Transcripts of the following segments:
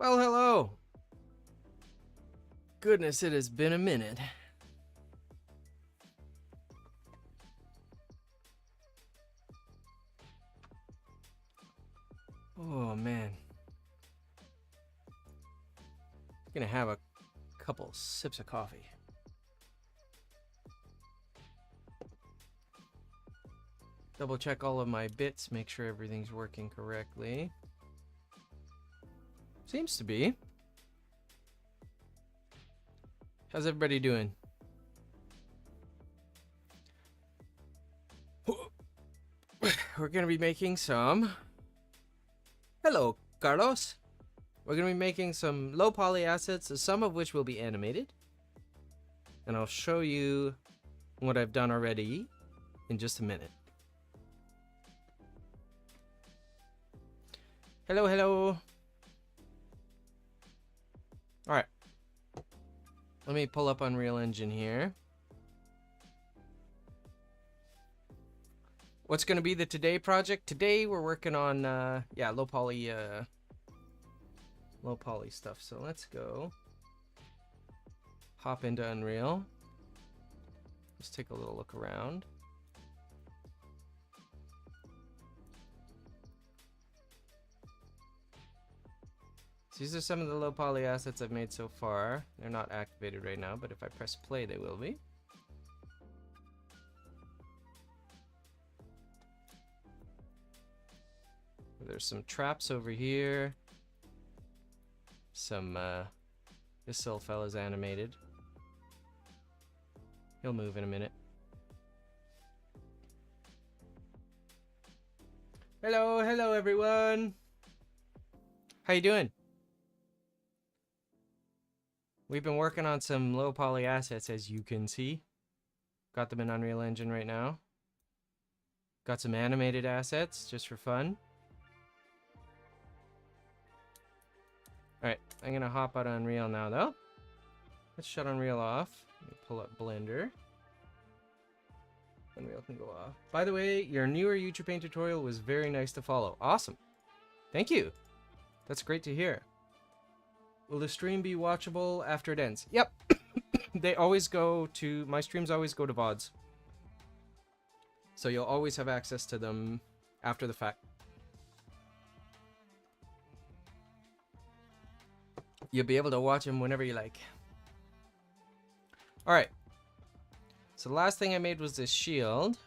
Well, hello. Goodness, it has been a minute. Oh, man. Gonna have a couple sips of coffee. Double check all of my bits, make sure everything's working correctly. Seems to be. How's everybody doing? We're gonna be making some... Hello, Carlos. We're gonna be making some low poly assets, some of which will be animated. And I'll show you what I've done already in just a minute. Hello, hello. Alright. Let me pull up Unreal Engine here. What's going to be the today project? Today we're working on low poly stuff. So let's go hop into Unreal. Just take a little look around. So these are some of the low poly assets I've made so far. They're not activated right now, but if I press play, they will be. There's some traps over here. Some, this little fella's animated. He'll move in a minute. Hello, hello everyone. How you doing? We've been working on some low poly assets, as you can see. Got them in Unreal Engine right now. Got some animated assets just for fun. Alright, I'm gonna hop out of Unreal now though. Let's shut Unreal off. Let me pull up Blender. Unreal can go off. By the way, your newer YouTube Paint tutorial was very nice to follow. Awesome. Thank you. That's great to hear. Will the stream be watchable after it ends? Yep. They always go to... My streams always go to VODs. So you'll always have access to them after the fact. You'll be able to watch them whenever you like. Alright. So the last thing I made was this shield.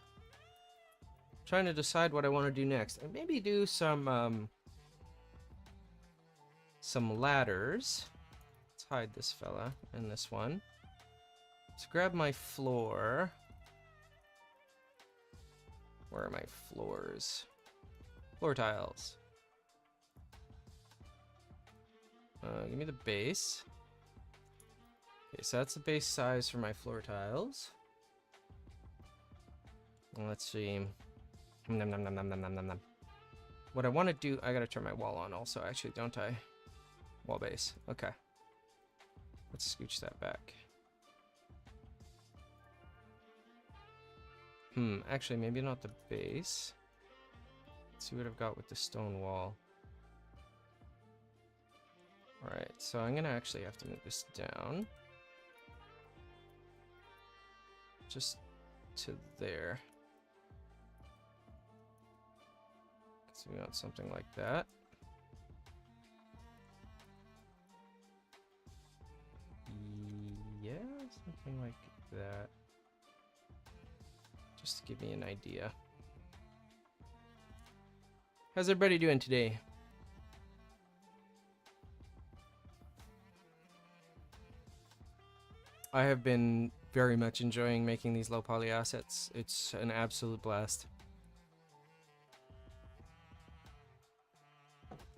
Trying to decide what I want to do next. And maybe do some ladders. Let's hide this fella and this one. Let's grab my floor. Where are my floors? Floor tiles. Give me the base. Okay, so that's the base size for my floor tiles. And let's see. Nom, nom, nom, nom, nom, nom, nom, nom. What I want to do, I gotta turn my wall on also, actually, don't I? Wall base. Okay. Let's scooch that back. Actually, maybe not the base. Let's see what I've got with the stone wall. Alright, so I'm gonna actually have to move this down. Just to there. So we want something like that. Yeah, something like that. Just to give me an idea. How's everybody doing today? I have been very much enjoying making these low poly assets. It's an absolute blast.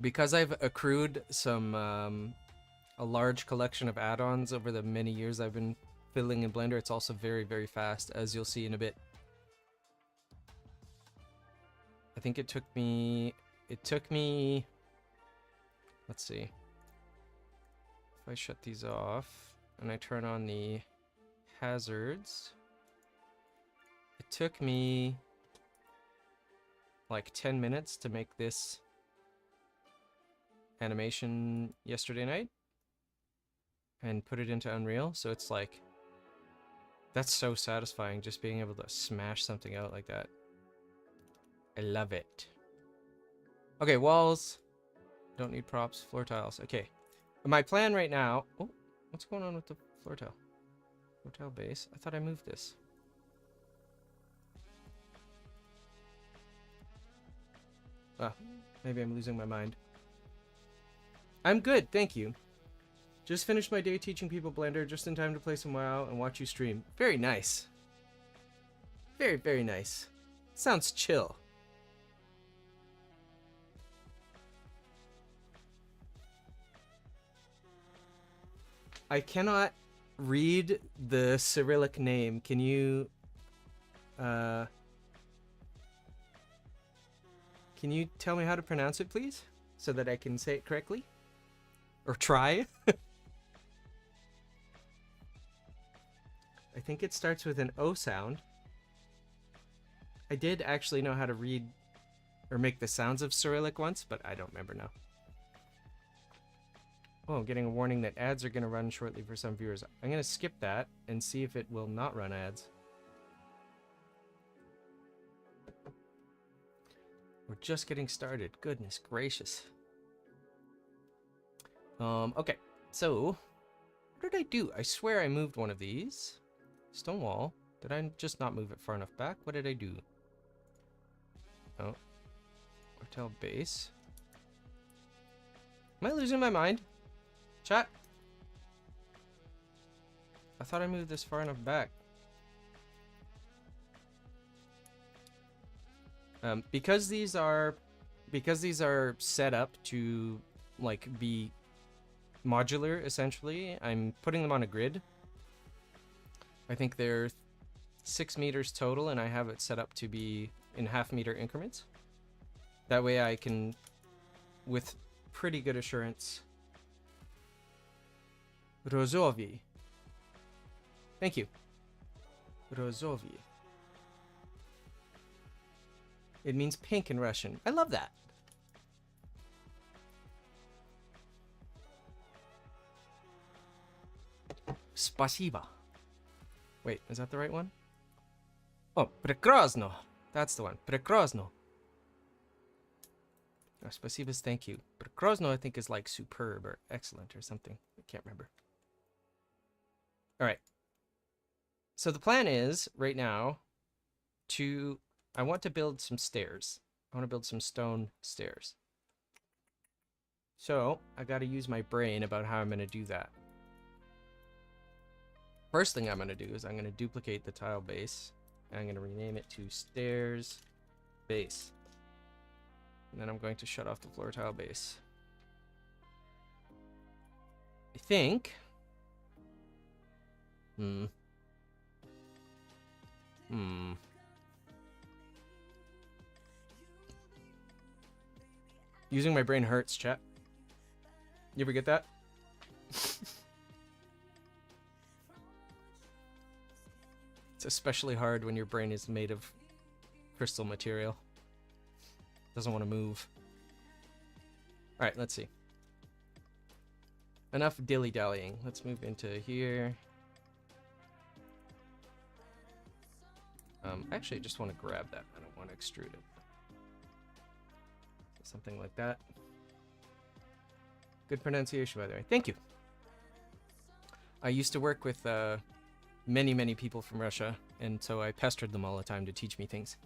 Because I've accrued some a large collection of add-ons over the many years I've been fiddling in Blender, it's also very, very fast, as you'll see in a bit. I think it took me, let's see. If I shut these off and I turn on the hazards, it took me like 10 minutes to make this animation yesterday night and put it into Unreal. So it's like, that's so satisfying, just being able to smash something out like that. I love it. Okay, walls. Don't need props. Floor tiles. Okay. My plan right now... Oh, what's going on with the floor tile? Floor tile base. I thought I moved this. Ah, maybe I'm losing my mind. I'm good, thank you. Just finished my day teaching people Blender just in time to play some WoW and watch you stream. Very nice. Very, very nice. Sounds chill. I cannot read the Cyrillic name. Can you tell me how to pronounce it, please? So that I can say it correctly? Or try? I think it starts with an O sound. I did actually know how to read or make the sounds of Cyrillic once, but I don't remember now. Oh, I'm getting a warning that ads are going to run shortly for some viewers. I'm going to skip that and see if it will not run ads. We're just getting started. Goodness gracious. Okay. So, what did I do? I swear I moved one of these. Stone wall. Did I just not move it far enough back? What did I do? Oh. Hotel base. Am I losing my mind? Chat? I thought I moved this far enough back. Because these are set up to like be modular essentially, I'm putting them on a grid. I think they're 6 meters total, and I have it set up to be in half-meter increments. That way I can, with pretty good assurance... Rozovi. Thank you. Rozovi. It means pink in Russian. I love that. Spasiba. Wait, is that the right one? Oh, Prekrasno. That's the one. Prekrasno. Oh, Spasiba's thank you. Prekrasno, I think, is like superb or excellent or something. I can't remember. All right. So the plan is, right now, I want to build some stairs. I want to build some stone stairs. So I got to use my brain about how I'm going to do that. First thing I'm going to do is I'm going to duplicate the tile base. And I'm going to rename it to stairs base. And then I'm going to shut off the floor tile base. I think... Using my brain hurts, chat. You ever get that? It's especially hard when your brain is made of crystal material. Doesn't want to move. Alright, let's see. Enough dilly-dallying. Let's move into here. Actually, I just want to grab that. I don't want to extrude it. Something like that. Good pronunciation, by the way. Thank you. I used to work with many, many people from Russia, and so I pestered them all the time to teach me things.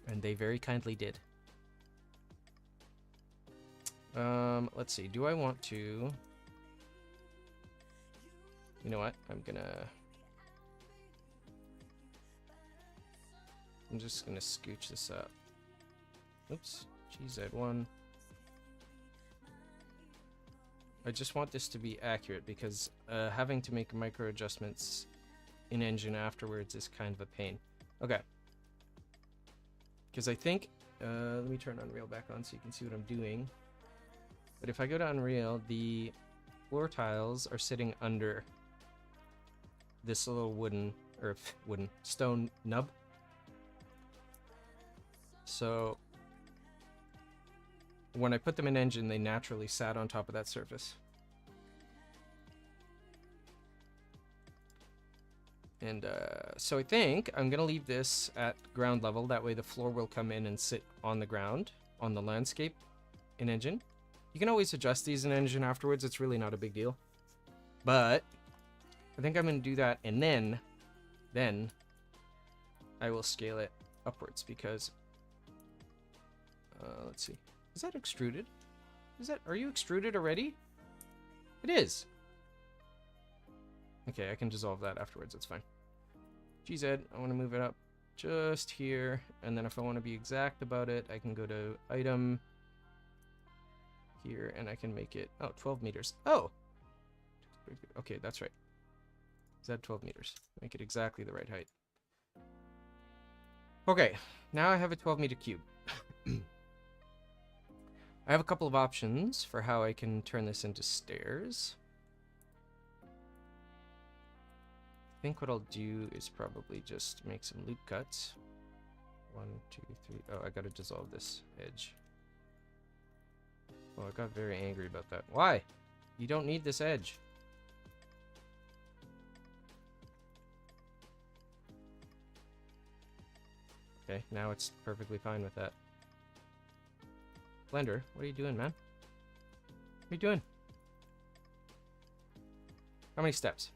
And they very kindly did. Let's see. Do I want to... You know what? I'm just gonna scooch this up. Oops. GZ1. I just want this to be accurate because having to make micro adjustments in Engine afterwards is kind of a pain. Okay. Because I think... let me turn Unreal back on so you can see what I'm doing. But if I go to Unreal, the floor tiles are sitting under this little stone nub. So when I put them in engine, they naturally sat on top of that surface. And so I think I'm going to leave this at ground level. That way the floor will come in and sit on the ground, on the landscape in engine. You can always adjust these in engine afterwards. It's really not a big deal. But I think I'm going to do that, and then I will scale it upwards because let's see. Is that extruded? Are you extruded already? It is. Okay, I can dissolve that afterwards. It's fine. GZ, I want to move it up just here, and then if I want to be exact about it, I can go to item here, and I can make it 12 meters. Oh, okay, that's right. Is that 12 meters? Make it exactly the right height. Okay, now I have a 12-meter cube. I have a couple of options for how I can turn this into stairs. I think what I'll do is probably just make some loop cuts. 1, 2, 3. Oh, I gotta dissolve this edge. Oh, I got very angry about that. Why? You don't need this edge. Okay, now it's perfectly fine with that. Blender, what are you doing, man? What are you doing? How many steps?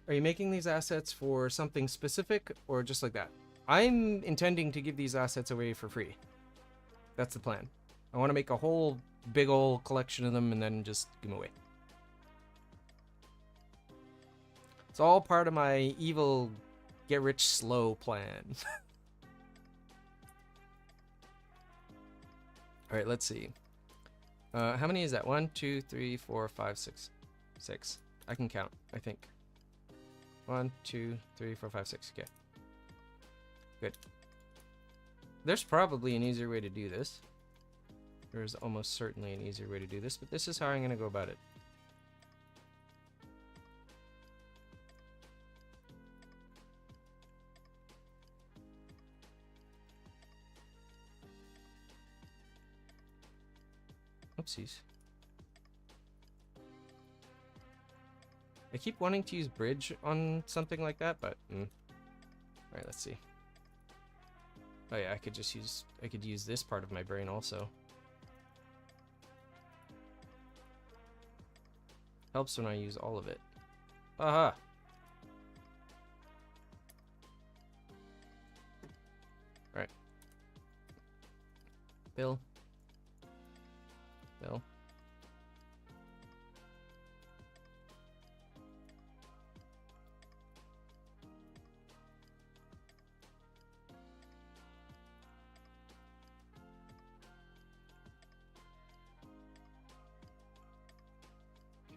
Are you making these assets for something specific or just like that? I'm intending to give these assets away for free. That's the plan. I want to make a whole big old collection of them and then just give them away. It's all part of my evil get rich slow plan. All right, let's see. How many is that? 1, 2, 3, 4, 5, 6. 6. I can count, I think. 1, 2, 3, 4, 5, 6. Okay. Good. There's probably an easier way to do this. There's almost certainly an easier way to do this, but this is how I'm going to go about it. Oopsies. I keep wanting to use bridge on something like that, but alright, let's see. Oh yeah, I could use this part of my brain also. Helps when I use all of it. Aha! Alright. Bill. Bill.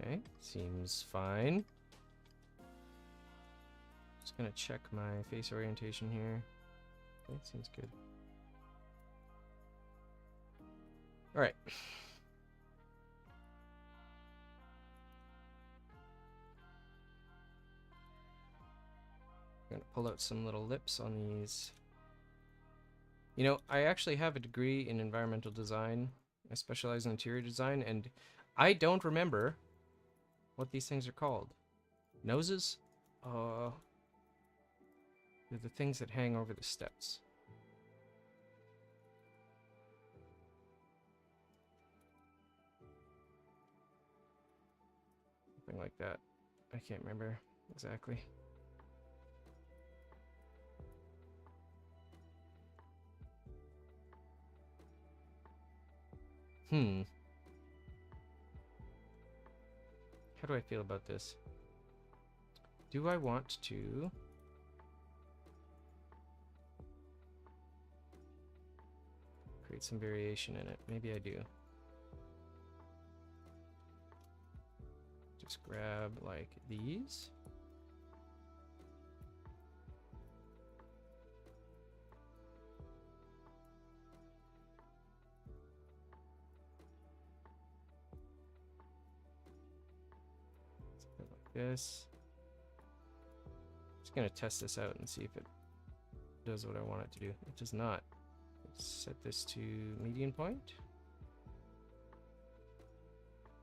Okay, seems fine. Just gonna check my face orientation here. Okay, seems good. All right. I'm gonna pull out some little lips on these. You know, I actually have a degree in environmental design. I specialize in interior design, and I don't remember what these things are called. Noses? They're the things that hang over the steps. Something like that. I can't remember exactly. How do I feel about this? Do I want to create some variation in it? Maybe I do. Just grab like these. This. Just gonna test this out and see if it does what I want it to do. It does not. Set this to median point.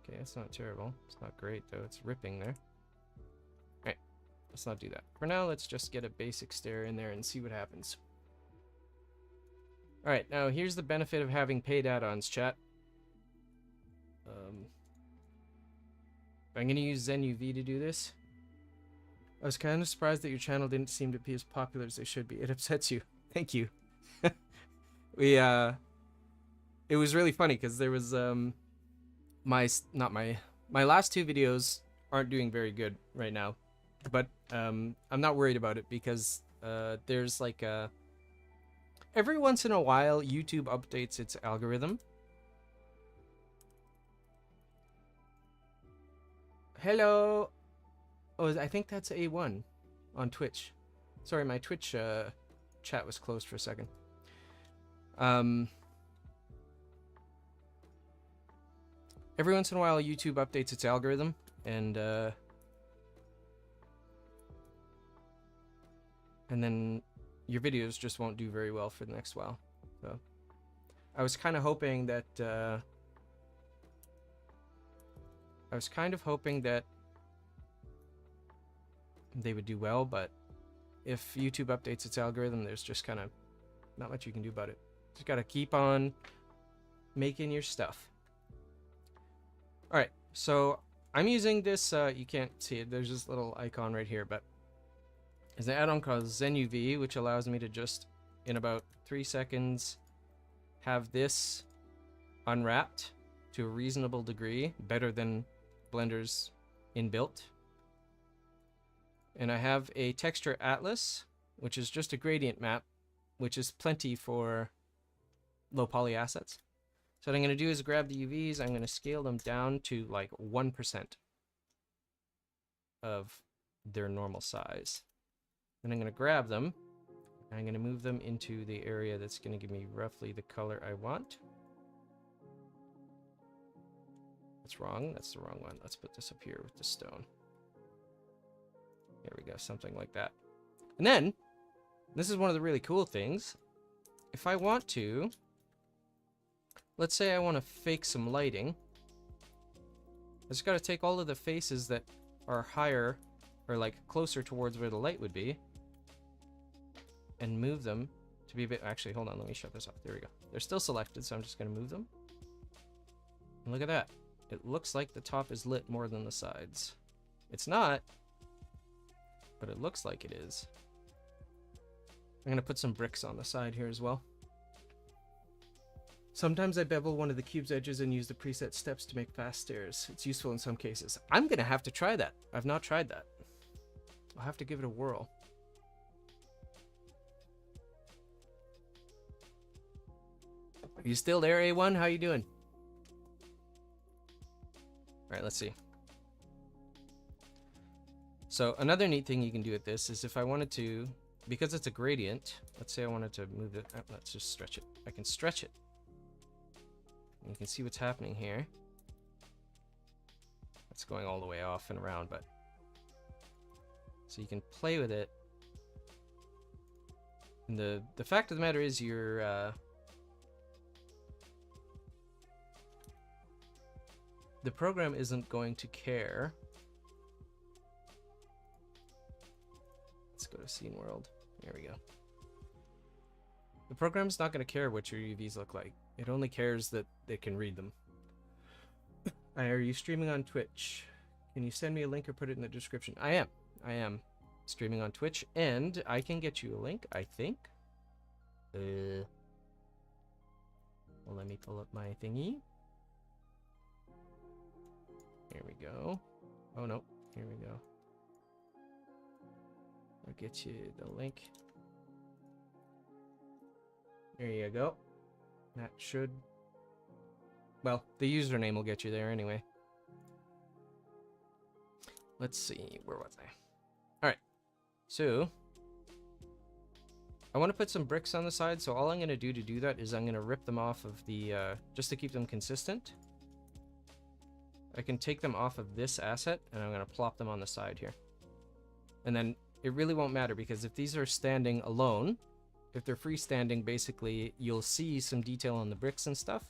Okay, that's not terrible. It's not great though. It's ripping there. Alright, let's not do that. For now, let's just get a basic stair in there and see what happens. Alright, now here's the benefit of having paid add-ons, chat. I'm going to use ZenUV to do this. I was kind of surprised that your channel didn't seem to be as popular as they should be. It upsets you. Thank you. It was really funny because there was, my last two videos aren't doing very good right now. But, I'm not worried about it because, there's like every once in a while, YouTube updates its algorithm. Hello. Oh, I think that's A1 on Twitch. Sorry, my Twitch chat was closed for a second. Every once in a while, YouTube updates its algorithm, and then your videos just won't do very well for the next while. So I was kind of hoping that they would do well, but if YouTube updates its algorithm, there's just kind of not much you can do about it. Just gotta keep on making your stuff. Alright, so I'm using this, you can't see it, there's this little icon right here, but there's an add-on called ZenUV, which allows me to just, in about 3 seconds, have this unwrapped to a reasonable degree, better than Blender's inbuilt. And I have a texture atlas, which is just a gradient map, which is plenty for low poly assets. So what I'm going to do is grab the UVs, I'm going to scale them down to like 1% of their normal size. Then I'm going to grab them, and I'm going to move them into the area that's going to give me roughly the color I want. That's wrong, that's the wrong one. Let's put this up here with the stone. There we go, something like that. And then, this is one of the really cool things. If I want to, let's say I want to fake some lighting. I just got to take all of the faces that are higher, or like closer towards where the light would be, and move them to be a bit, actually, hold on, let me shut this off. There we go. They're still selected, so I'm just going to move them. And look at that. It looks like the top is lit more than the sides. It's not, but it looks like it is. I'm going to put some bricks on the side here as well. Sometimes I bevel one of the cube's edges and use the preset steps to make fast stairs. It's useful in some cases. I'm going to have to try that. I've not tried that. I'll have to give it a whirl. Are you still there, A1? How you doing? Alright, let's see. So another neat thing you can do with this is if I wanted to, because it's a gradient, let's say I wanted to move it, let's just stretch it. I can stretch it. And you can see what's happening here. It's going all the way off and around, but so you can play with it. And the fact of the matter is your the program isn't going to care. Let's go to Scene World. There we go. The program's not going to care what your UVs look like. It only cares that it can read them. Are you streaming on Twitch? Can you send me a link or put it in the description? I am streaming on Twitch, and I can get you a link, I think. Well, let me pull up my thingy. Here we go. Oh no, here we go. I'll get you the link. There you go. That should... Well, the username will get you there anyway. Let's see, where was I? Alright, so... I want to put some bricks on the side, so all I'm going to do that is I'm going to rip them off of the... just to keep them consistent. I can take them off of this asset, and I'm going to plop them on the side here. And then it really won't matter, because if these are standing alone, If they're freestanding, basically, you'll see some detail on the bricks and stuff.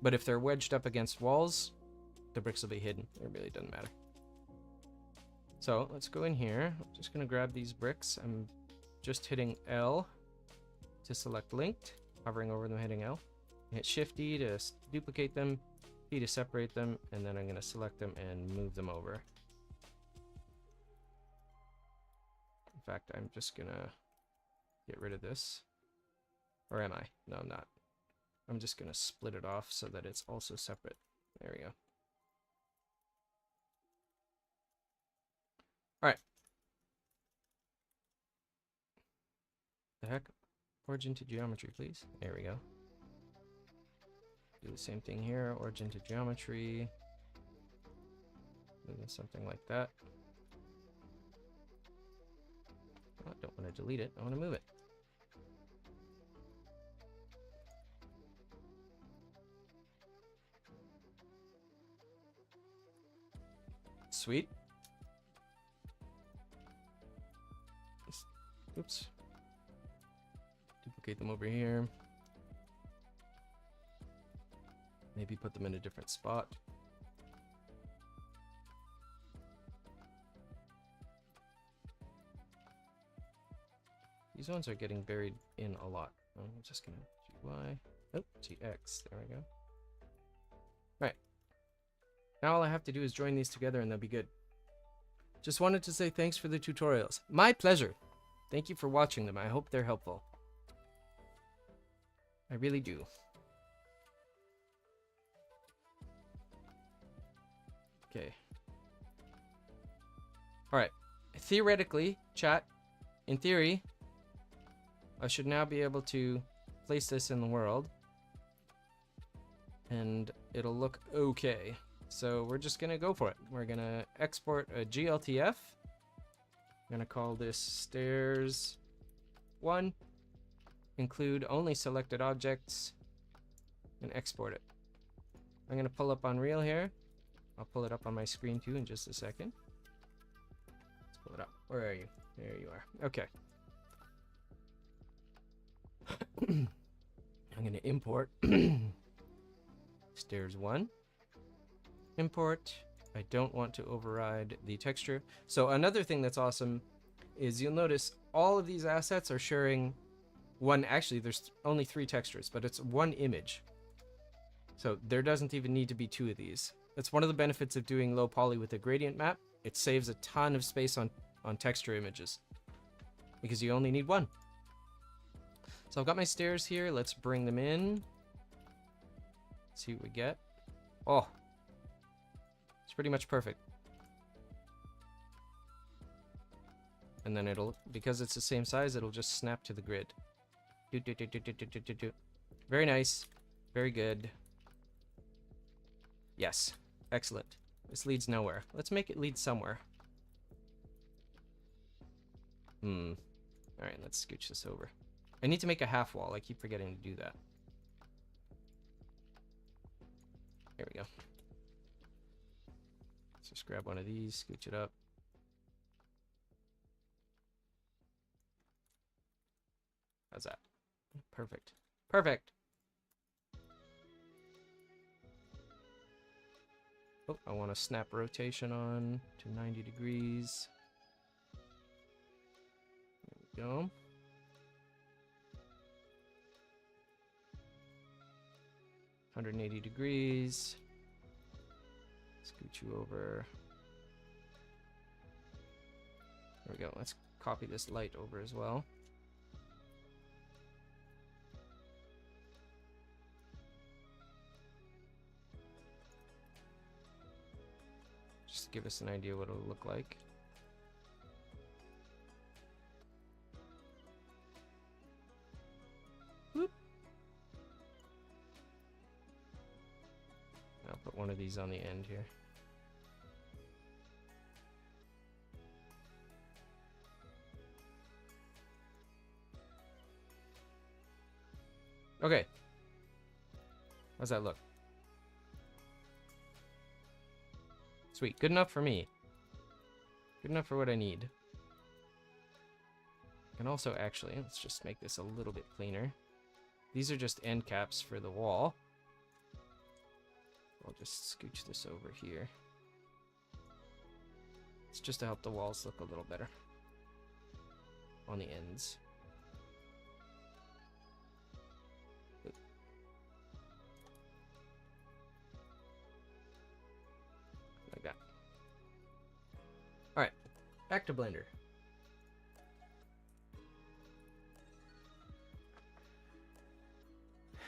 But if they're wedged up against walls, the bricks will be hidden. It really doesn't matter. So let's go in here. I'm just going to grab these bricks. I'm just hitting L to select linked, hovering over them, hitting L. Hit Shift D to duplicate them, P to separate them, and then I'm going to select them and move them over. In fact, I'm just going to get rid of this. Or am I? No, I'm not. I'm just going to split it off so that it's also separate. There we go. All right. The heck? Origin to geometry, please. There we go. Do the same thing here. Origin to geometry. Something like that. Oh, I don't want to delete it. I want to move it. Sweet. Oops. Duplicate them over here. Maybe put them in a different spot. These ones are getting buried in a lot. I'm just gonna GY. Oh, GX. There we go. Right. Now all I have to do is join these together and they'll be good. Just wanted to say thanks for the tutorials. My pleasure. Thank you for watching them. I hope they're helpful. I really do. Okay. Alright. Theoretically, chat, in theory, I should now be able to place this in the world. And it'll look okay. So we're just going to go for it. We're going to export a GLTF. I'm going to call this stairs 1. Include only selected objects. And export it. I'm going to pull up Unreal here. I'll pull it up on my screen too in just a second. Let's pull it up. Where are you? There you are. Okay. I'm going to import stairs 1. Import. I don't want to override the texture. So another thing that's awesome is you'll notice all of these assets are sharing one. Actually, there's only 3 textures, but it's one image. So there doesn't even need to be 2 of these. That's one of the benefits of doing low poly with a gradient map. It saves a ton of space on texture images because you only need 1. So I've got my stairs here. Let's bring them in. See what we get. Oh, it's pretty much perfect. And then it'll, because it's the same size, it'll just snap to the grid. Very nice. Very good. Yes. Excellent. This leads nowhere. Let's make it lead somewhere. Alright, let's scooch this over. I need to make a half wall. I keep forgetting to do that. There we go. Let's just grab one of these, scooch it up. How's that? Perfect. Perfect! Oh, I want to snap rotation on to 90 degrees. There we go. $180 degrees. Scoot you over. There we go. Let's copy this light over as well. Just to give us an idea what it'll look like. Whoop. I'll put one of these on the end here. Okay. How's that look? Sweet. Good enough for me. Good enough for what I need. And also, actually, let's just make this a little bit cleaner. These are just end caps for the wall. I'll just scooch this over here. It's just to help the walls look a little better on the ends. Like that. Alright, back to Blender.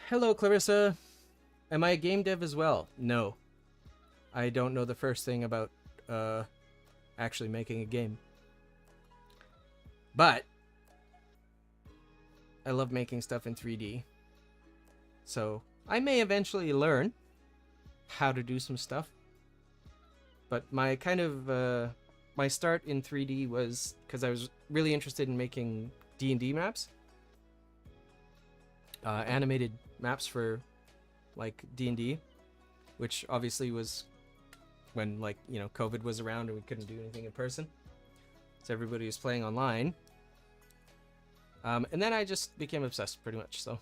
Hello, Clarissa. Am I a game dev as well? No. I don't know the first thing about actually making a game. But I love making stuff in 3D. So I may eventually learn how to do some stuff. But my kind of my start in 3D was because I was really interested in making D&D maps. Animated maps for like D&D, which obviously was when, like, you know, COVID was around and we couldn't do anything in person, so everybody was playing online. And then I just became obsessed pretty much. So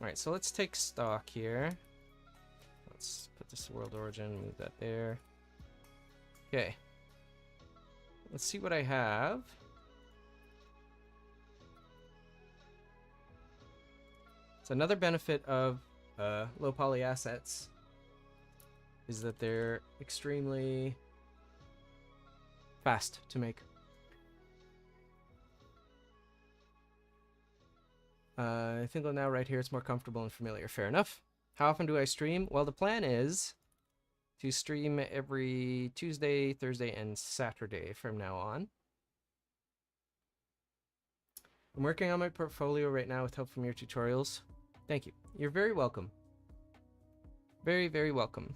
alright, so let's take stock here. Let's put this world origin, move that there. Okay, let's see what I have. So another benefit of low poly assets is that they're extremely fast to make. I think now right here it's more comfortable and familiar. Fair enough. How often do I stream? Well, the plan is to stream every Tuesday, Thursday, and Saturday from now on. I'm working on my portfolio right now with help from your tutorials. Thank you. You're very welcome. Very, very welcome.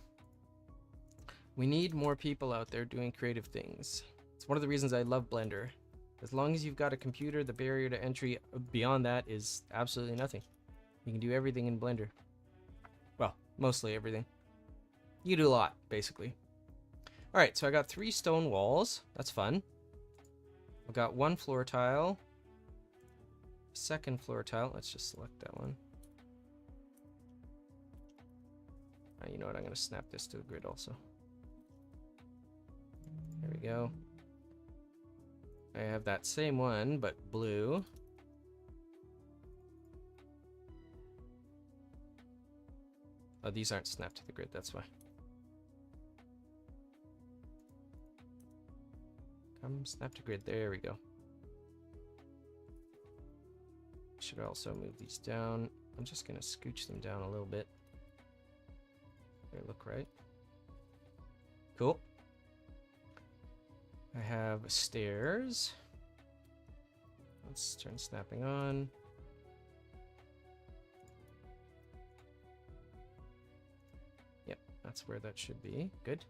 We need more people out there doing creative things. It's one of the reasons I love Blender. As long as you've got a computer, the barrier to entry beyond that is absolutely nothing. You can do everything in Blender. Well, mostly everything. You can do a lot, basically. Alright, so I got 3 stone walls. That's fun. I've got 1 floor tile. Second floor tile. Let's just select that one. You know what? I'm going to snap this to the grid also. There we go. I have that same one, but blue. Oh, these aren't snapped to the grid, that's why. Come, snap to grid. There we go. Should also move these down. I'm just going to scooch them down a little bit. They look right. Cool. I have stairs. Let's turn snapping on. Yep, that's where that should be. Good.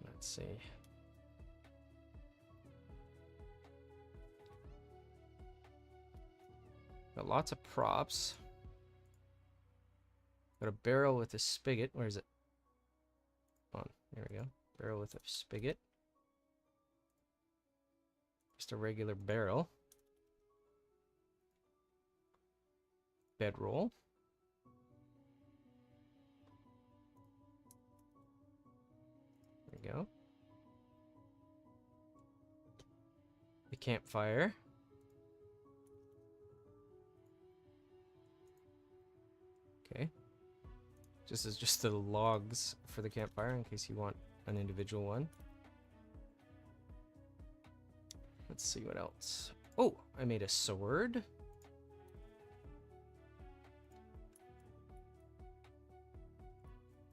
Let's see. Got lots of props. Got a barrel with a spigot. Where is it? On. There we go. Barrel with a spigot. Just a regular barrel. Bedroll. There we go. The campfire. Okay. This is just the logs for the campfire in case you want an individual one. Let's see what else. Oh, I made a sword.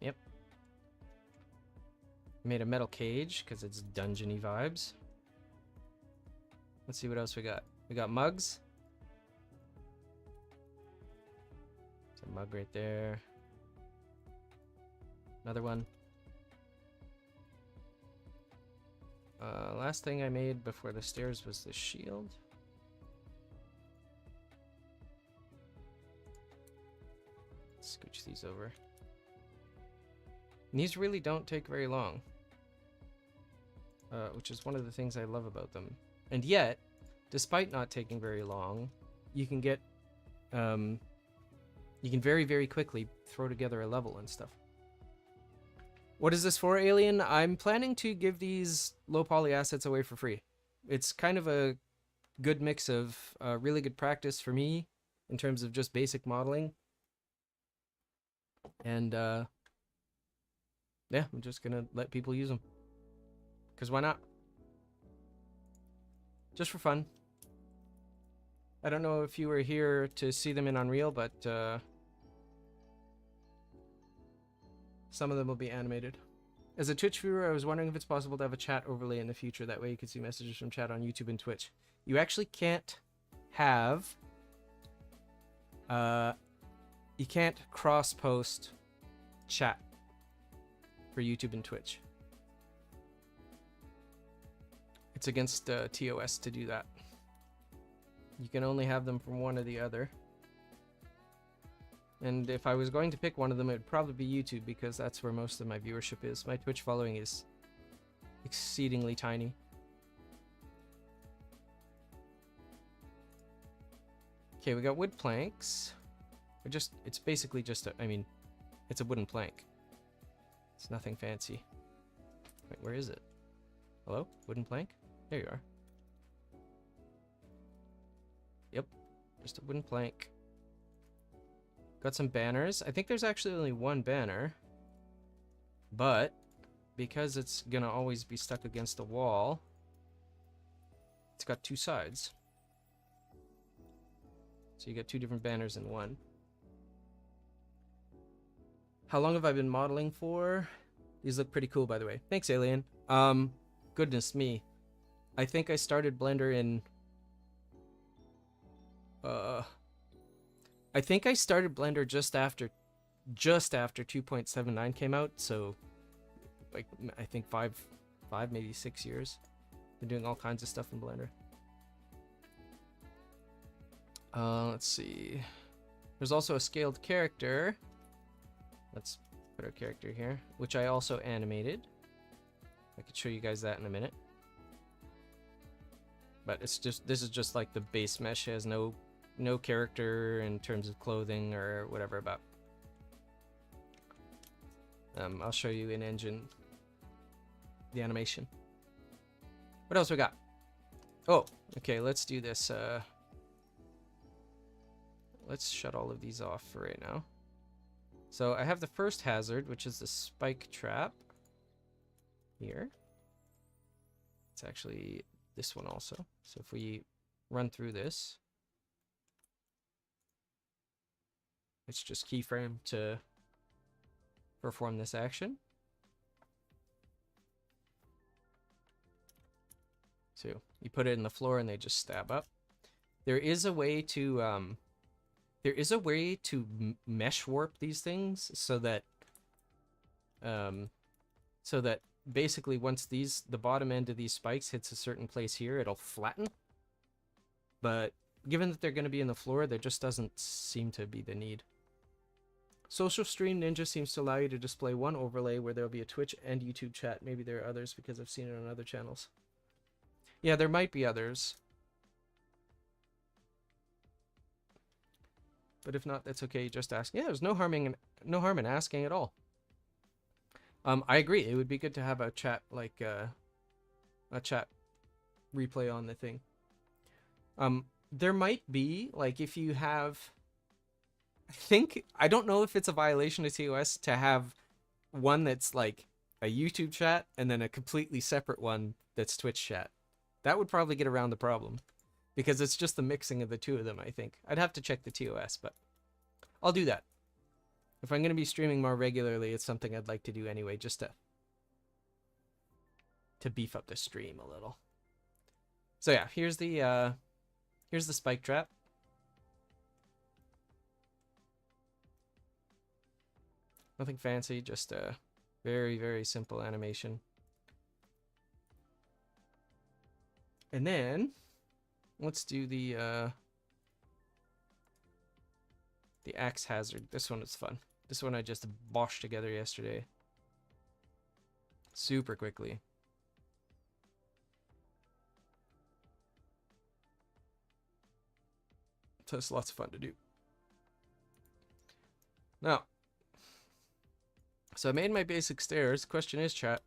Yep. Made a metal cage because it's dungeony vibes. Let's see what else we got. We got mugs. There's a mug right there. Another one. Last thing I made before the stairs was the shield. Scooch these over. And these really don't take very long, which is one of the things I love about them. And yet, despite not taking very long, you can get, you can very, very quickly throw together a level and stuff. What is this for, Alien? I'm planning to give these low poly assets away for free. It's kind of a good mix of really good practice for me in terms of just basic modeling. And yeah, I'm just gonna let people use them. Because why not? Just for fun. I don't know if you were here to see them in Unreal, but some of them will be animated. As a Twitch viewer, I was wondering if it's possible to have a chat overlay in the future. That way you can see messages from chat on YouTube and Twitch. You actually can't have... you can't cross-post chat for YouTube and Twitch. It's against TOS to do that. You can only have them from one or the other. And if I was going to pick one of them, it would probably be YouTube, because that's where most of my viewership is. My Twitch following is exceedingly tiny. Okay, we got wood planks. It's basically just a, I mean, it's a wooden plank. It's nothing fancy. Wait, where is it? Hello? Wooden plank? There you are. Yep, just a wooden plank. Got some banners. I think there's actually only one banner, but because it's gonna always be stuck against the wall, it's got two sides. So you get two different banners in one. How long have I been modeling for? These look pretty cool, by the way. Thanks, Alien. Goodness me. I think I started Blender in... I think I started Blender just after 2.79 came out, so like I think five, maybe 6 years. Been doing all kinds of stuff in Blender. Let's see. There's also a scaled character. Let's put our character here, which I also animated. I could show you guys that in a minute. But it's just, this is just like the base mesh. It has no character in terms of clothing or whatever about. I'll show you in engine the animation. What else we got? Oh, okay, let's do this. Let's shut all of these off for right now. So I have the first hazard, which is the spike trap here. It's actually this one also. So if we run through this, it's just keyframe to perform this action. So you put it in the floor and they just stab up. There is a way to mesh warp these things so that basically once the bottom end of these spikes hits a certain place here, it'll flatten. But given that they're going to be in the floor, there just doesn't seem to be the need. Social Stream Ninja seems to allow you to display one overlay where there'll be a Twitch and YouTube chat. Maybe there are others because I've seen it on other channels. Yeah, there might be others. But if not, that's okay. Just ask. Yeah, there's no harm in asking at all. I agree. It would be good to have a chat, like a chat replay on the thing. There might be, like, if you have, I don't know if it's a violation of TOS to have one that's like a YouTube chat and then a completely separate one that's Twitch chat. That would probably get around the problem, because it's just the mixing of the two of them, I think. I'd have to check the TOS, but I'll do that. If I'm going to be streaming more regularly, it's something I'd like to do anyway, just to beef up the stream a little. So yeah, here's the spike trap. Nothing fancy, just a very, very simple animation. And then let's do the axe hazard. This one is fun. This one I just boshed together yesterday. super quickly. So it's lots of fun to do. Now, so I made my basic stairs. Question is, chat,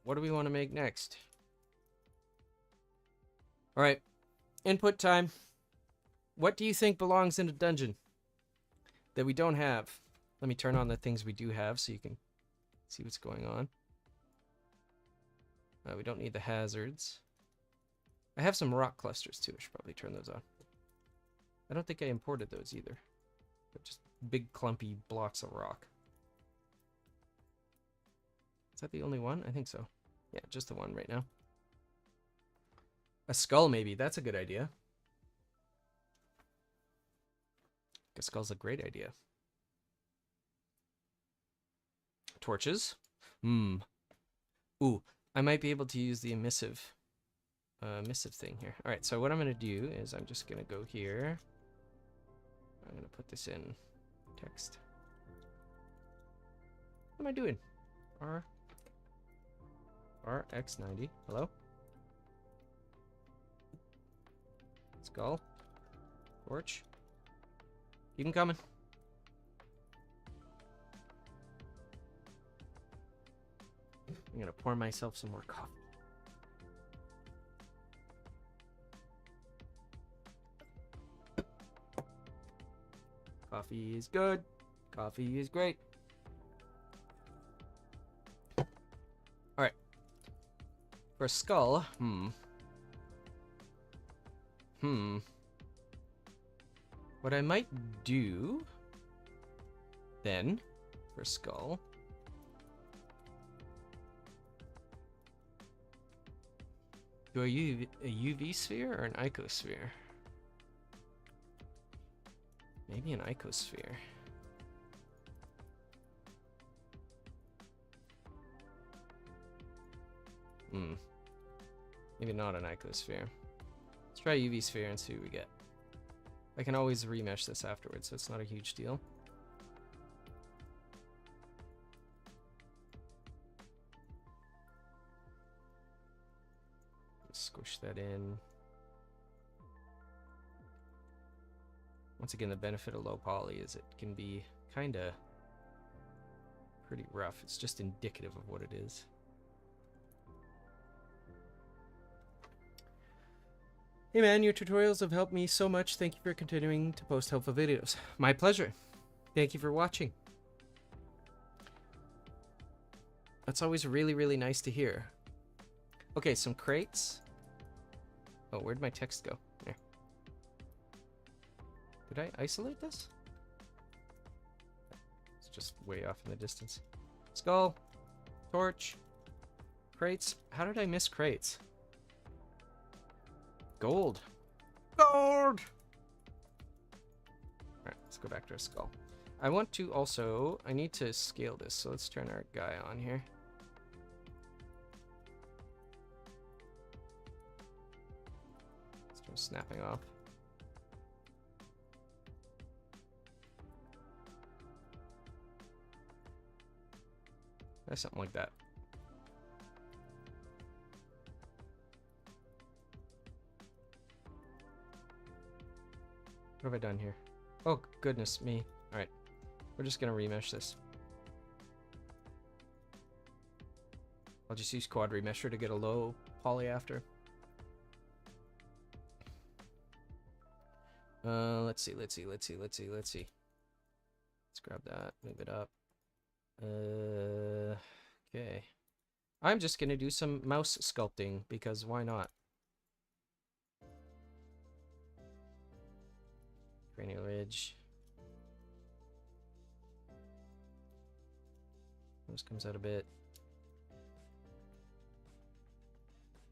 what do we want to make next? All right, input time. What do you think belongs in a dungeon that we don't have? Let me turn on the things we do have so you can see what's going on. We don't need the hazards. I have some rock clusters too. I should probably turn those on. I don't think I imported those either. They're just big clumpy blocks of rock. Is that the only one? I think so. Yeah, just the one right now. A skull maybe. That's a good idea. A skull's a great idea. Torches. Ooh, I might be able to use the emissive thing here. All right, so what I'm going to do is I'm just going to go here. I'm going to put this in text. What am I doing? RX90. Hello? Skull. Torch. Keep them coming. I'm gonna pour myself some more coffee. Coffee is good. Coffee is great. Alright. For a skull, what I might do then for skull. Do I use a UV sphere or an icosphere? Maybe an icosphere. Maybe not an icosphere. Let's try UV sphere and see what we get. I can always remesh this afterwards, so it's not a huge deal. Squish that in. Once again, the benefit of low poly is it can be kind of pretty rough. It's just indicative of what it is. Hey man, your tutorials have helped me so much. Thank you for continuing to post helpful videos. My pleasure. Thank you for watching. That's always really, really nice to hear. Okay, some crates. Oh, where'd my text go? There. Did I isolate this? It's just way off in the distance. Skull. Torch. Crates. How did I miss crates? Gold. Gold! Alright, let's go back to our skull. I want to also... I need to scale this, so let's turn our guy on here. Let's turn snapping off. Something like that. What have I done here? Oh, goodness me. Alright. We're just going to remesh this. I'll just use quad remesher to get a low poly after. Let's see. Let's grab that, move it up. Okay. I'm just going to do some mouse sculpting because why not? Cranial ridge. Nose comes out a bit.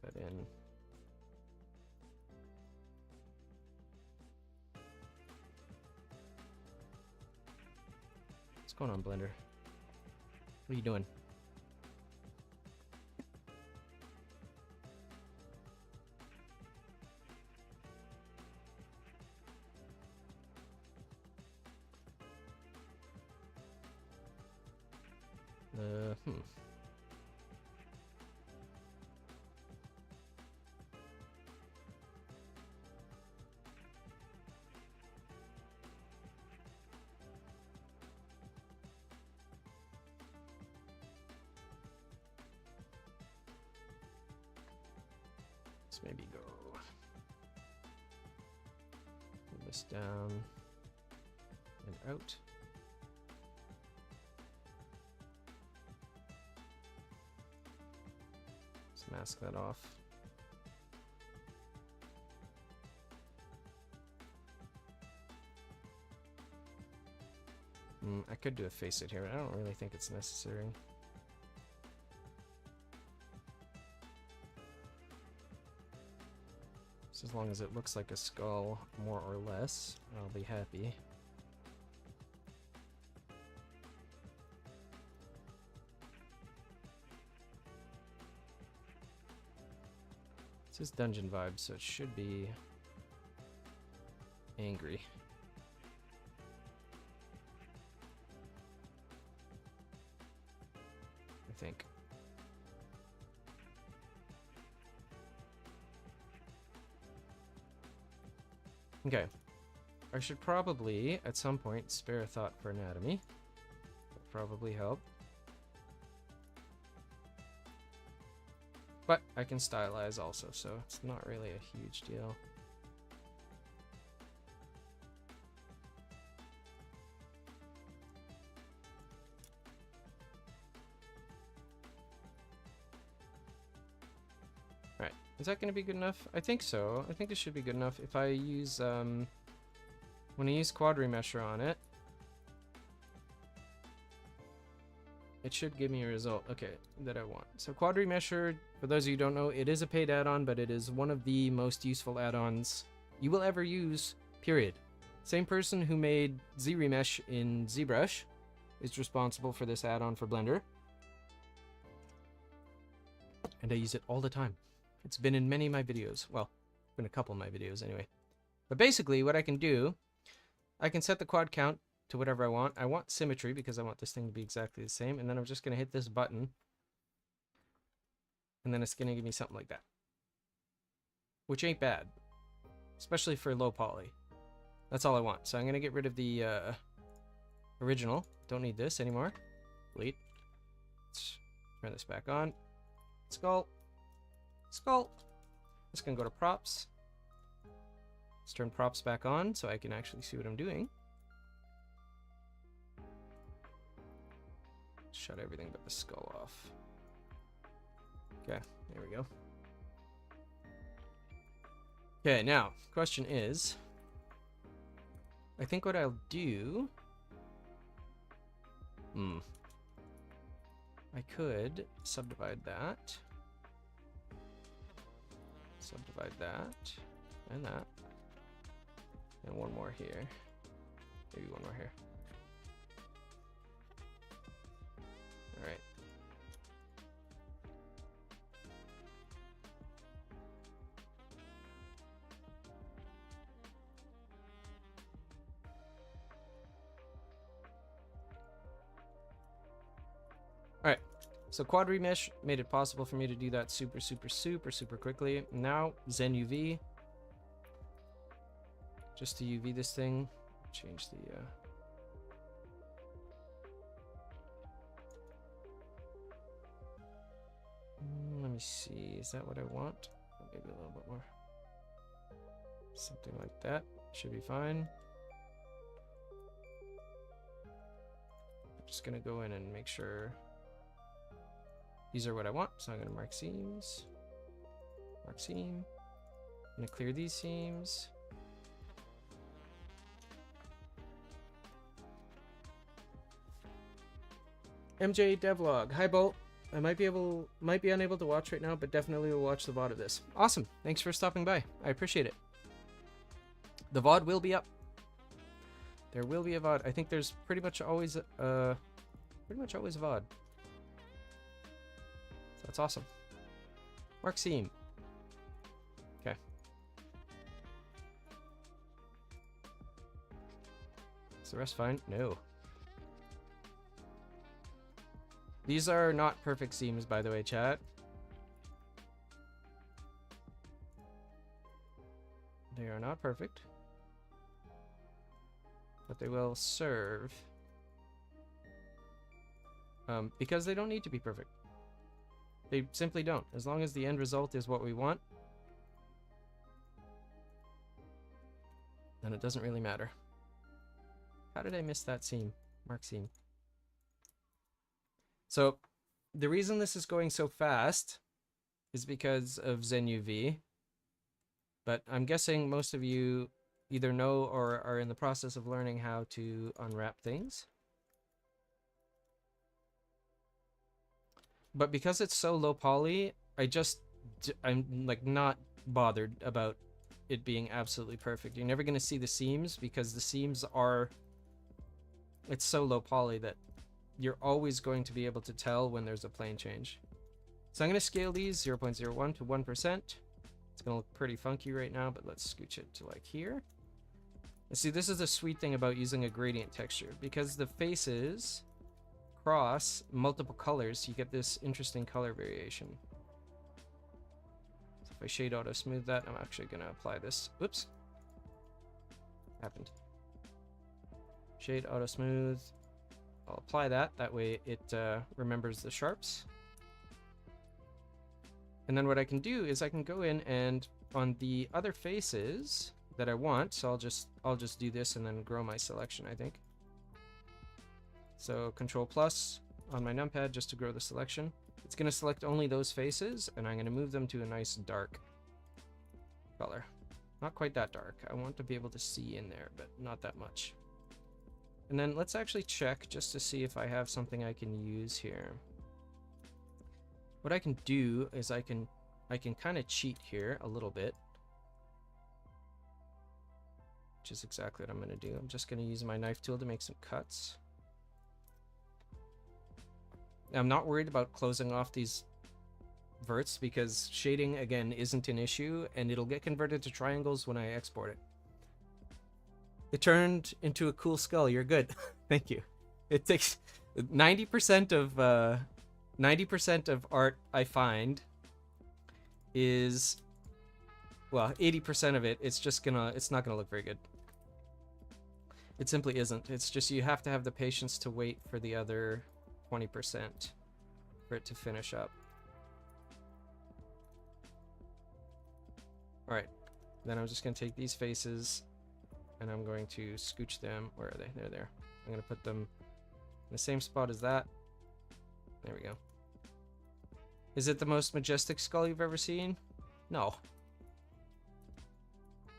Put that in. What's going on, Blender? What are you doing? Let's maybe go move this down and out. Let's mask that off. I could do a facet here, but I don't really think it's necessary. Just as long as it looks like a skull, more or less, I'll be happy. This is dungeon vibes, so it should be angry. I think. Okay. I should probably, at some point, spare a thought for anatomy. That'd probably help. But I can stylize also, so it's not really a huge deal. Alright, is that going to be good enough? I think so. I think this should be good enough. If I use, when I use quad remesher on it, it should give me a result, okay, that I want. So quad remesher, for those of you who don't know, it is a paid add-on, but it is one of the most useful add-ons you will ever use, period. Same person who made Z-Remesh in ZBrush is responsible for this add-on for Blender. And I use it all the time. It's been in many of my videos. Well, been a couple of my videos anyway. But basically, what I can do, I can set the quad count to whatever I want. I want symmetry because I want this thing to be exactly the same. And then I'm just going to hit this button. And then it's going to give me something like that. Which ain't bad. Especially for low poly. That's all I want. So I'm going to get rid of the original. Don't need this anymore. Delete. Let's turn this back on. Skull. Skull. Just going to go to props. Let's turn props back on so I can actually see what I'm doing. Shut everything but the skull off. Okay, there we go. Okay, now, question is, I think what I'll do, I could subdivide that, and that, and one more here, maybe one more here. All right. All right. So quad remesh made it possible for me to do that super quickly. Now Zen UV. Just to UV this thing. Change the let me see, is that what I want? Maybe a little bit more. Something like that. Should be fine. I'm just gonna go in and make sure these are what I want. So I'm gonna mark seams. Mark seam. I'm gonna clear these seams. MJ Devlog. Hi Bolt. I might be unable to watch right now, but definitely will watch the VOD of this. Awesome. Thanks for stopping by. I appreciate it. The VOD will be up. There will be a VOD. I think there's pretty much always a VOD. So that's awesome. Mark seam. Okay. Is the rest fine? No. These are not perfect seams, by the way, chat. They are not perfect. But they will serve. Because they don't need to be perfect. They simply don't. As long as the end result is what we want, And it doesn't really matter. How did I miss that seam? Mark seam. So the reason this is going so fast is because of ZenUV. But I'm guessing most of you either know or are in the process of learning how to unwrap things. But because it's so low poly, I'm like not bothered about it being absolutely perfect. You're never going to see the seams because the seams are, it's so low poly that you're always going to be able to tell when there's a plane change. So I'm going to scale these 0.01 to 1%. It's going to look pretty funky right now, but let's scooch it to like here. And see, this is the sweet thing about using a gradient texture. Because the faces cross multiple colors, you get this interesting color variation. So if I shade auto smooth that, I'm actually going to apply this. Whoops. Happened. Shade auto smooth. I'll apply that. That way it remembers the sharps. And then what I can do is I can go in and on the other faces that I want, so I'll just do this and then grow my selection, I think. So Control plus on my numpad just to grow the selection. It's going to select only those faces, and I'm going to move them to a nice dark color. Not quite that dark. I want to be able to see in there, but not that much. And then let's actually check just to see if I have something I can use here. What I can do is I can kind of cheat here a little bit. Which is exactly what I'm going to do. I'm just going to use my knife tool to make some cuts. I'm not worried about closing off these verts because shading, again, isn't an issue, and it'll get converted to triangles when I export it. It turned into a cool skull. You're good. Thank you. It takes 90% of art I find is, well, 80% of it, it's not gonna look very good. It simply isn't. It's just you have to have the patience to wait for the other 20% for it to finish up. All right, then I'm just gonna take these faces and I'm going to scooch them. Where are they? They're there. I'm gonna put them in the same spot as that. There we go. Is it the most majestic skull you've ever seen? No.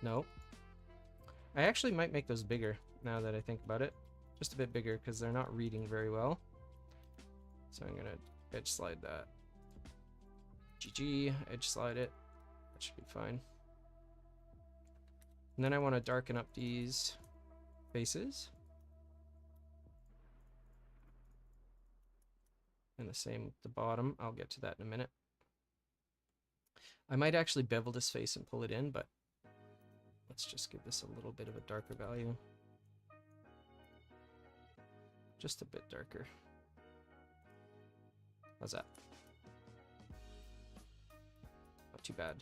No. I actually might make those bigger now that I think about it. Just a bit bigger because they're not reading very well. So I'm gonna edge slide that. GG, edge slide it. That should be fine. And then I want to darken up these faces. And the same with the bottom. I'll get to that in a minute. I might actually bevel this face and pull it in, but let's just give this a little bit of a darker value. Just a bit darker. How's that? Not too bad.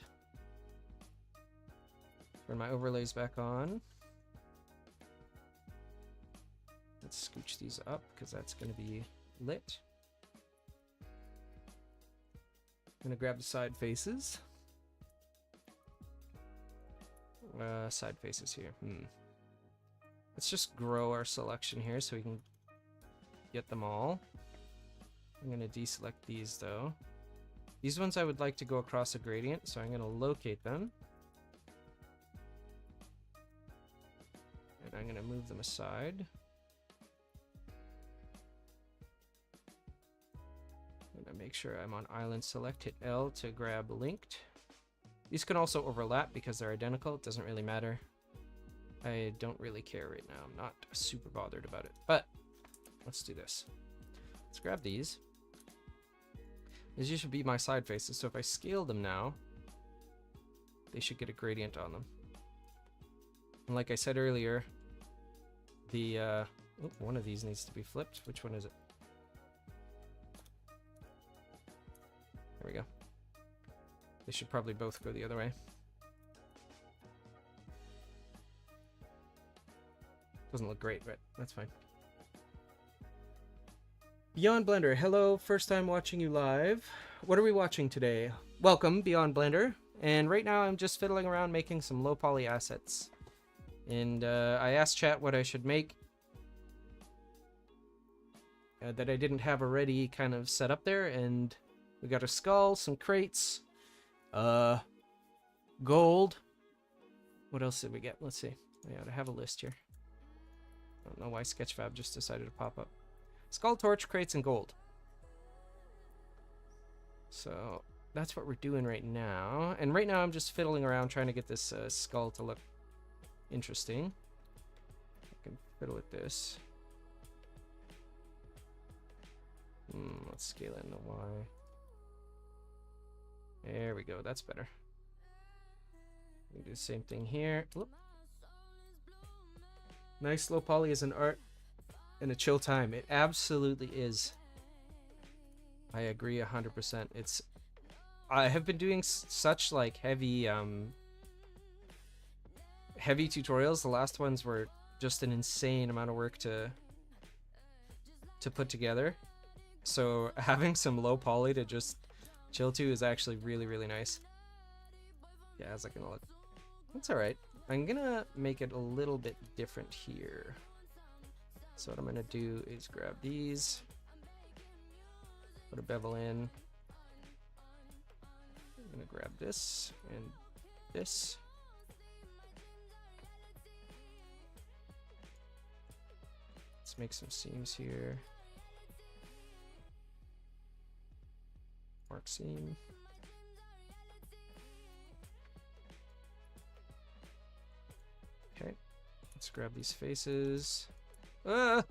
Turn my overlays back on. Let's scooch these up because that's going to be lit. I'm going to grab the side faces. Side faces here. Let's just grow our selection here so we can get them all. I'm going to deselect these though. These ones I would like to go across a gradient, so I'm going to locate them. And I'm going to move them aside. I'm going to make sure I'm on island select, hit L to grab linked. These can also overlap because they're identical. It doesn't really matter. I don't really care right now. I'm not super bothered about it, but let's do this. Let's grab these. These should be my side faces. So if I scale them now, they should get a gradient on them. And like I said earlier, the one of these needs to be flipped. Which one is it? There we go. They should probably both go the other way. Doesn't look great, but that's fine. Beyond Blender, hello, first time watching you live. What are we watching today? Welcome, Beyond Blender. And right now I'm just fiddling around making some low poly assets. And I asked chat what I should make that I didn't have already kind of set up there, and we got a skull, some crates, gold. What else did we get? Let's see. Yeah, I have a list here. I don't know why Sketchfab just decided to pop up. Skull, torch, crates, and gold. So that's what we're doing right now. And right now I'm just fiddling around trying to get this skull to look interesting. I can fiddle with this. Let's scale it in the Y. There we go. That's better. We do the same thing here. Whoop. Nice low poly as an art and a chill time. It absolutely is. I agree 100%. I have been doing such like heavy tutorials. The last ones were just an insane amount of work to put together. So having some low poly to just chill to is actually really, really nice. Yeah, how's that gonna look? That's alright. I'm gonna make it a little bit different here. So what I'm gonna do is grab these, put a bevel in. I'm gonna grab this and this. Let's make some seams here. Mark seam. Okay, let's grab these faces. Grab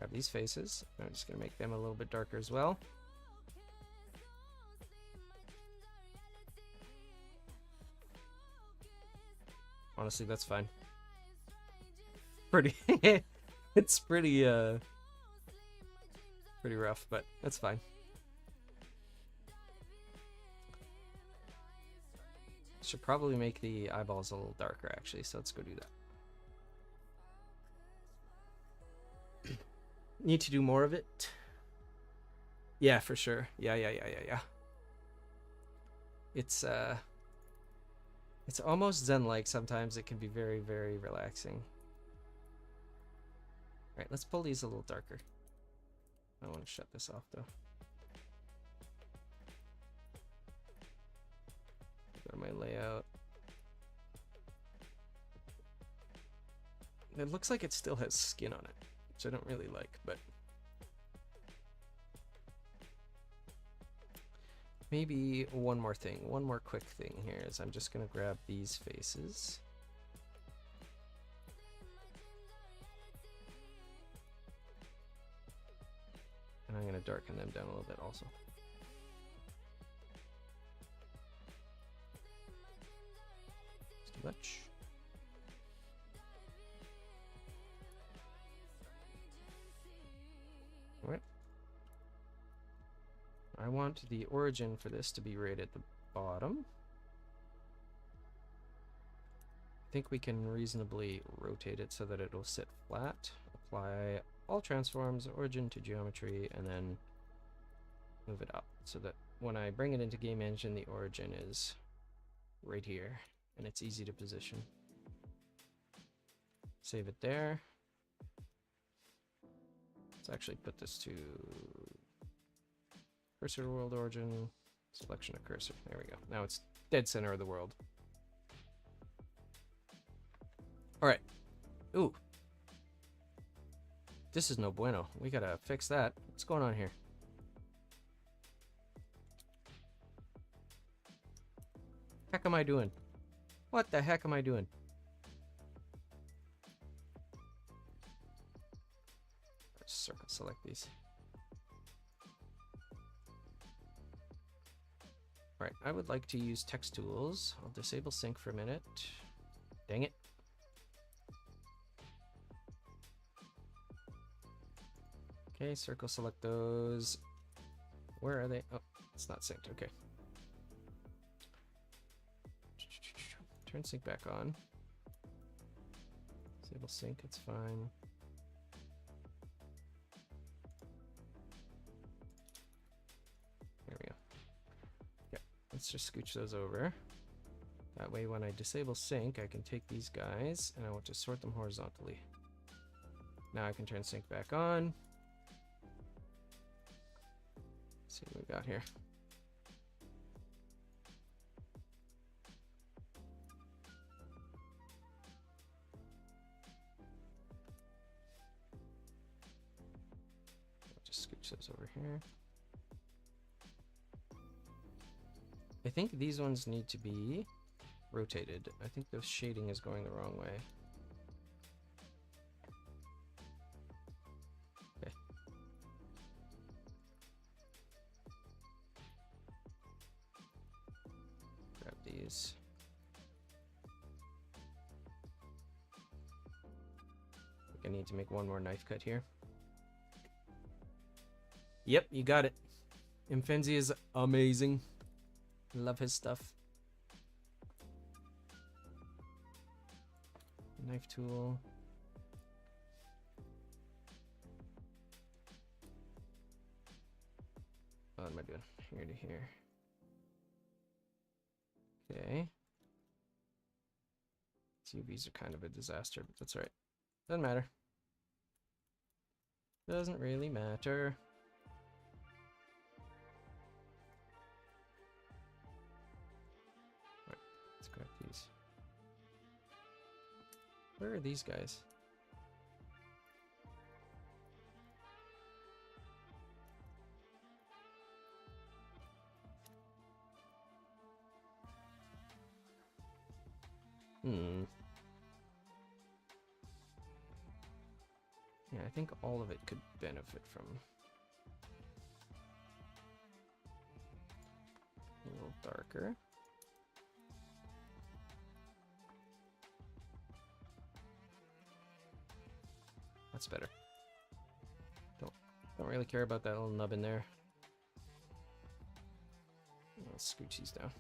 these faces. I'm just gonna make them a little bit darker as well. Honestly, that's fine. Pretty it's pretty rough, but that's fine. Should probably make the eyeballs a little darker actually, so let's go do that. Need to do more of it. Yeah, for sure. Yeah. It's almost zen-like sometimes. It can be very, very relaxing. Alright, let's pull these a little darker. I want to shut this off though. Go to my layout. It looks like it still has skin on it, which I don't really like, but maybe one more quick thing here is I'm just gonna grab these faces. And I'm gonna darken them down a little bit also. It's too much. Alright. I want the origin for this to be right at the bottom. I think we can reasonably rotate it so that it'll sit flat. Apply all transforms, origin to geometry, and then move it up so that when I bring it into game engine, the origin is right here and it's easy to position. Save it there. Let's actually put this to cursor to world origin, selection of cursor. There we go. Now it's dead center of the world. All right. Ooh. This is no bueno. We gotta fix that. What's going on here? Heck am I doing? What the heck am I doing? Circle select these. Alright, I would like to use text tools. I'll disable sync for a minute. Dang it. Okay, circle select those. Where are they? Oh, it's not synced. Okay. Turn sync back on. Disable sync, it's fine. There we go. Yeah, let's just scooch those over. That way when I disable sync, I can take these guys and I want to sort them horizontally. Now I can turn sync back on. Let's see what we got here. I'll just scooch those over here. I think these ones need to be rotated. I think the shading is going the wrong way. Okay. Grab these. I think I need to make one more knife cut here. Yep, you got it. Infenzi is amazing. Love his stuff. Knife tool. What am I doing? Here to here. Okay. UVs are kind of a disaster, but that's all right. Doesn't matter. Doesn't really matter. Right, let's grab these. Where are these guys? Yeah, I think all of it could benefit from a little darker. That's better. Don't really care about that little nub in there. Let's scooch these down.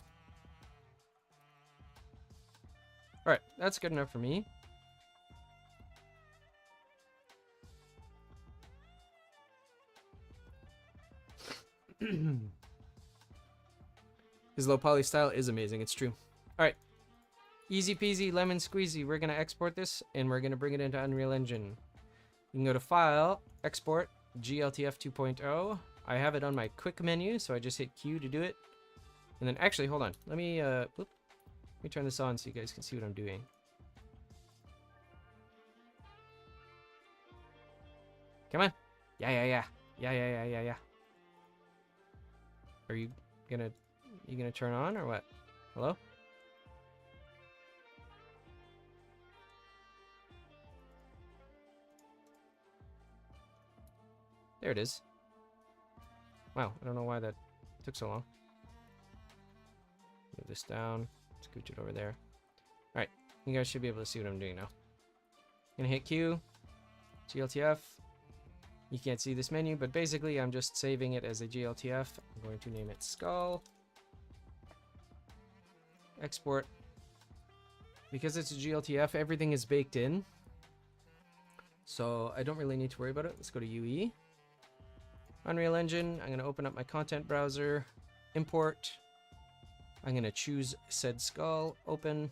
All right, that's good enough for me. His low poly style is amazing. It's true. All right, easy peasy lemon squeezy. We're gonna export this and we're gonna bring it into Unreal Engine. You can go to File, Export, GLTF 2.0. I have it on my quick menu, so I just hit Q to do it. And then actually, hold on. Let me turn this on so you guys can see what I'm doing. Come on. Yeah. Are you gonna turn on or what? Hello? There it is. Wow, I don't know why that took so long. Move this down, scooch it over there. Alright, you guys should be able to see what I'm doing now. I'm gonna hit Q, GLTF. You can't see this menu, but basically I'm just saving it as a GLTF. I'm going to name it Skull. Export. Because it's a GLTF, everything is baked in. So I don't really need to worry about it. Let's go to UE. Unreal Engine. I'm going to open up my content browser. Import. I'm going to choose said skull. Open.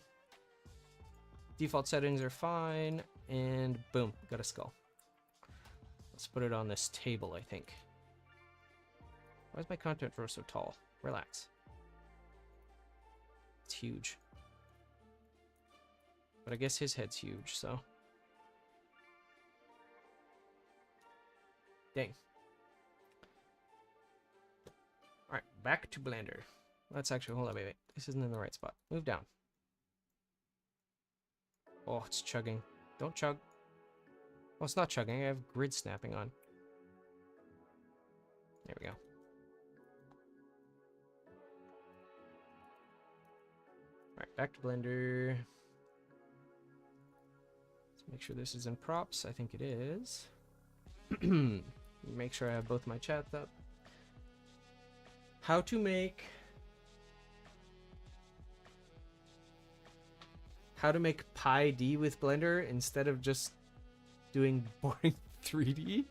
Default settings are fine. And boom, got a skull. Let's put it on this table, I think. Why is my content row so tall? Relax. It's huge. But I guess his head's huge, so. Dang. Alright, back to Blender. Let's actually, hold on, wait. This isn't in the right spot. Move down. Oh, it's chugging. Don't chug. Well, it's not chugging. I have grid snapping on. There we go. Alright, back to Blender. Let's make sure this is in props. I think it is. Make sure I have both my chats up. How to make Pi D with Blender instead of just doing boring 3D.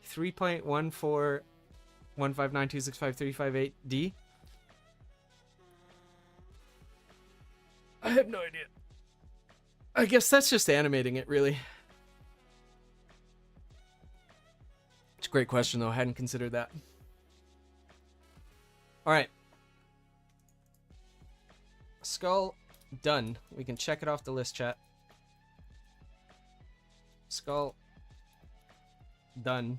3.1415926535.8D. have no idea. I guess that's just animating it, really. It's a great question, though. I hadn't considered that. All right. Skull, done. We can check it off the list, chat. Skull, done.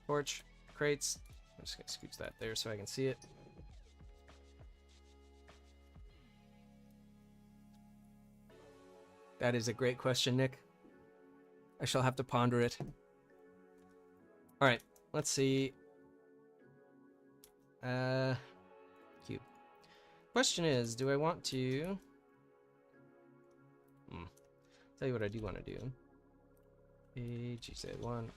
Torch, crates. I'm just going to scooch that there so I can see it. That is a great question, Nick. I shall have to ponder it. All right, let's see. Cube. Question is, do I want to... Tell you what I do want to do. GZ1. All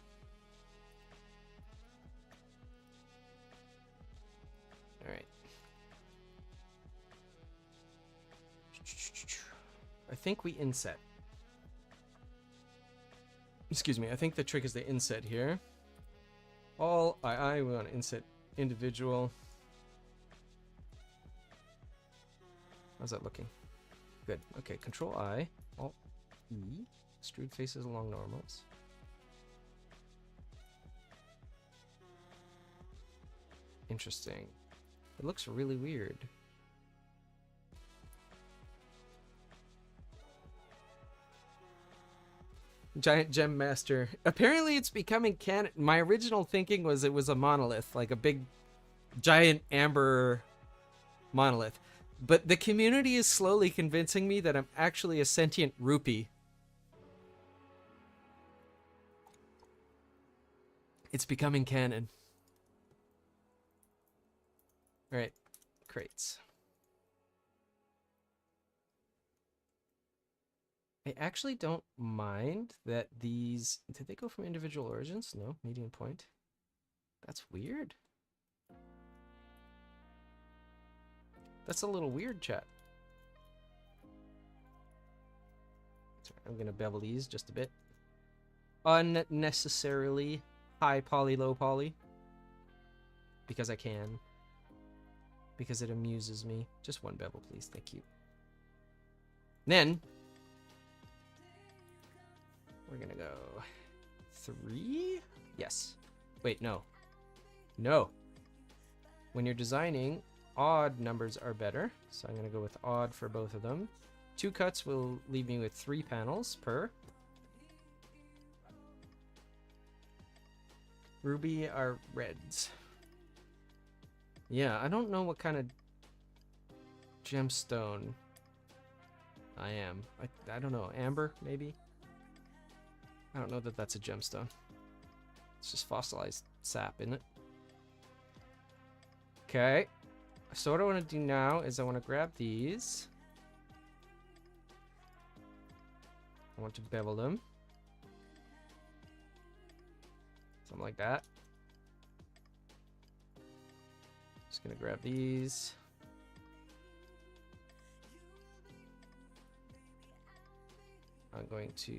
right. I think we inset. Excuse me, I think the trick is the inset here. All II, we want to inset individual. How's that looking? Good. Okay, Control I, Alt E, extrude faces along normals. Interesting. It looks really weird. Giant Gem Master. Apparently it's becoming canon. My original thinking was it was a monolith, like a big giant amber monolith. But the community is slowly convincing me that I'm actually a sentient rupee. It's becoming canon. Alright, crates. I actually don't mind that these... Did they go from individual origins? No, median point. That's weird. That's a little weird, chat. Sorry, I'm going to bevel these just a bit. Unnecessarily high poly, low poly. Because I can. Because it amuses me. Just one bevel, please. Thank you. Then... we're gonna go 3? Yes. Wait, no. No. When you're designing, odd numbers are better. So I'm gonna go with odd for both of them. 2 cuts will leave me with 3 panels per. Ruby are reds. Yeah, I don't know what kind of gemstone I am. I don't know. Amber, maybe? I don't know that that's a gemstone. It's just fossilized sap, isn't it? Okay. So what I want to do now is I want to grab these. I want to bevel them. Something like that. Just going to grab these. I'm going to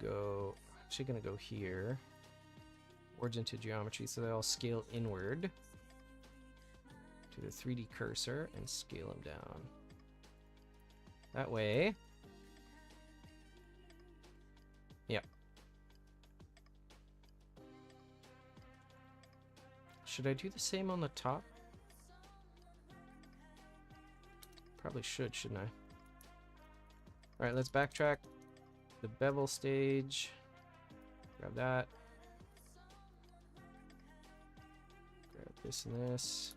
go... actually going to go here. Origin to geometry, so they all scale inward to the 3D cursor and scale them down. That way. Yep. Should I do the same on the top? Probably should, shouldn't I? Alright, let's backtrack. The bevel stage. Grab that. Grab this and this.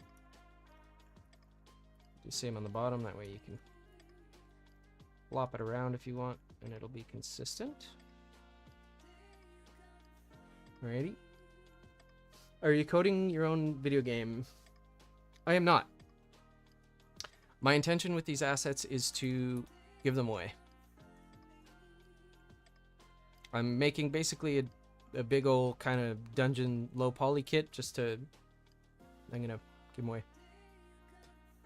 Do the same on the bottom, that way you can flop it around if you want, and it'll be consistent. Alrighty. Are you coding your own video game? I am not. My intention with these assets is to give them away. I'm making basically a big old kind of dungeon low poly kit just to... I'm gonna give them away.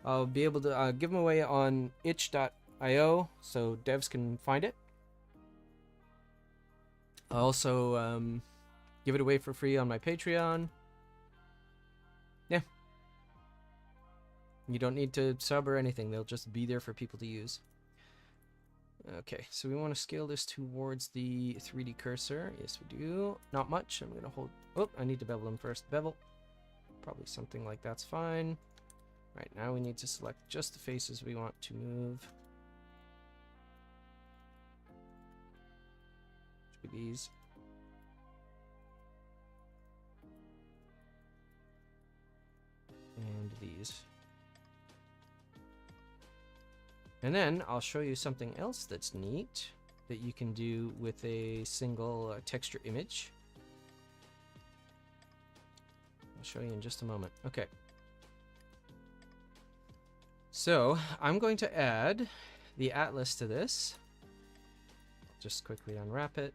I'll be able to give them away on itch.io so devs can find it. I'll also give it away for free on my Patreon. Yeah. You don't need to sub or anything. They'll just be there for people to use. Okay, so we want to scale this towards the 3D cursor. Yes, we do. Not much. I'm going to hold... Oh, I need to bevel them first. Bevel. Probably something like that's fine. Right, now we need to select just the faces we want to move. Should be these. And these. And then I'll show you something else that's neat that you can do with a single texture image. I'll show you in just a moment. Okay. So I'm going to add the atlas to this. Just quickly unwrap it.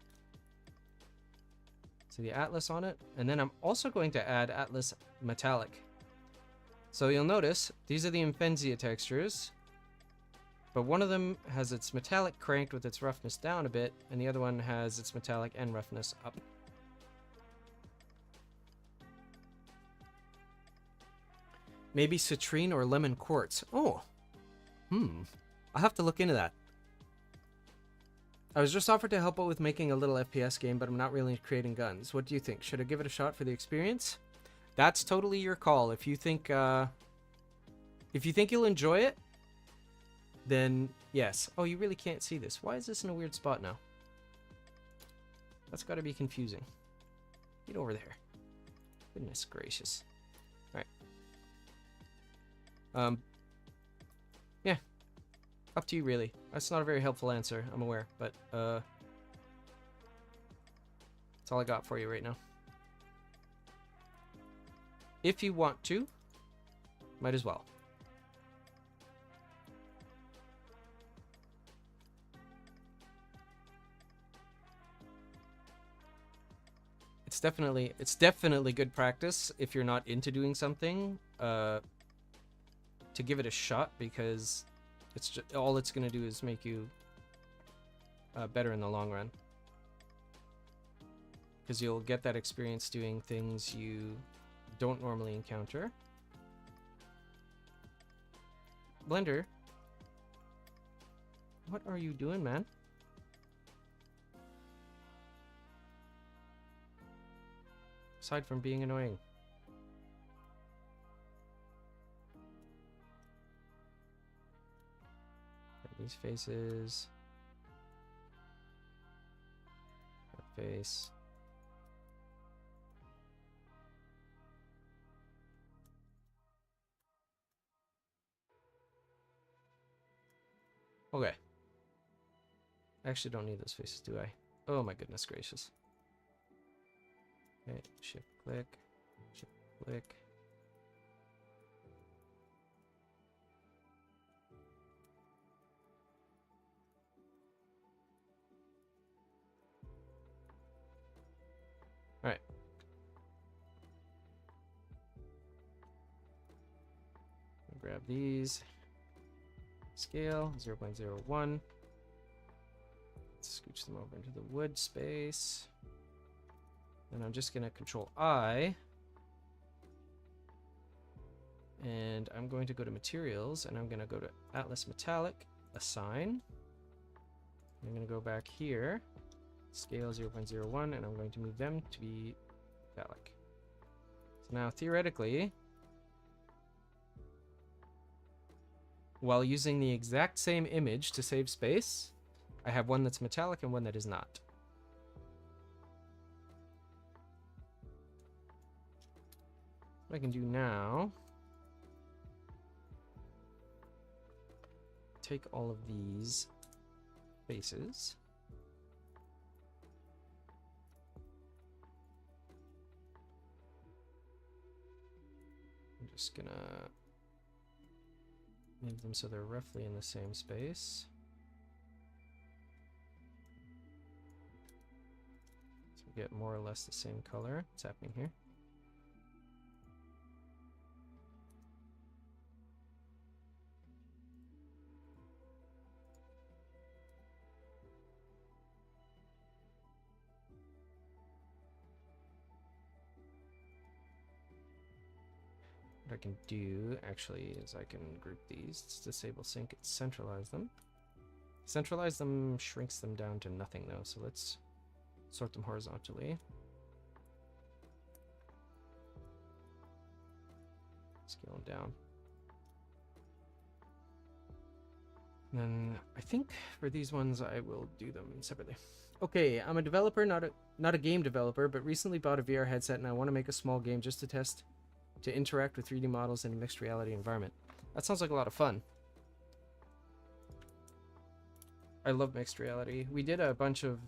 So the atlas on it. And then I'm also going to add atlas metallic. So you'll notice these are the Infenzia textures. But one of them has its metallic cranked with its roughness down a bit, and the other one has its metallic and roughness up. Maybe citrine or lemon quartz. Oh. I'll have to look into that. I was just offered to help out with making a little FPS game, but I'm not really creating guns. What do you think? Should I give it a shot for the experience? That's totally your call. If you think you'll enjoy it, then yes. Oh, you really can't see this. Why is this in a weird spot now? That's got to be confusing. Get over there. Goodness gracious. All right. Yeah. Up to you, really. That's not a very helpful answer, I'm aware, but that's all I got for you right now. If you want to, might as well. It's definitely good practice if you're not into doing something to give it a shot, because it's just, all it's going to do is make you better in the long run, because you'll get that experience doing things you don't normally encounter. Blender, what are you doing, man? Aside from being annoying. These faces. That face. Okay. I actually don't need those faces, do I? Oh my goodness gracious. Okay, shift click, shift click. All right. Grab these. Scale 0.01. Let's scooch them over into the wood space. And I'm just going to Control I. And I'm going to go to Materials, and I'm going to go to Atlas Metallic, Assign. I'm going to go back here, Scale 0.01, and I'm going to move them to be metallic. So now, theoretically, while using the exact same image to save space, I have one that's metallic and one that is not. What I can do now, take all of these faces, I'm just gonna move them so they're roughly in the same space. So we get more or less the same color. What's happening here? What I can do, actually, is I can group these. Let's disable sync and centralize them. Centralize them shrinks them down to nothing, though, so let's sort them horizontally. Scale them down. And then I think for these ones I will do them separately. Okay, I'm a developer, not a game developer, but recently bought a VR headset and I want to make a small game just to test to interact with 3D models in a mixed reality environment. That sounds like a lot of fun. I love mixed reality. We did a bunch of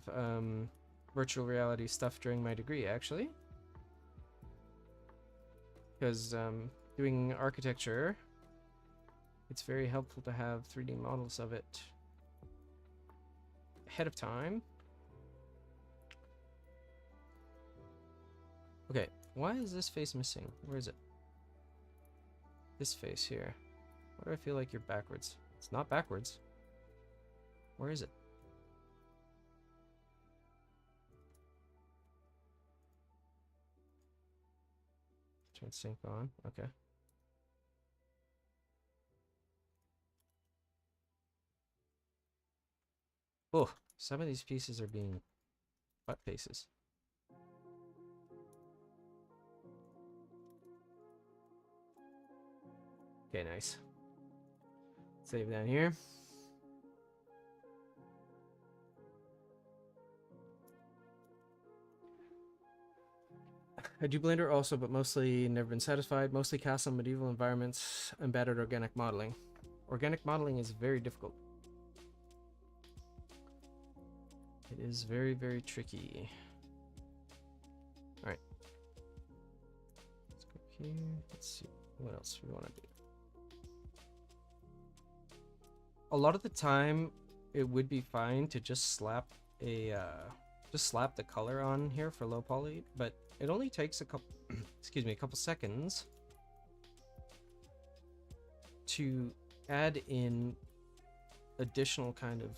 virtual reality stuff during my degree, actually. Because doing architecture, it's very helpful to have 3D models of it ahead of time. Okay, why is this face missing? Where is it? This face here. Why do I feel like you're backwards? It's not backwards. Where is it? Turn sync on. Okay. Oh, some of these pieces are being butt faces. Okay, nice. Save down here. I do Blender also, but mostly never been satisfied. Mostly cast on medieval environments, embedded organic modeling. Organic modeling is very difficult. It is very, very tricky. Alright. Let's go here. Let's see what else we want to do. A lot of the time, it would be fine to just slap a the color on here for low poly, but it only takes a couple excuse me, a couple seconds to add in additional kind of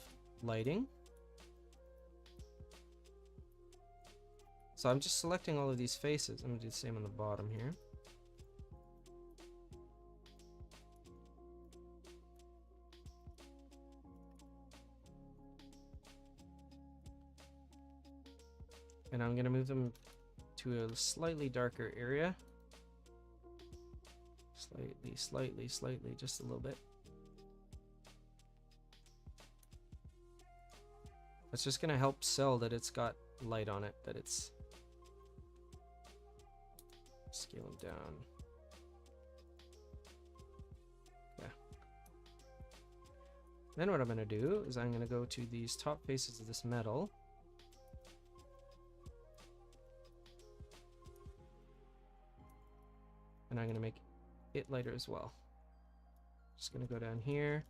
lighting. So I'm just selecting all of these faces. I'm gonna do the same on the bottom here. And I'm gonna move them to a slightly darker area. Slightly, just a little bit. It's just gonna help sell that it's got light on it, that it's... Scale them down. Yeah. Then what I'm gonna do is I'm gonna go to these top faces of this metal. And I'm going to make it lighter as well. Just going to go down here,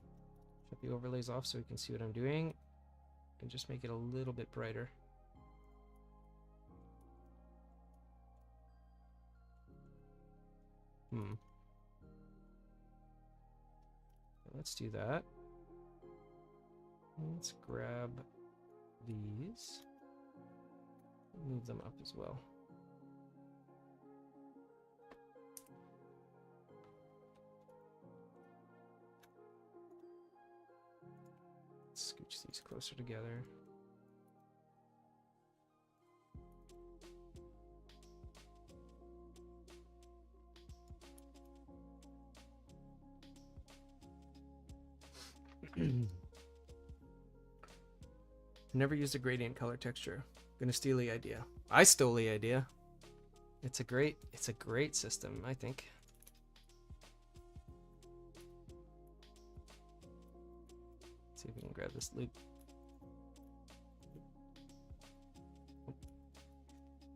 shut the overlays off so we can see what I'm doing, and just make it a little bit brighter. Let's do that. Let's grab these, move them up as well. Scooch these closer together. Never used a gradient color texture. Gonna steal the idea. I stole the idea. It's a great system, I think. See if we can grab this loop.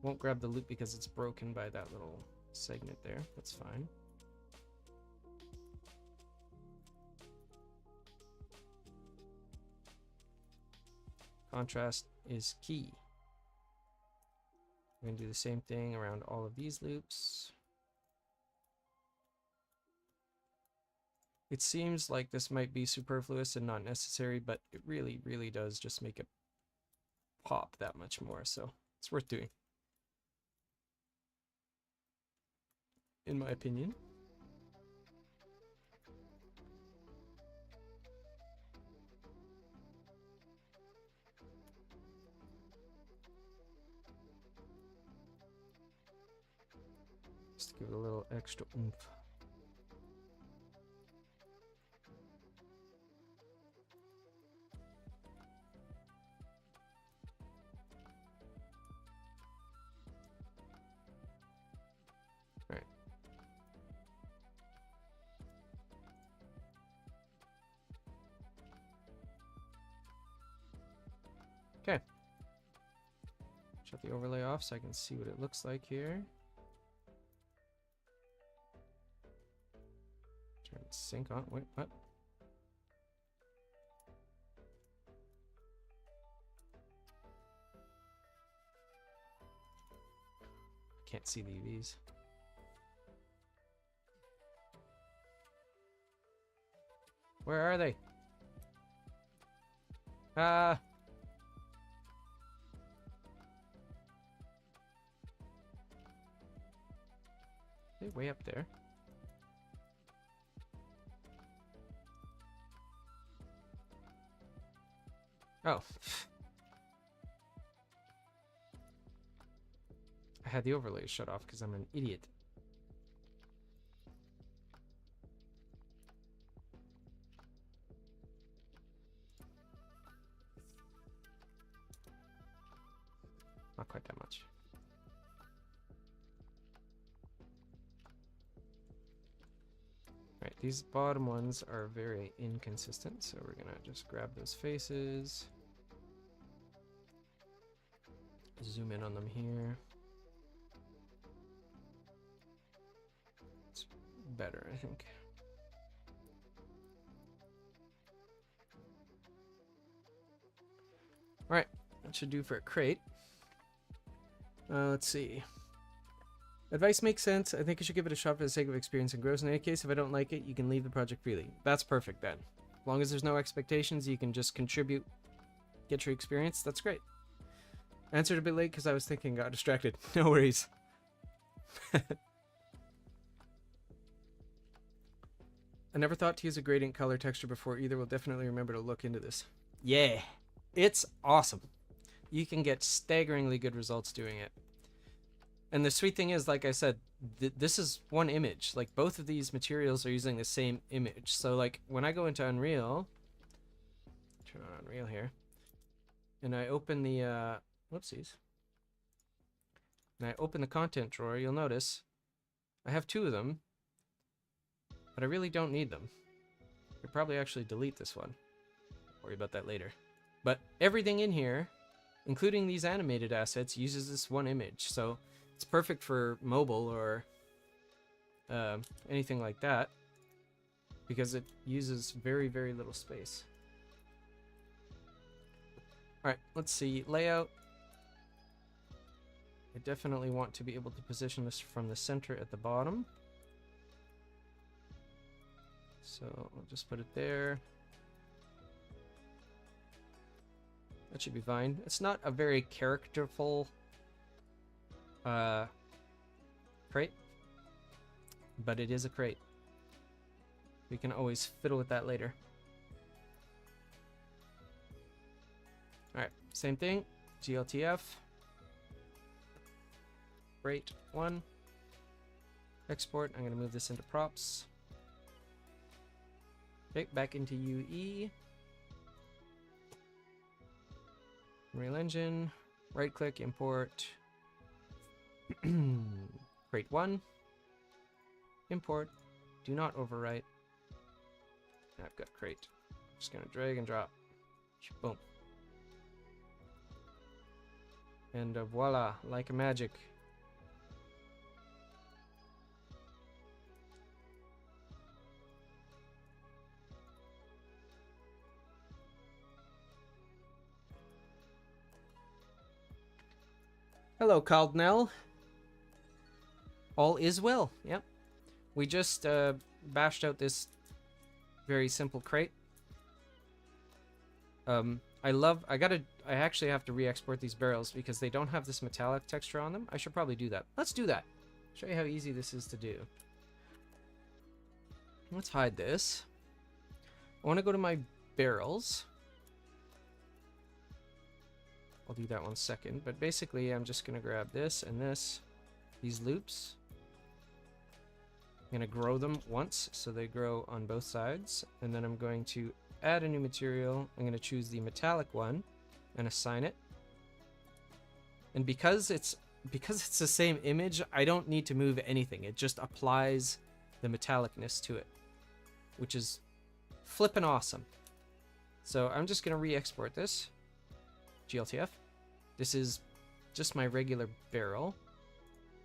Won't grab the loop because it's broken by that little segment there. That's fine. Contrast is key. We're going to do the same thing around all of these loops. It seems like this might be superfluous and not necessary, but it really, really does just make it pop that much more, so it's worth doing, in my opinion. Give it a little extra oomph. Right. Okay. Shut the overlay off so I can see what it looks like here. Turn sync on. Wait, what? Can't see the UVs. Where are they? Ah. They're way up there. Oh. I had the overlay shut off because I'm an idiot. Not quite that much. Right, these bottom ones are very inconsistent, so we're gonna just grab those faces. Zoom in on them here. It's better, I think. Alright, that should do for a crate. Let's see. Advice makes sense. I think you should give it a shot for the sake of experience and growth. In any case, if I don't like it, you can leave the project freely. That's perfect then. As long as there's no expectations, you can just contribute, get your experience. That's great. Answered a bit late because I was thinking, got distracted. No worries. I never thought to use a gradient color texture before either. Will definitely remember to look into this. Yeah, it's awesome. You can get staggeringly good results doing it. And the sweet thing is, like I said, this is one image. Like, both of these materials are using the same image. So, like, when I go into Unreal, turn on Unreal here, and I open the, whoopsies, and I open the content drawer, you'll notice I have two of them, but I really don't need them. I could probably actually delete this one. Worry about that later. But everything in here, including these animated assets, uses this one image. So it's perfect for mobile or anything like that because it uses very, very little space. All right, let's see. Layout. I definitely want to be able to position this from the center at the bottom. So I'll just put it there. That should be fine. It's not a very characterful crate, but it is a crate. We can always fiddle with that later. Alright, same thing. GLTF. Crate 1. Export. I'm going to move this into props. Okay, back into UE. Unreal Engine. Right click, import. Crate 1. Import. Do not overwrite. And I've got crate. Just going to drag and drop. Boom. And voila, like magic. Hello, Caldnell. All is well. Yep. We just bashed out this very simple crate. I actually have to re-export these barrels because they don't have this metallic texture on them. I should probably do that. Let's do that. Show you how easy this is to do. Let's hide this. I want to go to my barrels. I'll do that one second, but basically I'm just going to grab this and this, these loops, I'm going to grow them once so they grow on both sides. And then I'm going to add a new material. I'm going to choose the metallic one and assign it. And because it's the same image, I don't need to move anything. It just applies the metallicness to it, which is flippin' awesome. So I'm just going to re-export this. GLTF. This is just my regular barrel.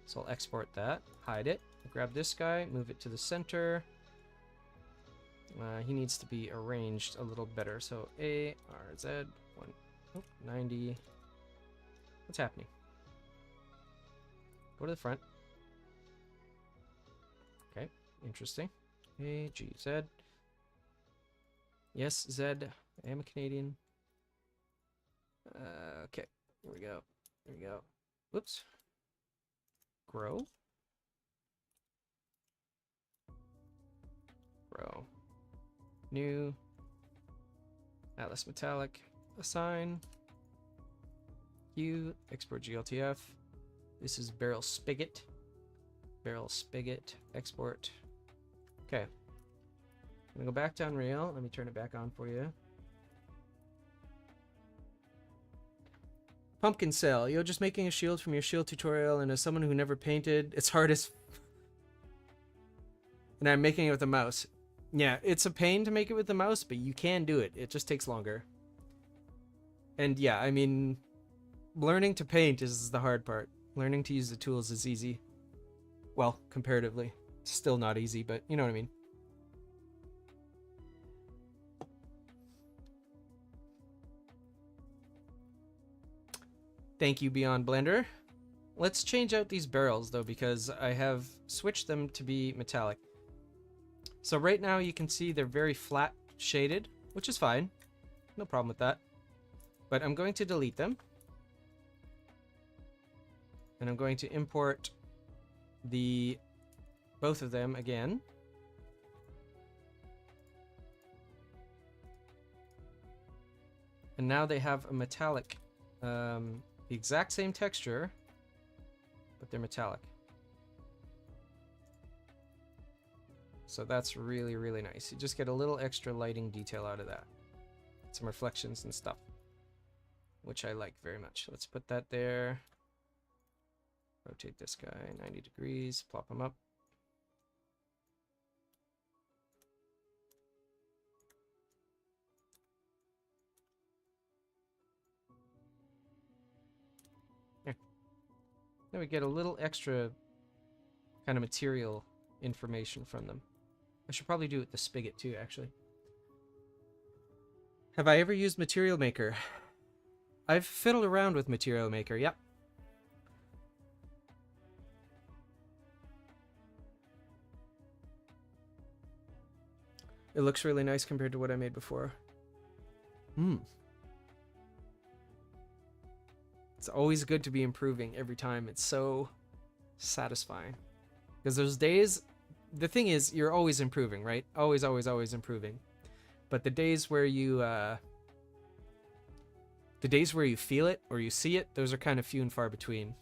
So I'll export that, hide it, grab this guy, move it to the center. He needs to be arranged a little better. So A, R, Z, 90. What's happening? Go to the front. Okay, interesting. A, G, Z. Yes, Z. I am a Canadian. Okay, here we go. Here we go. Whoops. Grow. Grow. New. Atlas Metallic. Assign. Hue. Export GLTF. This is barrel spigot. Barrel spigot. Export. Okay. I'm gonna go back to Unreal. Let me turn it back on for you. Pumpkin Cell. Yo, just making a shield from your shield tutorial, and as someone who never painted, it's hard as... and I'm making it with a mouse. Yeah, it's a pain to make it with the mouse, but you can do it. It just takes longer. And yeah, I mean, learning to paint is the hard part. Learning to use the tools is easy. Well, comparatively. It's still not easy, but you know what I mean. Thank you, Beyond Blender. Let's change out these barrels, though, because I have switched them to be metallic. So right now you can see they're very flat shaded, which is fine. No problem with that. But I'm going to delete them. And I'm going to import both of them again. And now they have a metallic, the exact same texture, but they're metallic. So that's really, really nice. You just get a little extra lighting detail out of that. Some reflections and stuff, which I like very much. Let's put that there. Rotate this guy 90 degrees, plop him up. There. Now we get a little extra kind of material information from them. I should probably do it with the spigot too, actually. Have I ever used Material Maker? I've fiddled around with Material Maker, yep. It looks really nice compared to what I made before. It's always good to be improving every time. It's so satisfying. Because those days, the thing is, you're always improving, right? Always, always, always improving. But the days where you feel it or you see it, those are kind of few and far between,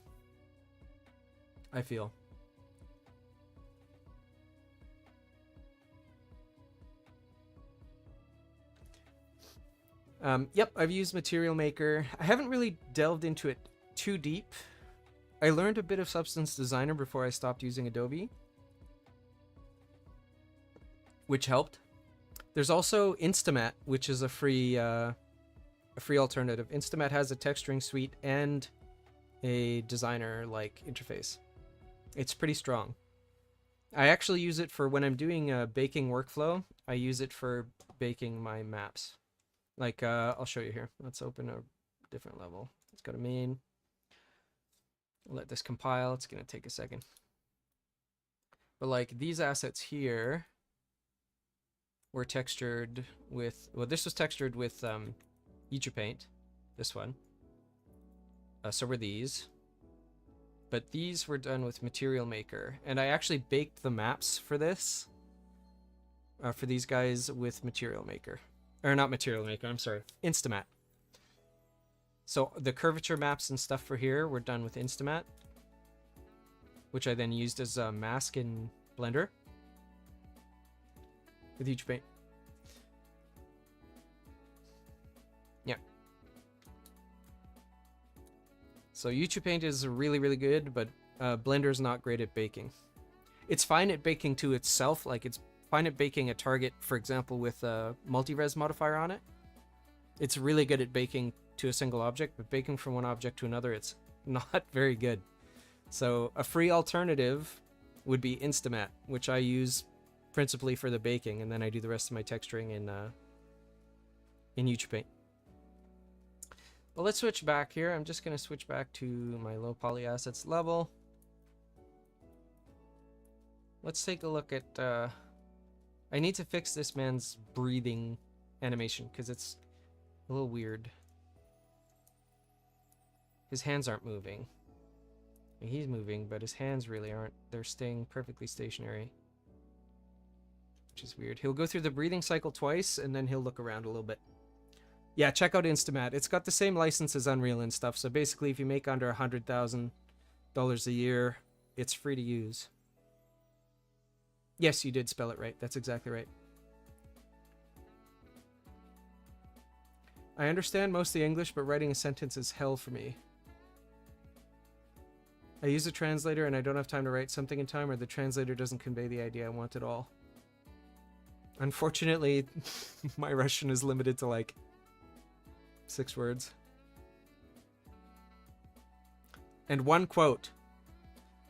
I feel. Yep, I've used Material Maker. I haven't really delved into it too deep. I learned a bit of Substance Designer before I stopped using Adobe, which helped. There's also Instamat, which is a free alternative. Instamat has a texturing suite and a designer-like interface. It's pretty strong. I actually use it for when I'm doing a baking workflow. I use it for baking my maps. Like, I'll show you here. Let's open a different level. Let's go to main. Let this compile. It's going to take a second. But like these assets here were textured with, well, this was textured with Paint, this one. So were these. But these were done with Material Maker. And I actually baked the maps for this, for these guys with Material Maker. Or not Material Maker, I'm sorry, Instamat. So the curvature maps and stuff for here were done with Instamat, which I then used as a mask in Blender. with UTpaint. Yeah. So UTpaint is really, really good, but Blender's not great at baking. It's fine at baking to itself, like it's fine at baking a target, for example, with a multi-res modifier on it. It's really good at baking to a single object, but baking from one object to another, it's not very good. So a free alternative would be Instamat, which I use principally for the baking, and then I do the rest of my texturing in UTpaint. Well, let's switch back here. I'm just going to switch back to my low poly assets level. Let's take a look at... I need to fix this man's breathing animation, because it's a little weird. His hands aren't moving. He's moving, but his hands really aren't. They're staying perfectly stationary, which is weird. He'll go through the breathing cycle twice, and then he'll look around a little bit. Yeah, check out Instamat. It's got the same license as Unreal and stuff, so basically if you make under $100,000 a year, it's free to use. Yes, you did spell it right. That's exactly right. I understand most of the English, but writing a sentence is hell for me. I use a translator and I don't have time to write something in time, or the translator doesn't convey the idea I want at all. Unfortunately, my Russian is limited to like 6 words. And 1 quote.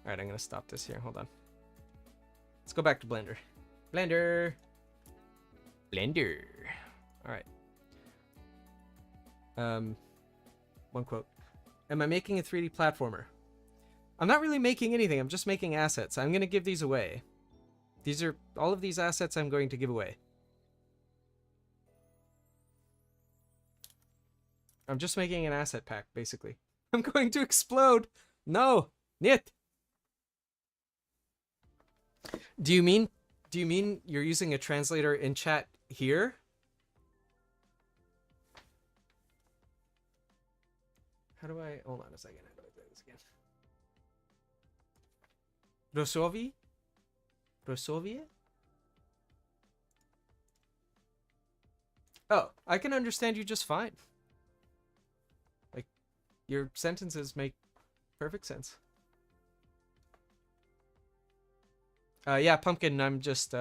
Alright, I'm going to stop this here. Hold on. Let's go back to Blender. Blender. Blender. Alright. 1 quote. Am I making a 3D platformer? I'm not really making anything. I'm just making assets. I'm going to give these away. These are all of these assets I'm going to give away. I'm just making an asset pack, basically. I'm going to explode. No. Niet. Do you mean you're using a translator in chat here? How do I... Hold on a second. How do I do this again? Rosovi? Rosovie? Oh, I can understand you just fine. Like, your sentences make perfect sense. Yeah, Pumpkin, I'm just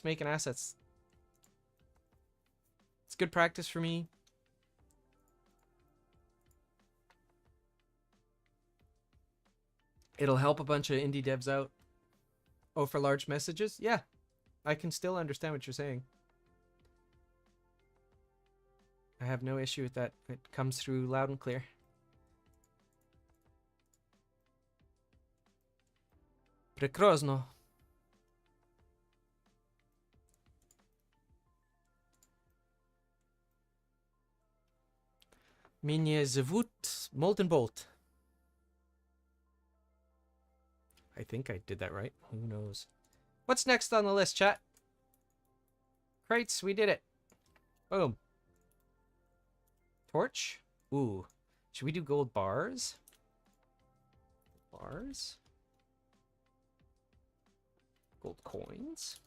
making assets. It's good practice for me. It'll help a bunch of indie devs out. Oh, for large messages? Yeah, I can still understand what you're saying. I have no issue with that. It comes through loud and clear. Prekrosno. Mnie zовут Molten Bolt. I think I did that right. Who knows? What's next on the list, chat? Crates, we did it. Boom. Torch? Ooh. Should we do gold bars? Bars? Gold coins?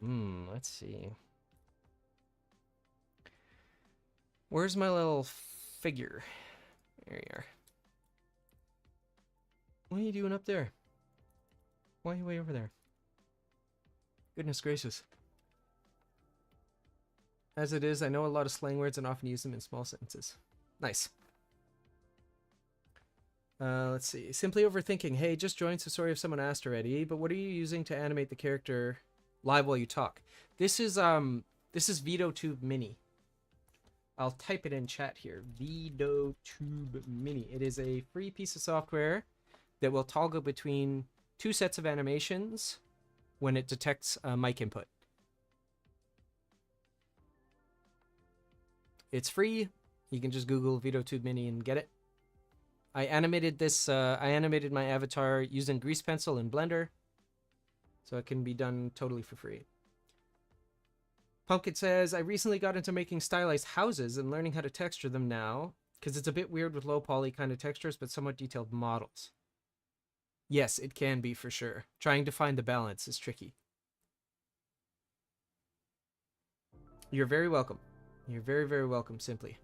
Let's see. Where's my little figure? There you are. What are you doing up there? Why are you way over there? Goodness gracious. As it is, I know a lot of slang words and often use them in small sentences. Nice. Let's see. Simply overthinking. Hey, just joined, so sorry if someone asked already, but what are you using to animate the character live while you talk? This is VideoTube Mini. I'll type it in chat here. VideoTube Mini. It is a free piece of software that will toggle between 2 sets of animations when it detects mic input. It's free. You can just Google VideoTube Mini and get it. I animated this. I animated my avatar using Grease Pencil in Blender, so it can be done totally for free. Pumpkin says, I recently got into making stylized houses and learning how to texture them now, because it's a bit weird with low poly kind of textures, but somewhat detailed models. Yes, it can be for sure. Trying to find the balance is tricky. You're very welcome. You're very, very welcome, Simply.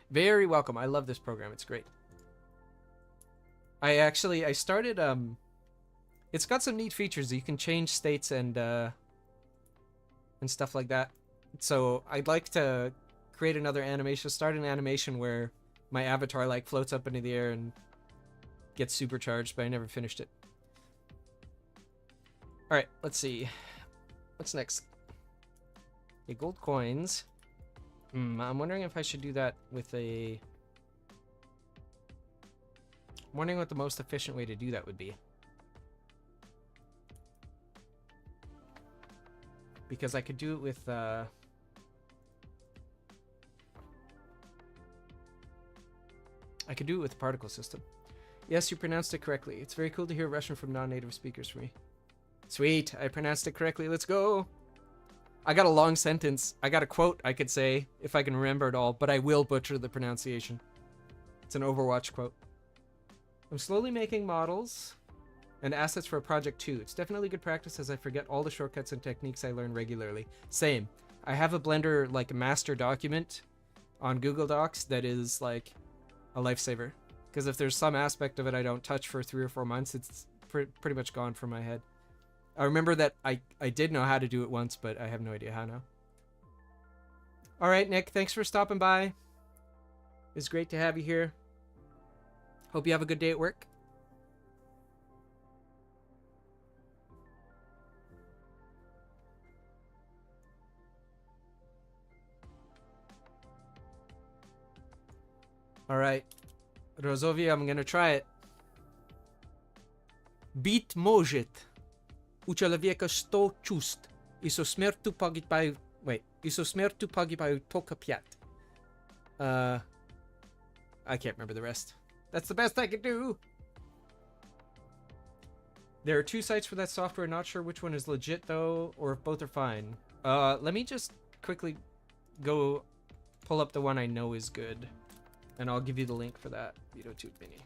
Very welcome. I love this program. It's great. I started, it's got some neat features. You can change states and stuff like that. So I'd like to create another animation, start an animation where my avatar like floats up into the air and gets supercharged, but I never finished it. All right, let's see. What's next? Okay, gold coins. I'm wondering if I should do that with a... I'm wondering what the most efficient way to do that would be. Because I could do it with... I could do it with the particle system. Yes, you pronounced it correctly. It's very cool to hear Russian from non-native speakers for me. Sweet, I pronounced it correctly. Let's go. I got a long sentence. I got a quote I could say if I can remember it all, but I will butcher the pronunciation. It's an Overwatch quote. I'm slowly making models and assets for a project too. It's definitely good practice as I forget all the shortcuts and techniques I learn regularly. Same. I have a Blender like master document on Google Docs that is like a lifesaver. Because if there's some aspect of it I don't touch for 3 or 4 months, it's pretty much gone from my head. I remember that I did know how to do it once, but I have no idea how now. All right, Nick, thanks for stopping by. It's great to have you here. Hope you have a good day at work. All right, Rozovia, I'm gonna try it. Bit может. У человека 100 чувств. И со смертью погибают... Wait. И со смертью погибают только 5. I can't remember the rest. That's the best I can do. There are 2 sites for that software. Not sure which one is legit, though, or if both are fine. Let me just quickly go pull up the one I know is good. And I'll give you the link for that. VideoTube Mini.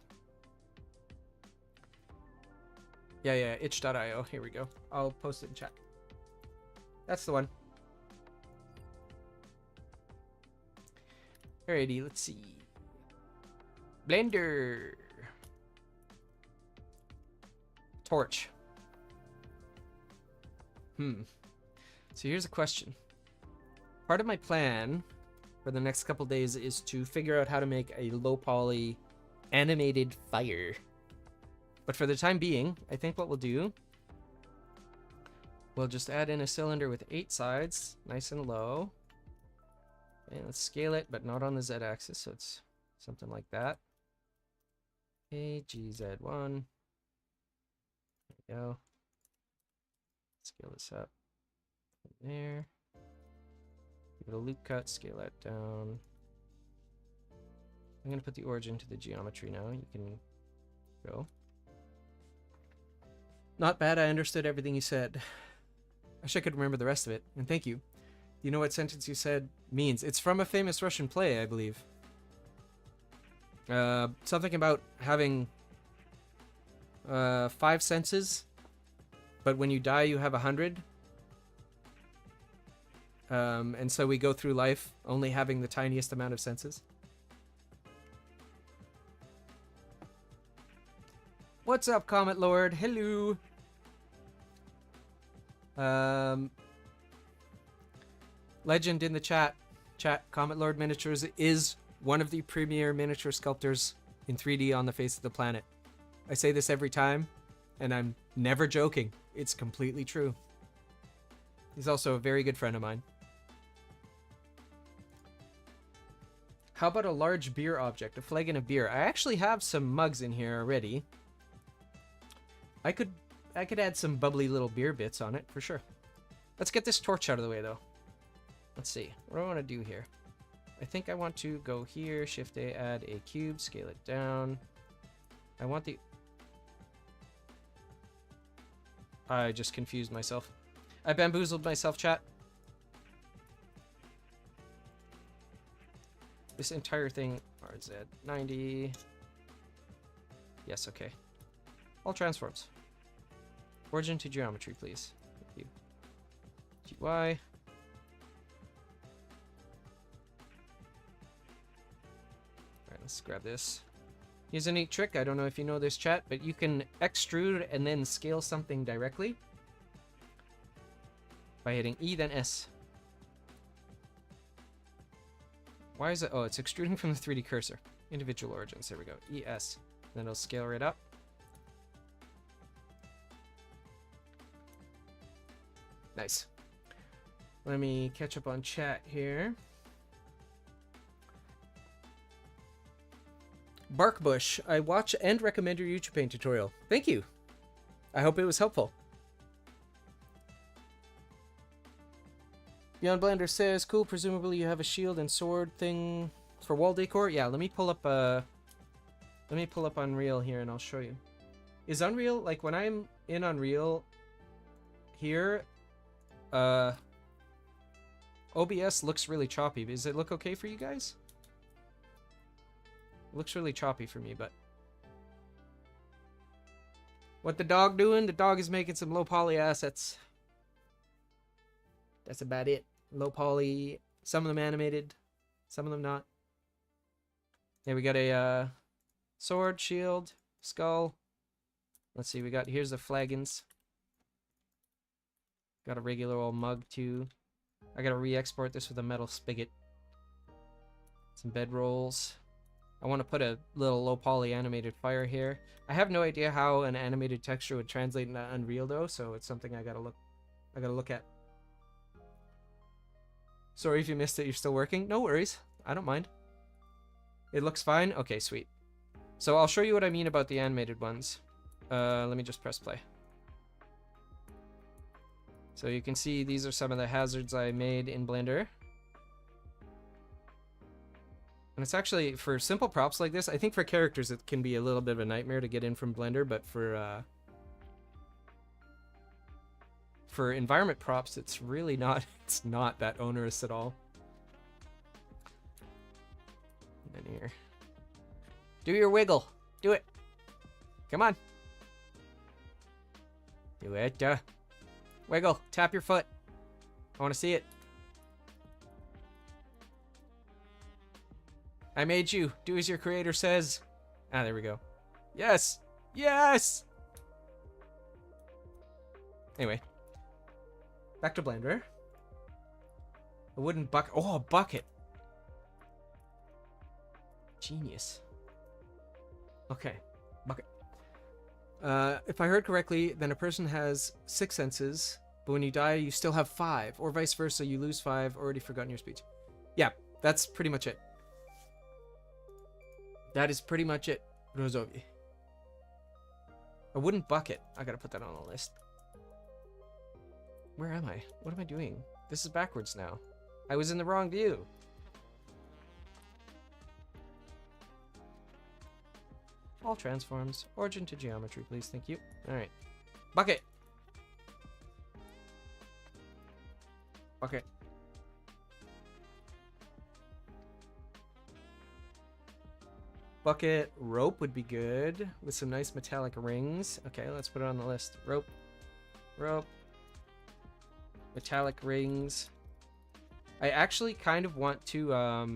Yeah, itch.io. Here we go. I'll post it in chat. That's the one. Alrighty, let's see. Blender. Torch. So here's a question. Part of my plan for the next couple days is to figure out how to make a low poly animated fire. But for the time being, I think what we'll do, we'll just add in a cylinder with 8 sides, nice and low. And let's scale it, but not on the Z-axis, so it's something like that. Okay, GZ1. There we go. Scale this up. There. Give it a loop cut, scale that down. I'm going to put the origin to the geometry now. You can go. Not bad, I understood everything you said. I wish I could remember the rest of it, and thank you. You know what sentence you said means? It's from a famous Russian play, I believe. Something about having 5 senses, but when you die you have 100. And so we go through life only having the tiniest amount of senses. What's up, Comet Lord? Hello. Legend in the chat. Comet Lord Miniatures is one of the premier miniature sculptors in 3D on the face of the planet. I say this every time, and I'm never joking. It's completely true. He's also a very good friend of mine. How about a large beer object, a flagon of beer? I actually have some mugs in here already. I could add some bubbly little beer bits on it, for sure. Let's get this torch out of the way, though. Let's see. What do I want to do here? I think I want to go here, Shift-A, add a cube, scale it down. I want the... I just confused myself. I bamboozled myself, chat. This entire thing, RZ90. Yes, okay. All transforms. Origin to geometry, please. Thank you. GY. Alright, let's grab this. Here's a neat trick. I don't know if you know this, chat, but you can extrude and then scale something directly by hitting E, then S. Why is it? Oh, it's extruding from the 3D cursor. Individual origins. There we go. ES. Then it'll scale right up. Nice. Let me catch up on chat here. Barkbush, I watch and recommend your YouTube Paint tutorial. Thank you. I hope it was helpful. Beyond Blender says, cool, presumably you have a shield and sword thing for wall decor. Yeah, let me pull up Unreal here and I'll show you. Is Unreal, like when I'm in Unreal here, OBS looks really choppy. Does it look okay for you guys? It looks really choppy for me, but what the dog doing? The dog is making some low poly assets. That's about it. Low poly, some of them animated, some of them not. Yeah, we got a sword, shield, skull. Let's see, here's the flagons. Got a regular old mug too. I gotta re-export this with a metal spigot. Some bedrolls. I want to put a little low poly animated fire here. I have no idea how an animated texture would translate into Unreal though, so it's something I gotta look at. Sorry if you missed it, you're still working. No worries. I don't mind. It looks fine? Okay, sweet. So I'll show you what I mean about the animated ones. Let me just press play. So you can see these are some of the hazards I made in Blender. And it's actually, for simple props like this, I think for characters it can be a little bit of a nightmare to get in from Blender, but for environment props, it's really not, it's not that onerous at all. And then here. Do your wiggle. Do it. Come on. Do it. Wiggle. Tap your foot. I want to see it. I made you. Do as your creator says. Ah, there we go. Yes. Yes. Anyway. Back to Blender. A wooden bucket. Oh, a bucket. Genius. Okay. Bucket. If I heard correctly, then a person has 6 senses, but when you die, you still have 5, or vice versa, you lose 5, already forgotten your speech. Yeah, that's pretty much it. That is pretty much it, Rozovi. A wooden bucket. I gotta put that on the list. Where am I? What am I doing? This is backwards now. I was in the wrong view. All transforms. Origin to geometry, please. Thank you. Alright. Bucket! Bucket. Bucket. Rope would be good. With some nice metallic rings. Okay, let's put it on the list. Rope. Rope. Metallic rings. I actually kind of want to, I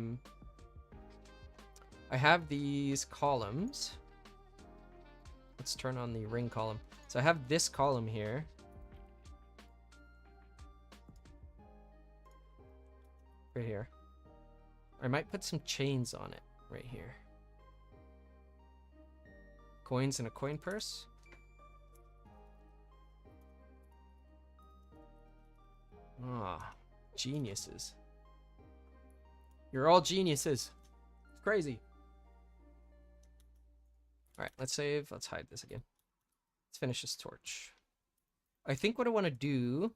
have these columns. Let's turn on the ring column. So I have this column here. Right here. I might put some chains on it right here. Coins in a coin purse. Ah, geniuses. You're all geniuses. It's crazy. Alright, let's save. Let's hide this again. Let's finish this torch. I think what I want to do...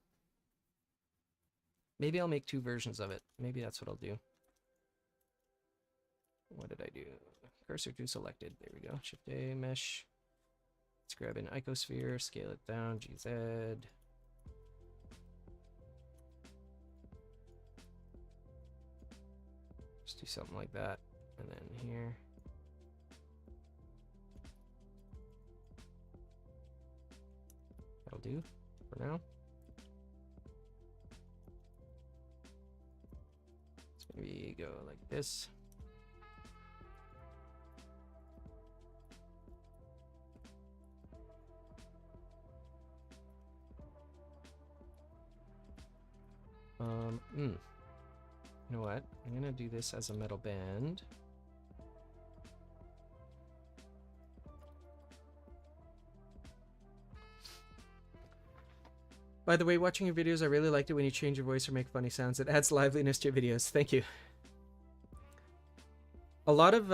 Maybe I'll make 2 versions of it. Maybe that's what I'll do. What did I do? Cursor to selected. There we go. Shift A, mesh. Let's grab an icosphere, scale it down, GZ. Just do something like that. And then here. do for now. So maybe go like this. You know what? I'm gonna do this as a metal band. By the way, watching your videos, I really liked it when you change your voice or make funny sounds. It adds liveliness to your videos. Thank you. A lot of,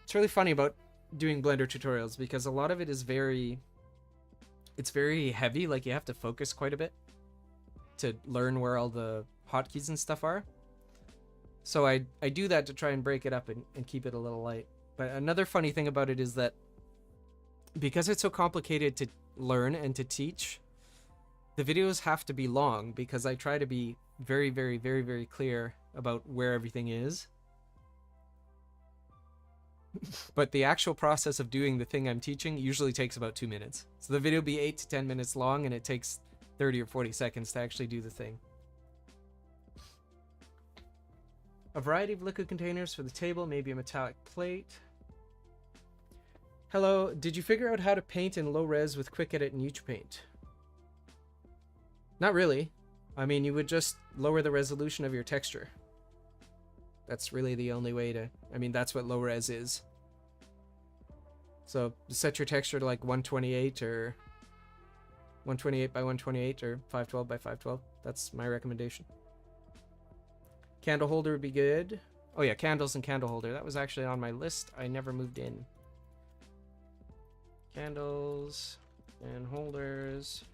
it's really funny about doing Blender tutorials because a lot of it is it's very heavy. Like you have to focus quite a bit to learn where all the hotkeys and stuff are. So I do that to try and break it up and keep it a little light. But another funny thing about it is that because it's so complicated to learn and to teach, the videos have to be long because I try to be very, very, very, very clear about where everything is. But the actual process of doing the thing I'm teaching usually takes about 2 minutes. So the video will be 8 to 10 minutes long and it takes 30 or 40 seconds to actually do the thing. A variety of liquid containers for the table, maybe a metallic plate. Hello, did you figure out how to paint in low res with quick edit and UTpaint? Not really. I mean, you would just lower the resolution of your texture. That's really the only way to, I mean, that's what low res is. So set your texture to like 128 or 128 by 128 or 512 by 512. That's my recommendation. Candle holder would be good. Oh yeah, candles and candle holder. That was actually on my list. I never moved in. Candles and holders.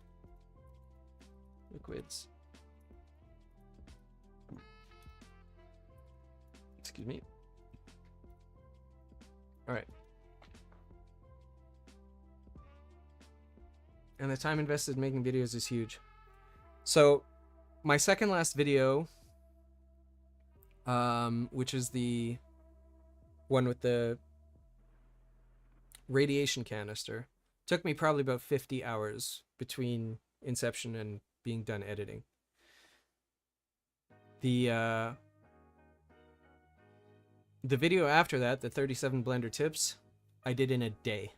Liquids. Excuse me. All right. And the time invested in making videos is huge. So my second last video, which is the one with the radiation canister, took me probably about 50 hours between inception and being done editing. The video after that, the 37 Blender tips, I did in a day.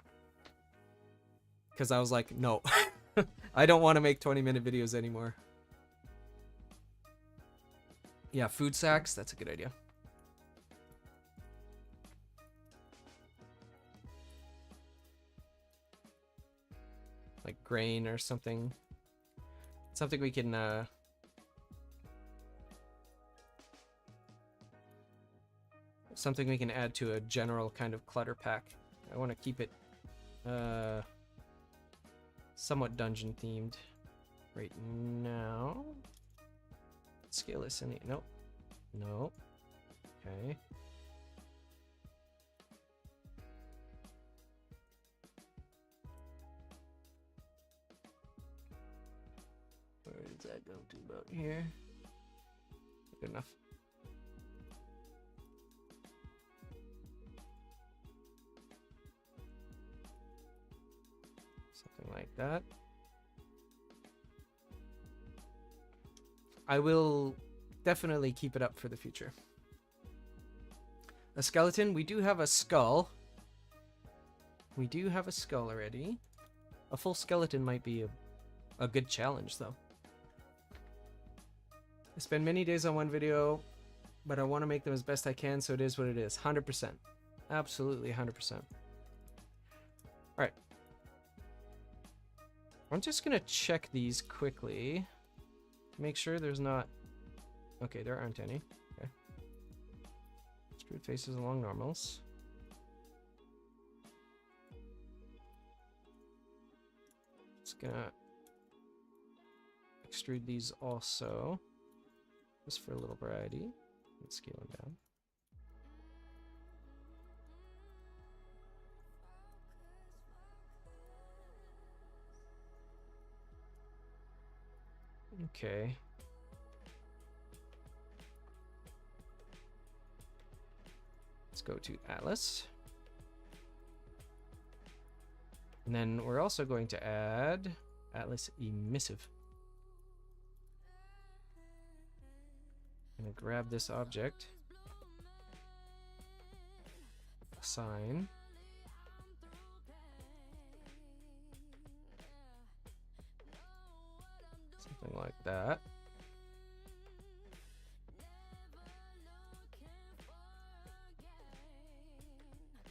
Because I was like, no, I don't want to make 20-minute videos anymore. Yeah, food sacks, that's a good idea. Like grain or something. Something we can, something we can add to a general kind of clutter pack. I want to keep it, somewhat dungeon themed right now. Scale this in. Nope. Nope. Okay. Where does that go to? About here. Good enough. Something like that. I will definitely keep it up for the future. A skeleton. We do have a skull. We do have a skull already. A full skeleton might be a good challenge, though. I spend many days on one video, but I want to make them as best I can, so it is what it is. 100%. Absolutely 100%. Alright. I'm just going to check these quickly. Make sure there's not... Okay, there aren't any. Okay. Screwed faces along normals. Just gonna extrude these also. Just for a little variety. Let's scale them down. Okay. Let's go to Atlas. And then we're also going to add Atlas emissive. I'm gonna grab this object. Assign. Something like that.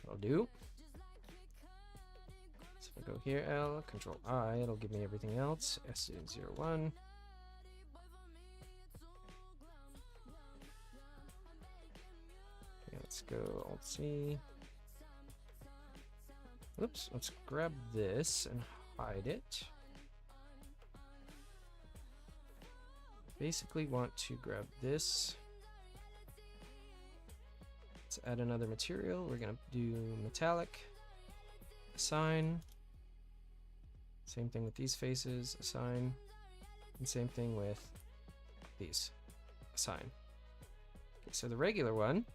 That'll do. So if I go here, L, Control I, it'll give me everything else. S01. Okay, let's go Alt C. Oops, let's grab this and hide it. Basically want to grab this. Let's add another material. We're gonna do metallic, assign. Same thing with these faces, assign. And same thing with these, assign. Okay, so the regular one,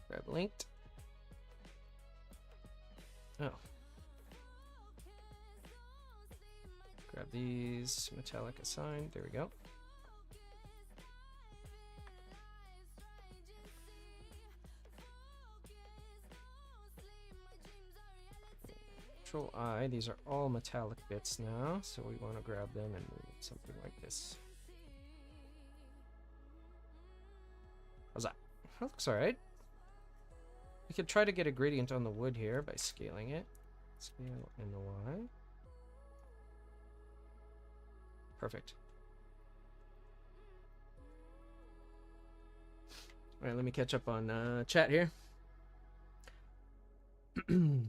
grab linked. Oh. Grab these, metallic assign, there we go. Control I, these are all metallic bits now, so we want to grab them and move something like this. How's that? That looks alright. We could try to get a gradient on the wood here by scaling it. Scale in the Y. Perfect. Alright, let me catch up on chat here.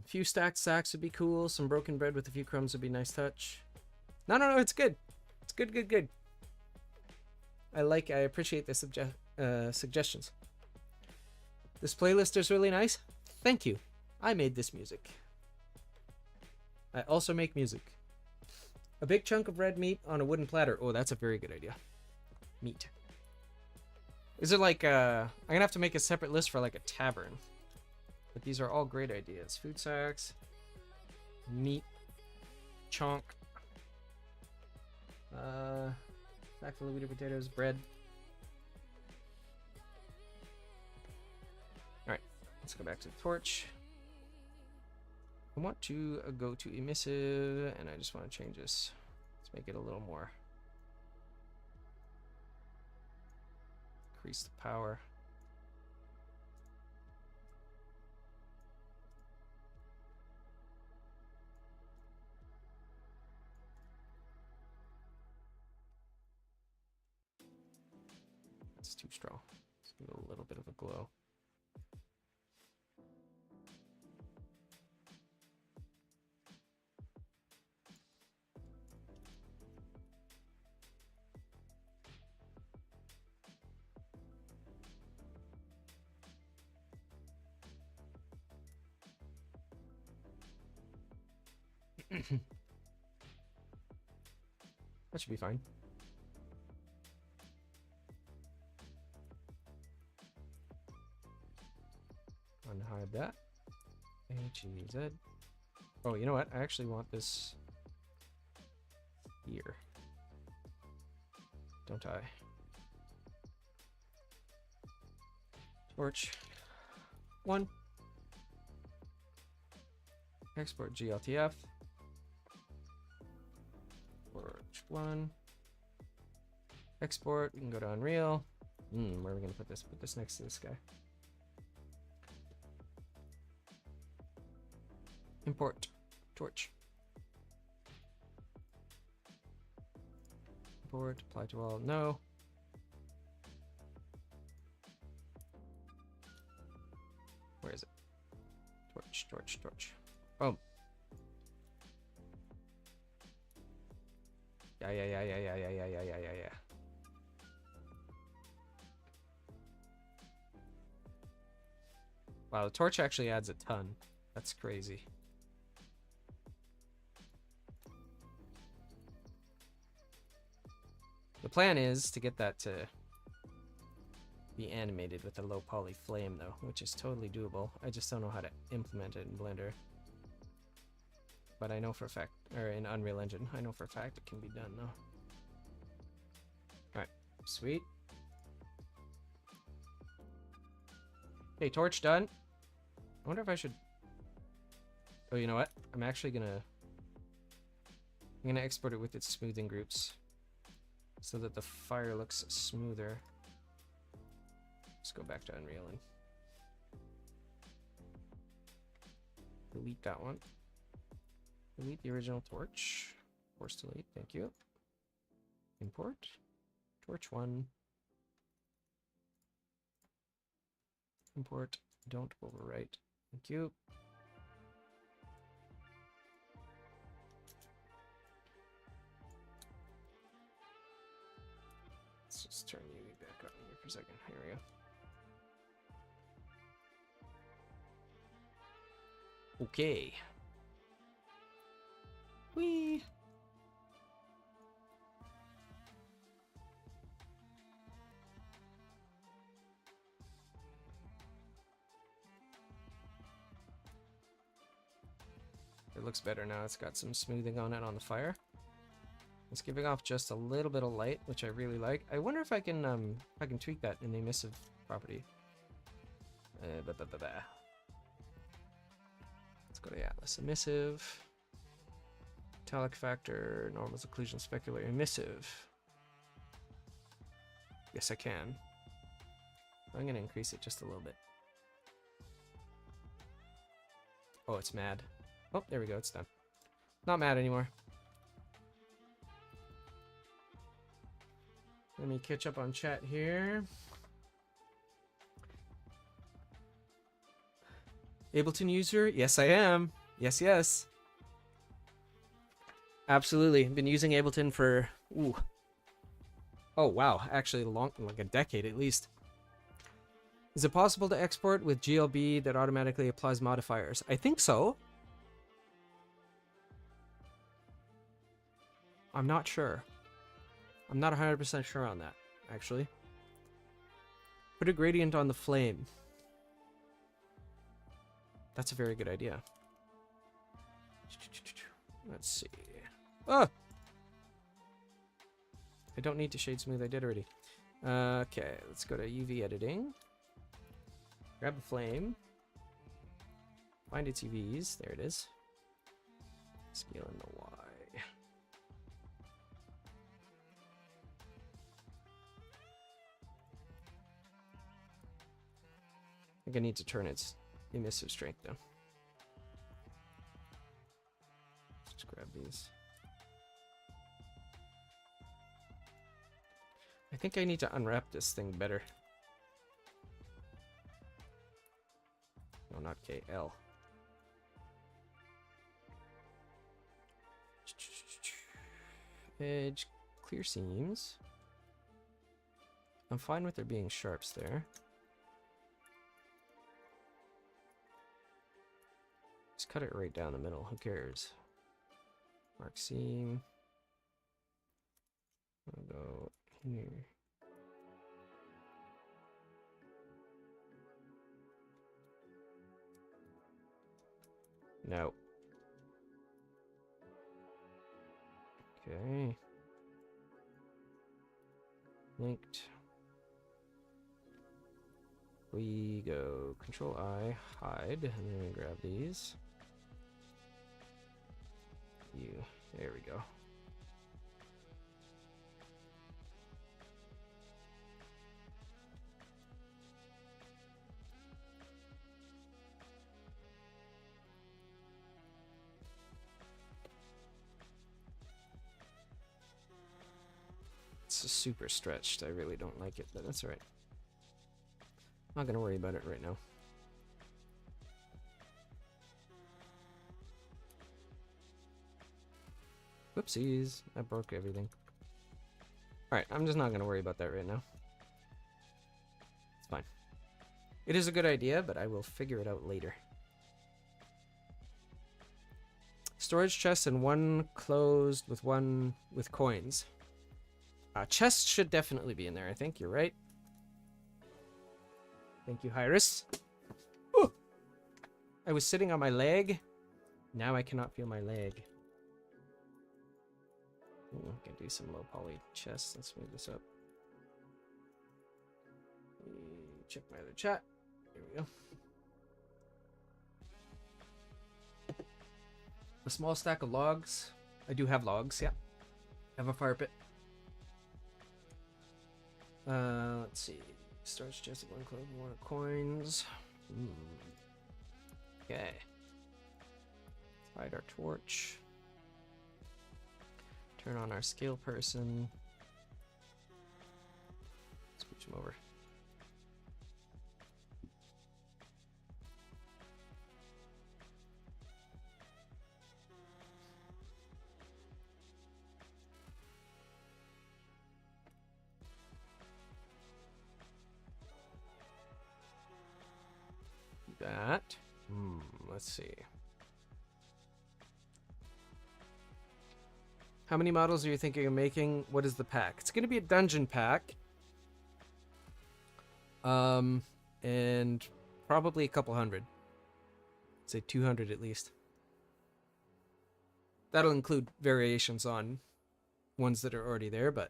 Few stacked sacks would be cool. Some broken bread with a few crumbs would be a nice touch. No, it's good. It's good. I appreciate the suggestions. This playlist is really nice. Thank you. I made this music. I also make music. A big chunk of red meat on a wooden platter. Oh, that's a very good idea. Meat. Is it like, I'm gonna have to make a separate list for like a tavern. But these are all great ideas. Food sacks, meat, chonk, sack full of wheat or potatoes, bread. Alright, let's go back to the torch. I want to go to emissive, and I just want to change this. Let's make it a little more. Increase the power. It's too strong. Let's give it a little bit of a glow. That should be fine. Unhide that. H-E-Z. Oh, you know what? I actually want this here. Don't I? Torch. 1. Export GLTF. Torch 1. Export. We can go to Unreal. Where are we going to put this? Put this next to this guy. Import. Torch. Import. Apply to all. No. Where is it? Torch, torch, torch. Boom. Yeah. Wow, the torch actually adds a ton. That's crazy. The plan is to get that to be animated with a low poly flame though, which is totally doable. I just don't know how to implement it in Blender. but I know for a fact, or in Unreal Engine, I know for a fact it can be done though. Alright, sweet. Okay, torch done. I wonder if I should... Oh, you know what? I'm actually gonna export it with its smoothing groups so that the fire looks smoother. Let's go back to Unreal and delete that one. Delete the original torch. Force delete, thank you. Import. Torch 1. Import. Don't overwrite. Thank you. Let's just turn UV back on here for a second. Here we go. Okay. Whee! It looks better now. It's got some smoothing on it on the fire. It's giving off just a little bit of light, which I really like. I wonder if I can tweak that in the emissive property. Let's go to Atlas. Emissive. Metallic factor. Normal occlusion specular. Emissive. Yes, I can. I'm going to increase it just a little bit. Oh, it's mad. Oh, there we go. It's done. Not mad anymore. Let me catch up on chat here. Ableton user? Yes, I am. Yes, yes. Absolutely. Been using Ableton for... Ooh. Oh, wow. Actually, like a decade at least. Is it possible to export with GLB that automatically applies modifiers? I think so. I'm not sure. I'm not 100% sure on that, actually. Put a gradient on the flame. That's a very good idea. Let's see. Oh! I don't need to shade smooth. I did already. Okay, let's go to UV editing. Grab the flame. Find its UVs. There it is. Scale in the Y. I think I need to turn its emissive strength down. Let's just grab these. I think I need to unwrap this thing better. No, not K, L. Edge, clear seams. I'm fine with there being sharps there. Just cut it right down the middle. Who cares? Mark seam. I'll go here. No. Okay. Linked. We go Control I, hide, and then we grab these. There we go. It's super stretched. I really don't like it, but that's alright. I'm not gonna worry about it right now. Whoopsies, I broke everything. Alright, I'm just not gonna worry about that right now. It's fine. It is a good idea, but I will figure it out later. Storage chests and one closed with one with coins. Chests should definitely be in there, I think. You're right. Thank you, Hyris. Ooh. I was sitting on my leg, Now I cannot feel my leg. Ooh, I can do some low poly chest. Let's move this up. Check my other chat. There we go. A small stack of logs. I do have logs, yeah. I have a fire pit. Let's see. Starch chest, one clove, one coins. Okay. Light our torch. Turn on our scale person. Switch him over. That. Let's see. How many models are you thinking of making? What is the pack? It's going to be a dungeon pack. And probably a couple hundred. I'd say 200 at least. That'll include variations on ones that are already there, but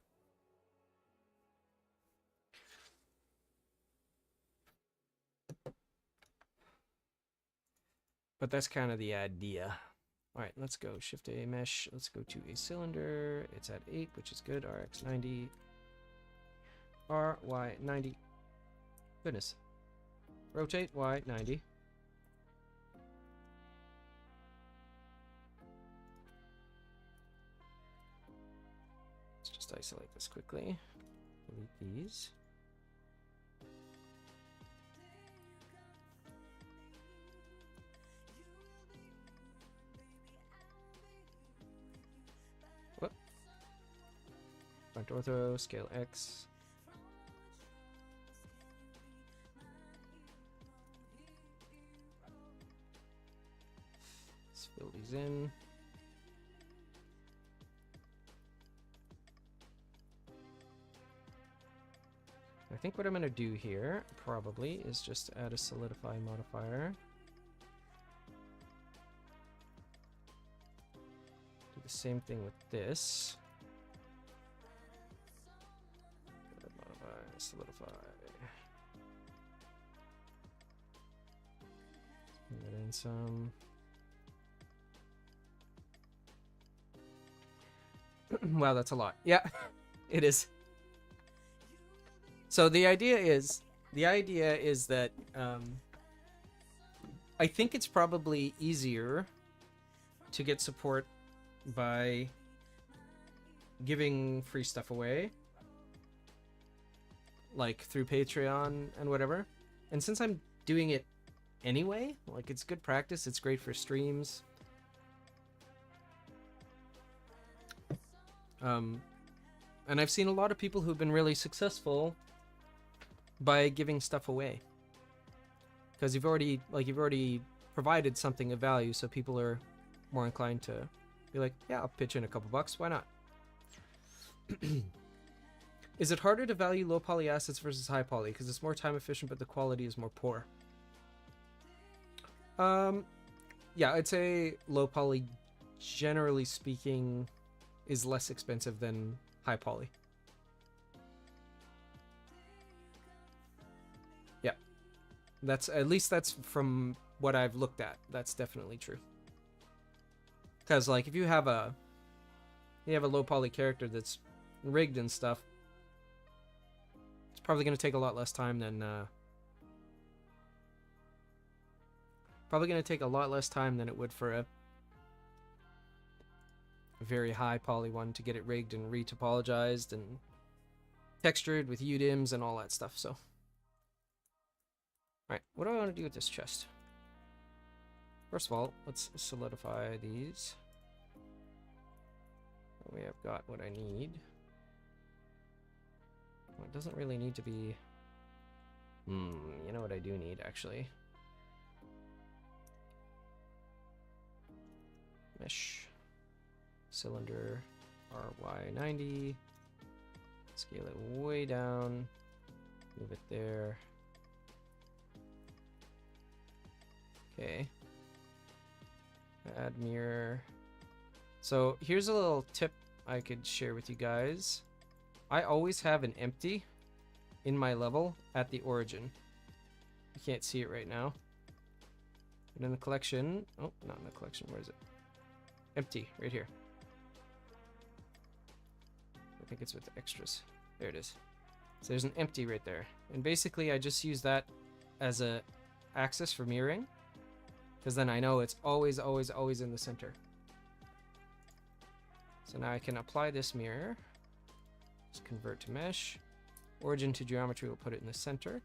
that's kind of the idea. All right, let's go. Shift A mesh. Let's go to a cylinder. It's at 8, which is good. RX 90. RY 90. Goodness. Rotate Y 90. Let's just isolate this quickly. Delete these. Front ortho, scale X. Let's fill these in. I think what I'm going to do here, probably, is just add a solidify modifier. Do the same thing with this. Solidify. Bring that in some. Wow, that's a lot. Yeah, it is. So the idea is that I think it's probably easier to get support by giving free stuff away, like through Patreon and whatever. And since I'm doing it anyway, like, it's good practice, it's great for streams. And I've seen a lot of people who've been really successful by giving stuff away, because you've already provided something of value, so people are more inclined to be like, yeah, I'll pitch in a couple bucks, why not? Is it harder to value low poly assets versus high poly because it's more time efficient but the quality is more poor? Yeah, I'd say low poly, generally speaking, is less expensive than high poly. Yeah, that's, at least that's from what I've looked at. That's definitely true. Because, like, if you have a low poly character that's rigged and stuff, it's probably going to take a lot less time than it would for a very high poly one to get it rigged and retopologized and textured with UDIMs and all that stuff. So, alright, what do I want to do with this chest? First of all, let's solidify these. We have got what I need. Well, it doesn't really need to be... you know what I do need, actually? Mesh. Cylinder. RY90. Scale it way down. Move it there. Okay. Add mirror. So here's a little tip I could share with you guys. I always have an empty in my level at the origin. You can't see it right now. But in the collection, oh, not in the collection, where is it? Empty, right here. I think it's with the extras. There it is. So there's an empty right there. And basically I just use that as a axis for mirroring, because then I know it's always, always, always in the center. So now I can apply this mirror. Just convert to mesh. Origin to geometry, will put it in the center.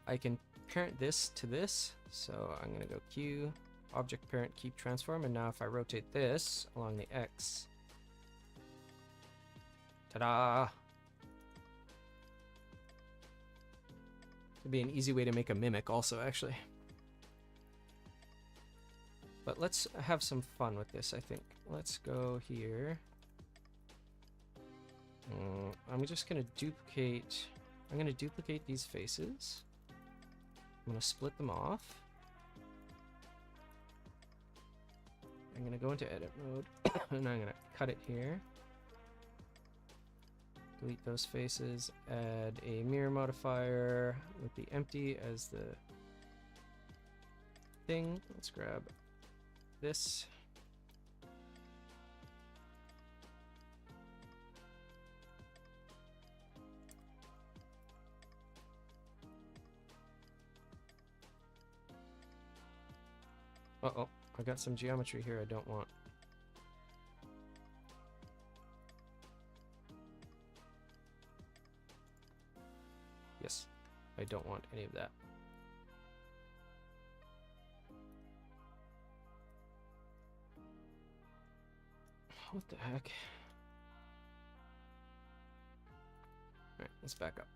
I can parent this to this. So I'm going to go Q, object parent, keep transform. And now if I rotate this along the X, ta-da! It'd be an easy way to make a mimic also, actually. But let's have some fun with this, I think. Let's go here. I'm just going to duplicate... I'm going to duplicate these faces. I'm going to split them off. I'm going to go into edit mode. And I'm going to cut it here. Delete those faces. Add a mirror modifier with the empty as the thing. Let's grab this. Uh-oh, I got some geometry here I don't want. Yes, I don't want any of that. What the heck? Alright, let's back up.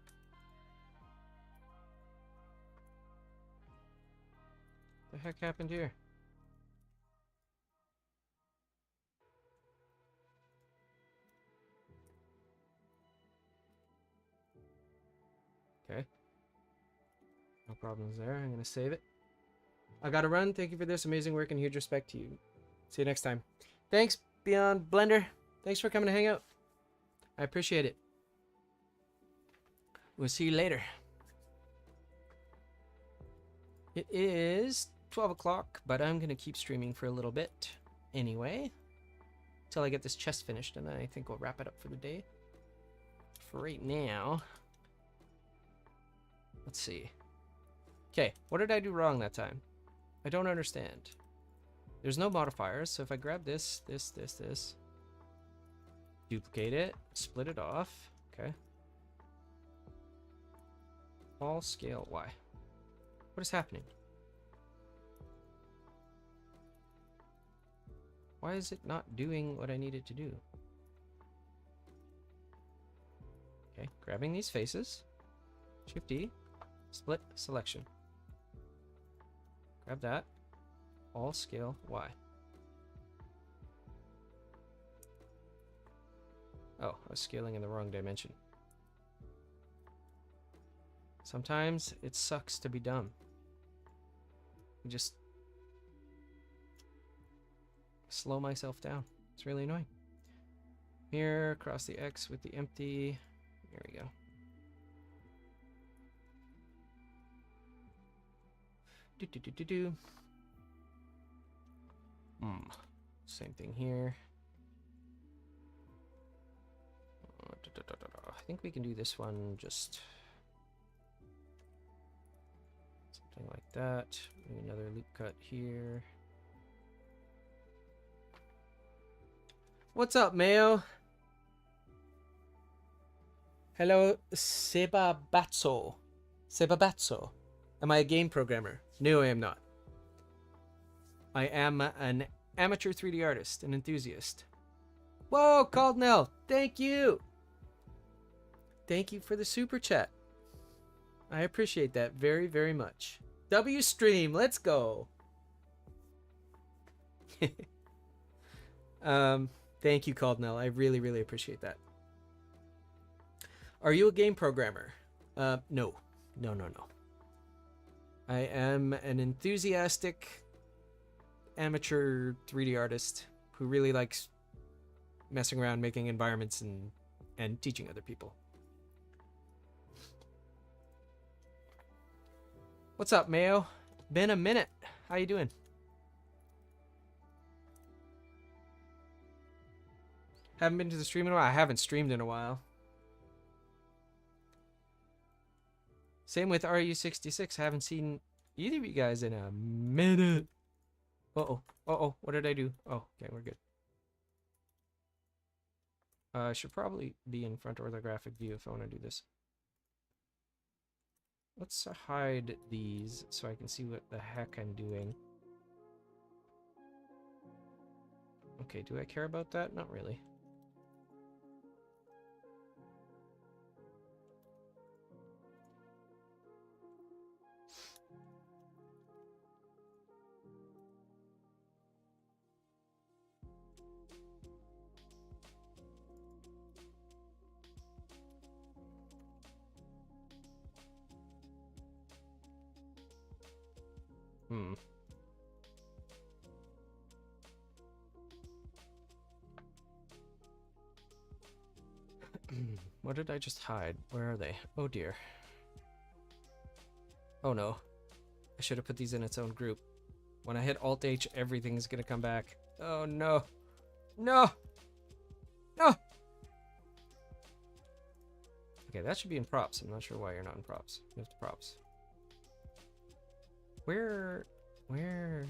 What the heck happened here? Okay. No problems there. I'm going to save it. I gotta run. Thank you for this amazing work and huge respect to you. See you next time. Thanks, Beyond Blender. Thanks for coming to hang out. I appreciate it. We'll see you later. It is 12 o'clock, but I'm going to keep streaming for a little bit anyway. Until I get this chest finished, and then I think we'll wrap it up for the day. For right now... Let's see. Okay, what did I do wrong that time? I don't understand. There's no modifiers, so if I grab this, duplicate it, split it off, okay. All scale Y. What is happening? Why is it not doing what I need it to do? Okay, grabbing these faces, Shift D, split selection. Grab that. All scale Y. Oh, I was scaling in the wrong dimension. Sometimes it sucks to be dumb. I just slow myself down. It's really annoying. Mirror across the X with the empty. There we go. Same thing here. I think we can do this one just something like that. Maybe another loop cut here. What's up, Mayo? Hello, Sebabatso. Sebabatso. Am I a game programmer? No, I am not. I am an amateur 3D artist, an enthusiast. Whoa, Caldnell, thank you. Thank you for the super chat. I appreciate that very, very much. W stream, let's go. Thank you, Caldnell. I really, really appreciate that. Are you a game programmer? No. No. I am an enthusiastic amateur 3D artist who really likes messing around, making environments, and teaching other people. What's up, Mayo? Been a minute. How you doing? Haven't been to the stream in a while? I haven't streamed in a while. Same with RU66. I haven't seen either of you guys in a minute. Uh-oh. Uh-oh. What did I do? Oh, okay, we're good. I should probably be in front orthographic view if I want to do this. Let's hide these so I can see what the heck I'm doing. Okay, do I care about that? Not really. What did I just hide? Where are they? Oh dear. Oh no. I should have put these in its own group. When I hit Alt-H, everything's gonna come back. Oh no. No! No! Okay, that should be in props. I'm not sure why you're not in props. Move to props. Where... It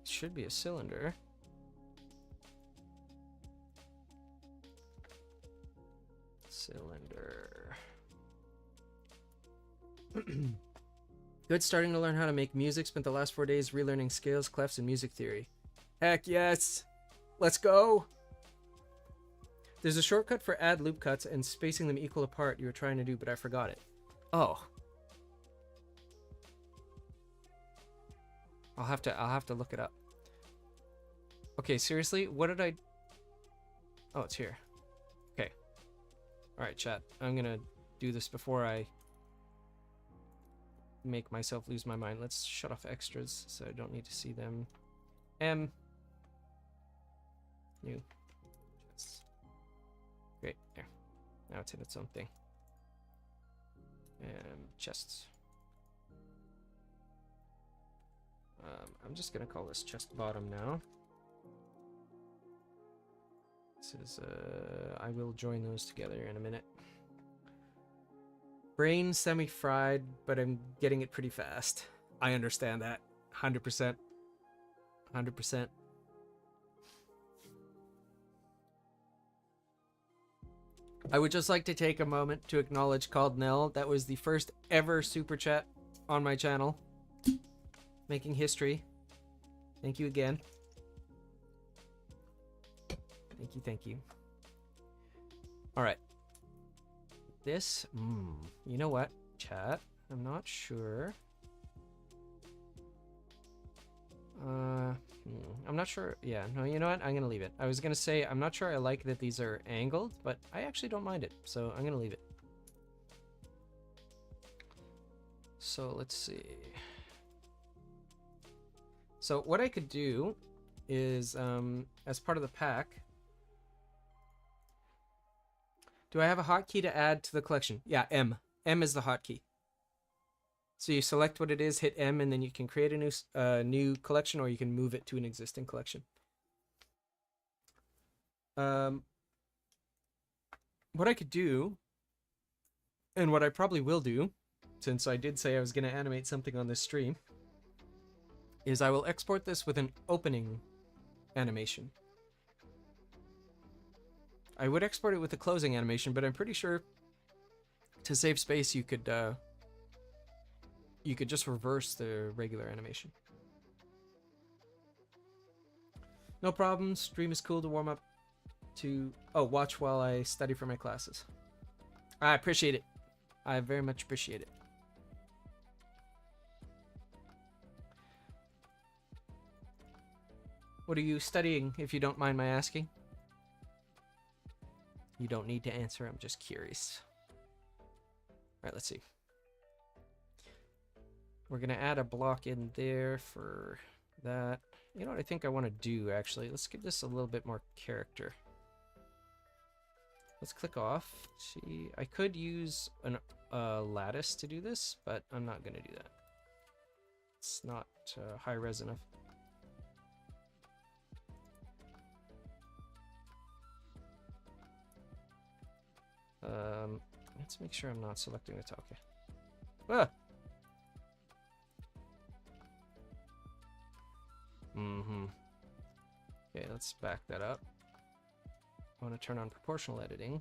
should be a cylinder. Cylinder. Good, starting to learn how to make music. Spent the last 4 days relearning scales, clefs, and music theory. Heck yes! Let's go! There's a shortcut for add loop cuts and spacing them equal apart you were trying to do, but I forgot it. Oh. I'll have to look it up. Okay, seriously, what did I... Oh, it's here. Okay. Alright, chat. I'm gonna do this before I make myself lose my mind. Let's shut off extras so I don't need to see them. M. New. Great. There. Now it's in its own thing. Chests. I'm just gonna call this chest bottom now. This is I will join those together in a minute. Brain semi-fried, but I'm getting it pretty fast. I understand that. 100%. 100%. I would just like to take a moment to acknowledge Called Nell. That was the first ever super chat on my channel. Making history. Thank you again. Thank you, thank you. Alright. This, you know what, chat? I'm not sure. I'm not sure. Yeah, no, you know what? I'm gonna leave it. I was gonna say, I'm not sure I like that these are angled, but I actually don't mind it, so I'm gonna leave it. So let's see. So what I could do is, as part of the pack, do I have a hotkey to add to the collection? Yeah, M. M is the hotkey. So you select what it is, hit M, and then you can create a new collection, or you can move it to an existing collection. What I could do, and what I probably will do, since I did say I was going to animate something on this stream, is I will export this with an opening animation. I would export it with a closing animation, but I'm pretty sure to save space you could just reverse the regular animation. No problem. Stream is cool to warm up to... Oh, watch while I study for my classes. I appreciate it. I very much appreciate it. What are you studying, if you don't mind my asking? You don't need to answer, I'm just curious. right, let's see. We're going to add a block in there for that. You know what I think I want to do, actually? Let's give this a little bit more character. Let's click off. See, I could use a lattice to do this, but I'm not going to do that. It's not high res enough. Let's make sure I'm not selecting the top. Okay. Ah! Okay, let's back that up. I want to turn on proportional editing.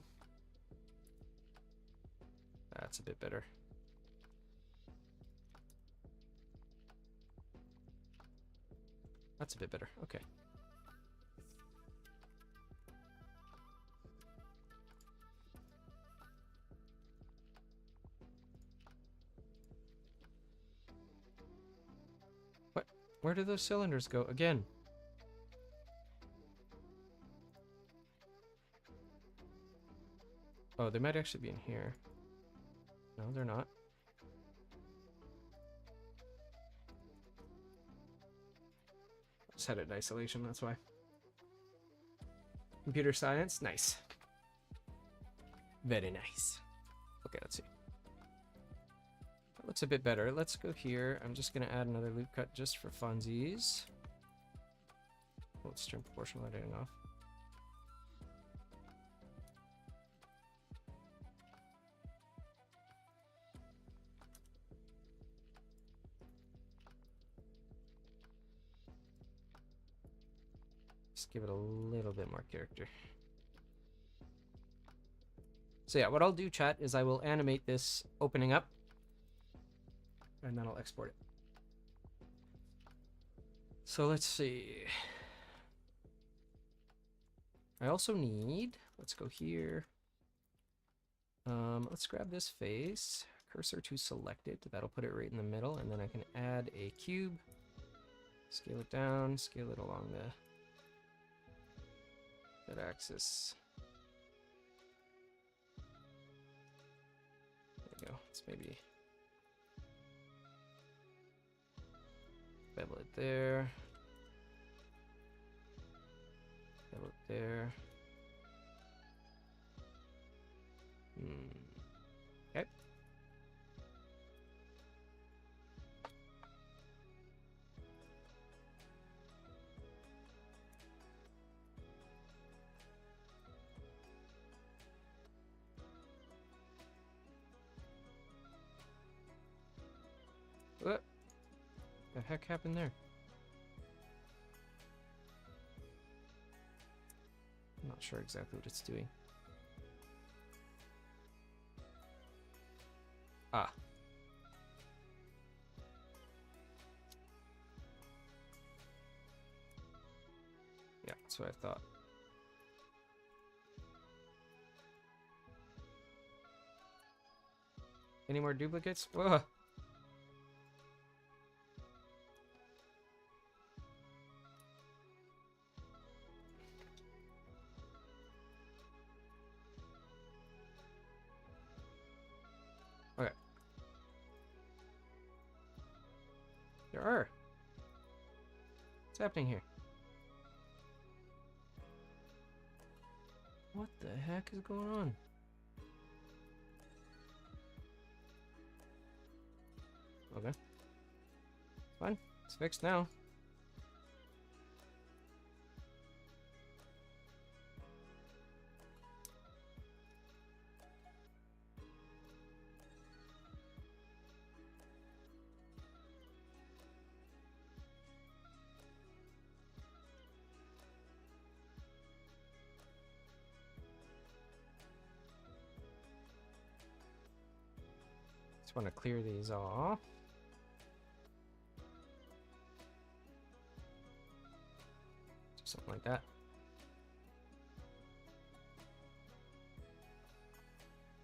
That's a bit better. That's a bit better. Okay. What? Where do those cylinders go again? Oh, they might actually be in here. No, they're not. Just had it in isolation, that's why. Computer science, nice. Very nice. Okay, let's see. That looks a bit better. Let's go here. I'm just gonna add another loop cut just for funsies. Let's turn proportional editing off. Just give it a little bit more character. So yeah, what I'll do, chat, is I will animate this opening up, and then I'll export it. So let's see. I also need, let's go here. Let's grab this face, cursor to selected. That'll put it right in the middle, and then I can add a cube, scale it down, scale it along that axis. There we go. Let's maybe bevel it there. Bevel it there. Okay. What the heck happened there? I'm not sure exactly what it's doing. Ah. Yeah, that's what I thought. Any more duplicates? Whoa. Okay. There are. What's happening here? What the heck is going on? Okay. Fine. It's fixed now. Just want to clear these off. Something like that.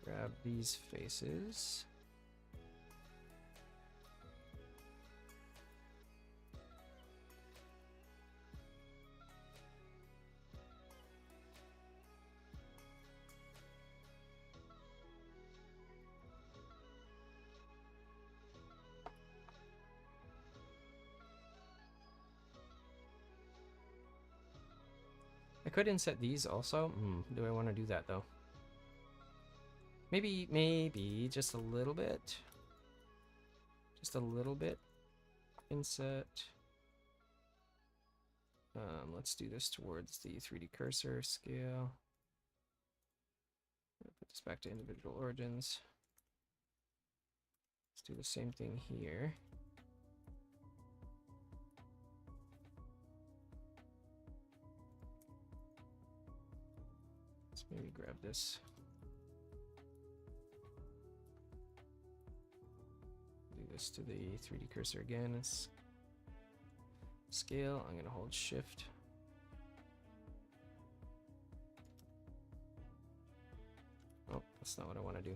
Grab these faces. could inset these also. Do I want to do that though? Maybe just a little bit. Just a little bit. Inset. Let's do this towards the 3D cursor scale. Put this back to individual origins. Let's do the same thing here. Let's maybe grab this. Do this to the 3D cursor again. It's scale. I'm going to hold shift. Oh, that's not what I want to do.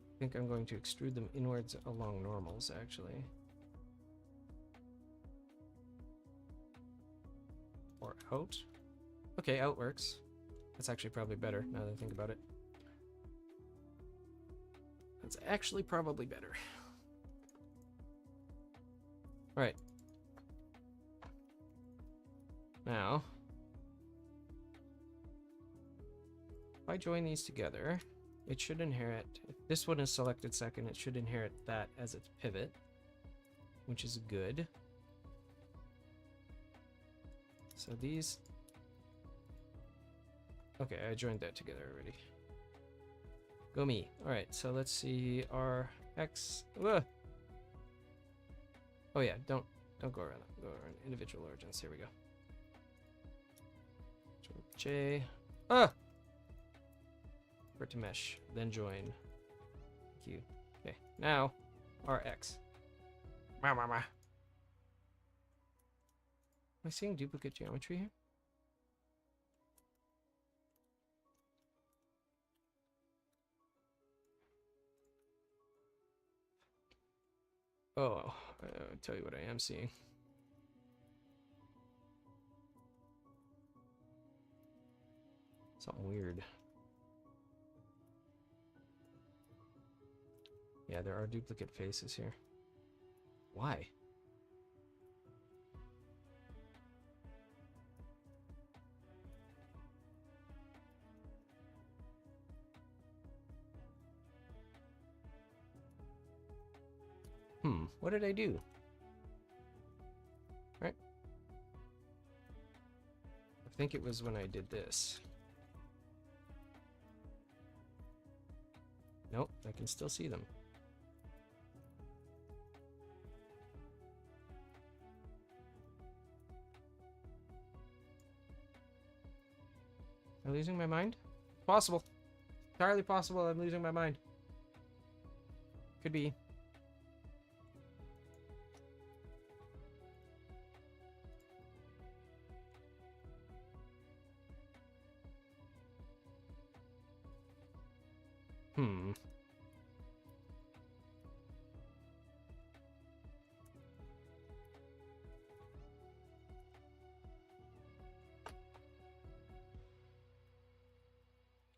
I think I'm going to extrude them inwards along normals, actually. Or out. Okay, out works. That's actually probably better, now that I think about it. That's actually probably better. Alright. Now, if I join these together, it should inherit, if this one is selected second, it should inherit that as its pivot, which is good. So these, okay, I joined that together already. Go me. Alright, so let's see our X. Ugh. Oh yeah, don't go around. Go around individual origins. Here we go. J. Ah! For to mesh, then join Q. Okay, now our X. Am I seeing duplicate geometry here? Oh, I'll tell you what I am seeing. Something weird. Yeah, there are duplicate faces here. Why? What did I do? Right? I think it was when I did this. Nope, I can still see them. Am I losing my mind? Possible. Entirely possible I'm losing my mind. Could be.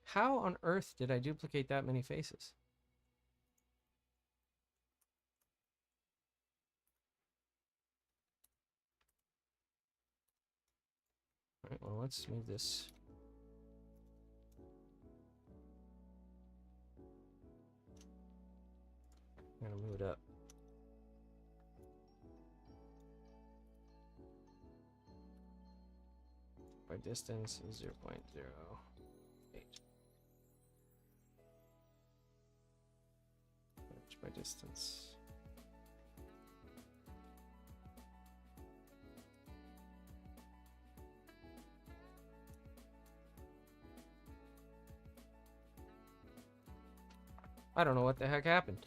How on earth did I duplicate that many faces? Alright, well, let's move this. I'm gonna move it up. By distance is 0.08. By distance. I don't know what the heck happened.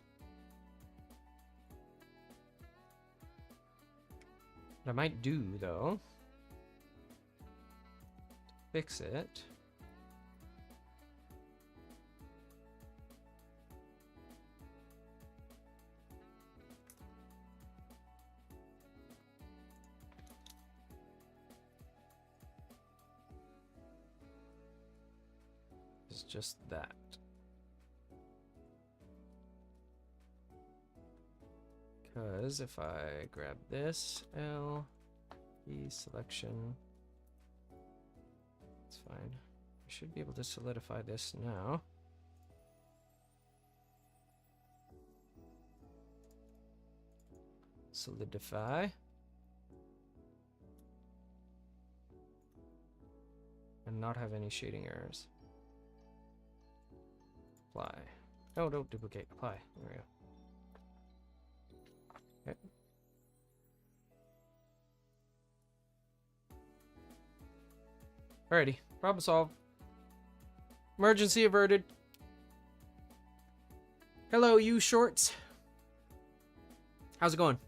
What I might do, though, fix it. Is just that. Because if I grab this, L, E selection, it's fine. I should be able to solidify this now. Solidify. And not have any shading errors. Apply. Oh, don't duplicate. Apply. There we go. Okay. Alrighty. Problem solved. Emergency averted. Hello, you shorts. How's it going?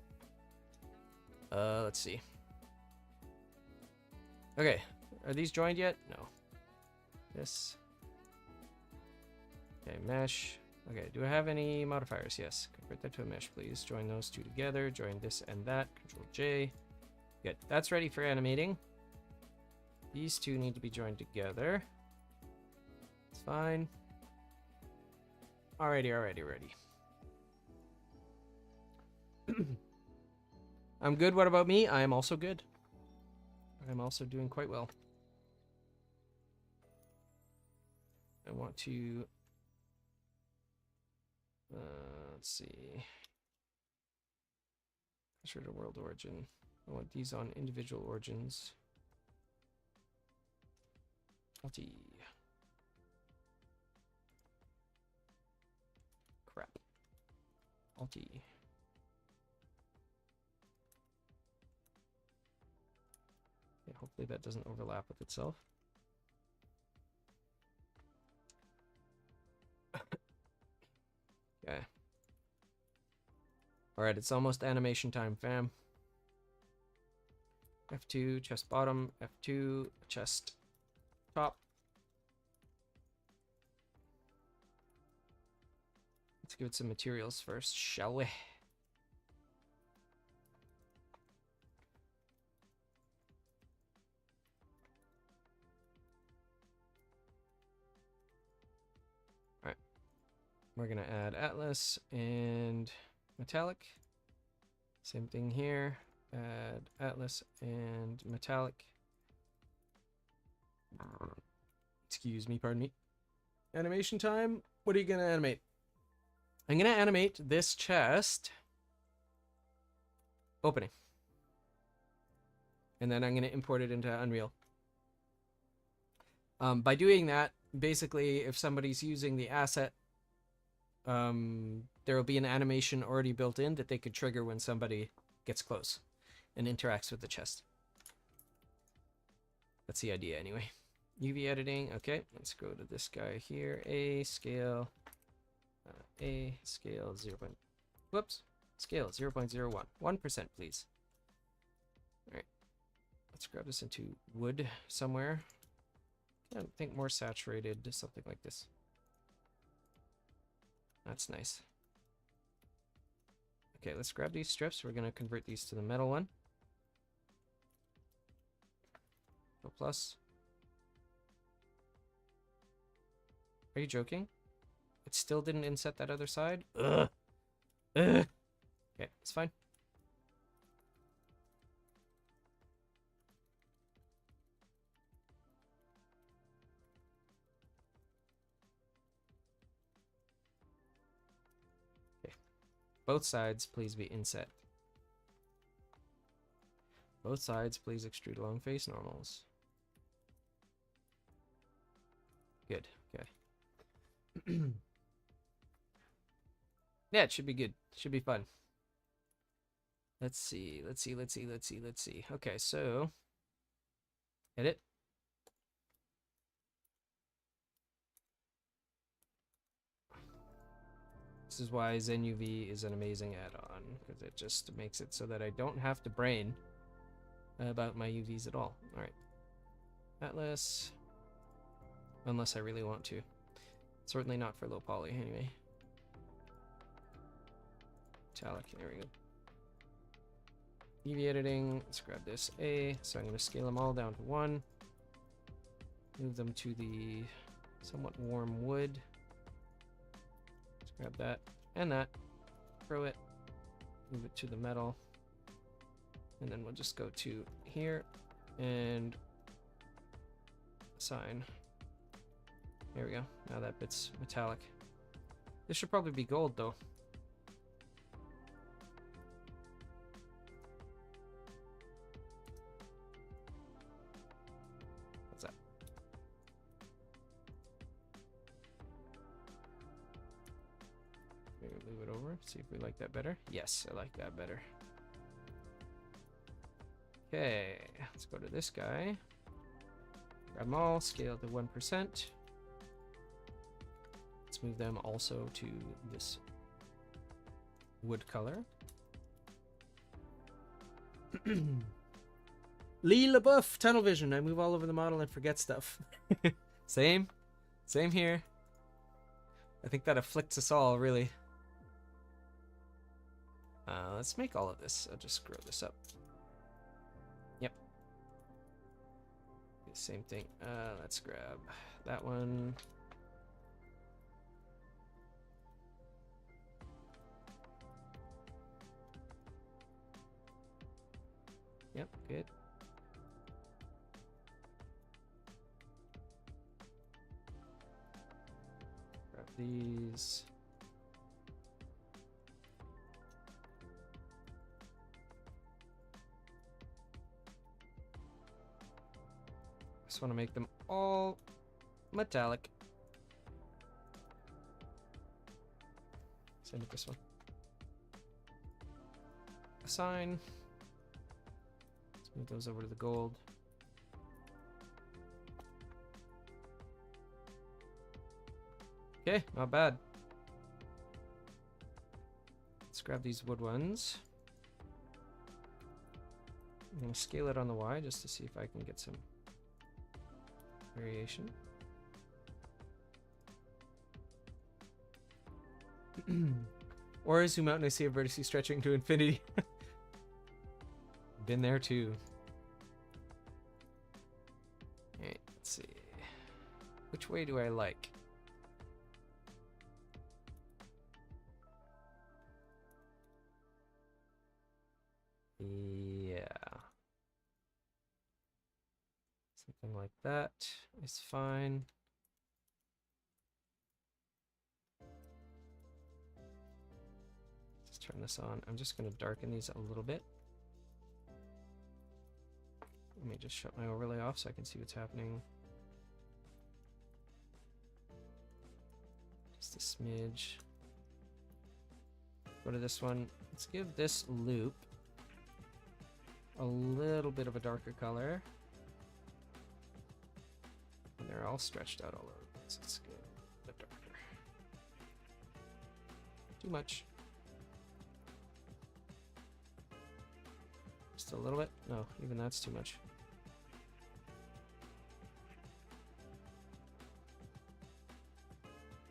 Let's see. Okay. Are these joined yet? No. This. Okay, mesh. Okay, do I have any modifiers? Yes. Convert that to a mesh, please. Join those two together. Join this and that. Control J. Good. That's ready for animating. These two need to be joined together. It's fine. Alrighty. I'm good. What about me? I am also good. I'm also doing quite well. I want to... let's see. Pressure to world origin. I want these on individual origins. Alt-E. Crap. Alt-E. Okay, hopefully that doesn't overlap with itself. Okay. Alright, it's almost animation time, fam. F2, chest bottom. F2, chest top. Let's give it some materials first, shall we? Alright. We're gonna add Atlas and metallic. Same thing here. Add Atlas and metallic. Excuse me, pardon me. Animation time. What are you gonna animate? I'm gonna animate this chest opening. And then I'm gonna import it into Unreal. By doing that, basically, if somebody's using the asset, there will be an animation already built in that they could trigger when somebody gets close and interacts with the chest. That's the idea anyway. UV editing. Okay, let's go to this guy here. A scale 0. Whoops. Scale 0.01. 1%, please. All right. Let's grab this into wood somewhere. I think more saturated, something like this. That's nice. Okay, let's grab these strips. We're going to convert these to the metal one. Go plus. Are you joking? It still didn't inset that other side? Ugh. Ugh. Okay, it's fine. Okay. Both sides, please be inset. Both sides, please extrude along face normals. Good. Okay. Yeah, it should be good. Should be fun. Let's see. Okay, so edit. This is why ZenUV is an amazing add-on, because it just makes it so that I don't have to brain about my UVs at all. All right. Atlas. Unless I really want to. Certainly not for low poly, anyway. Metallic, there we go. UV editing, let's grab this A. So I'm going to scale them all down to 1. Move them to the somewhat warm wood. Let's grab that and that. Throw it. Move it to the metal. And then we'll just go to here and assign. There we go. Now that bit's metallic. This should probably be gold though. What's that? Maybe move it over, see if we like that better. Yes, I like that better. Okay, let's go to this guy. Grab them all, scale to 1%. Let's move them also to this wood color. Lee LaBeouf, tunnel vision. I move all over the model and forget stuff. Same here. I think that afflicts us all, really. Let's make all of this. I'll just grow this up. Yep. Same thing. Let's grab that one. Yep, good. Grab these. Just want to make them all metallic. Same with this one. Assign. Let's move those over to the gold. Okay, not bad. Let's grab these wood ones. I'm going to scale it on the Y just to see if I can get some variation. Or zoom out and I see a vertice stretching to infinity. Been there too. Alright, let's see. Which way do I like? Yeah. Something like that is fine. Let's turn this on. I'm just going to darken these a little bit. Let me just shut my overlay off so I can see what's happening. Just a smidge. Go to this one. Let's give this loop a little bit of a darker color. And they're all stretched out all over the place. Let's go a bit darker. Too much. Just a little bit? No, even that's too much.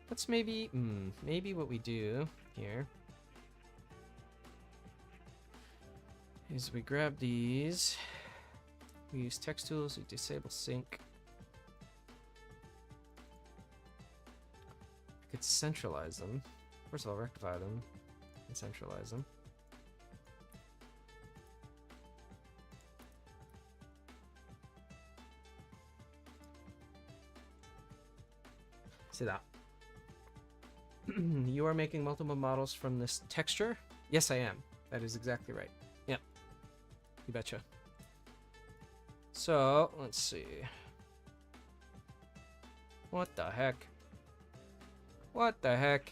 Let's maybe what we do here is we grab these, we use text tools, we disable sync. I could centralize them. First of all, rectify them and centralize them. See that? You are making multiple models from this texture? Yes, I am. That is exactly right. Yep. You betcha. So, let's see. What the heck? What the heck?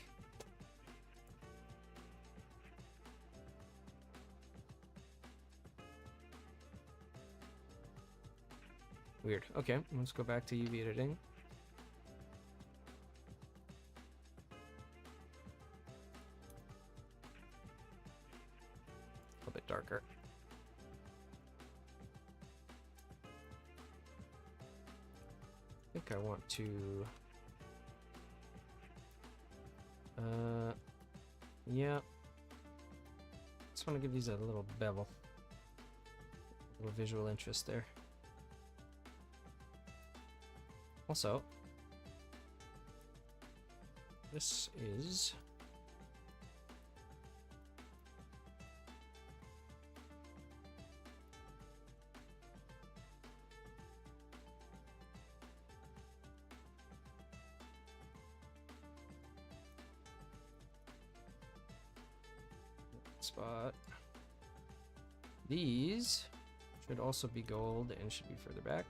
Weird. Okay, let's go back to UV editing. A bit darker. I think I want to yeah. Just want to give these a little bevel. A little visual interest there. Also, this is spot. These should also be gold and should be further back.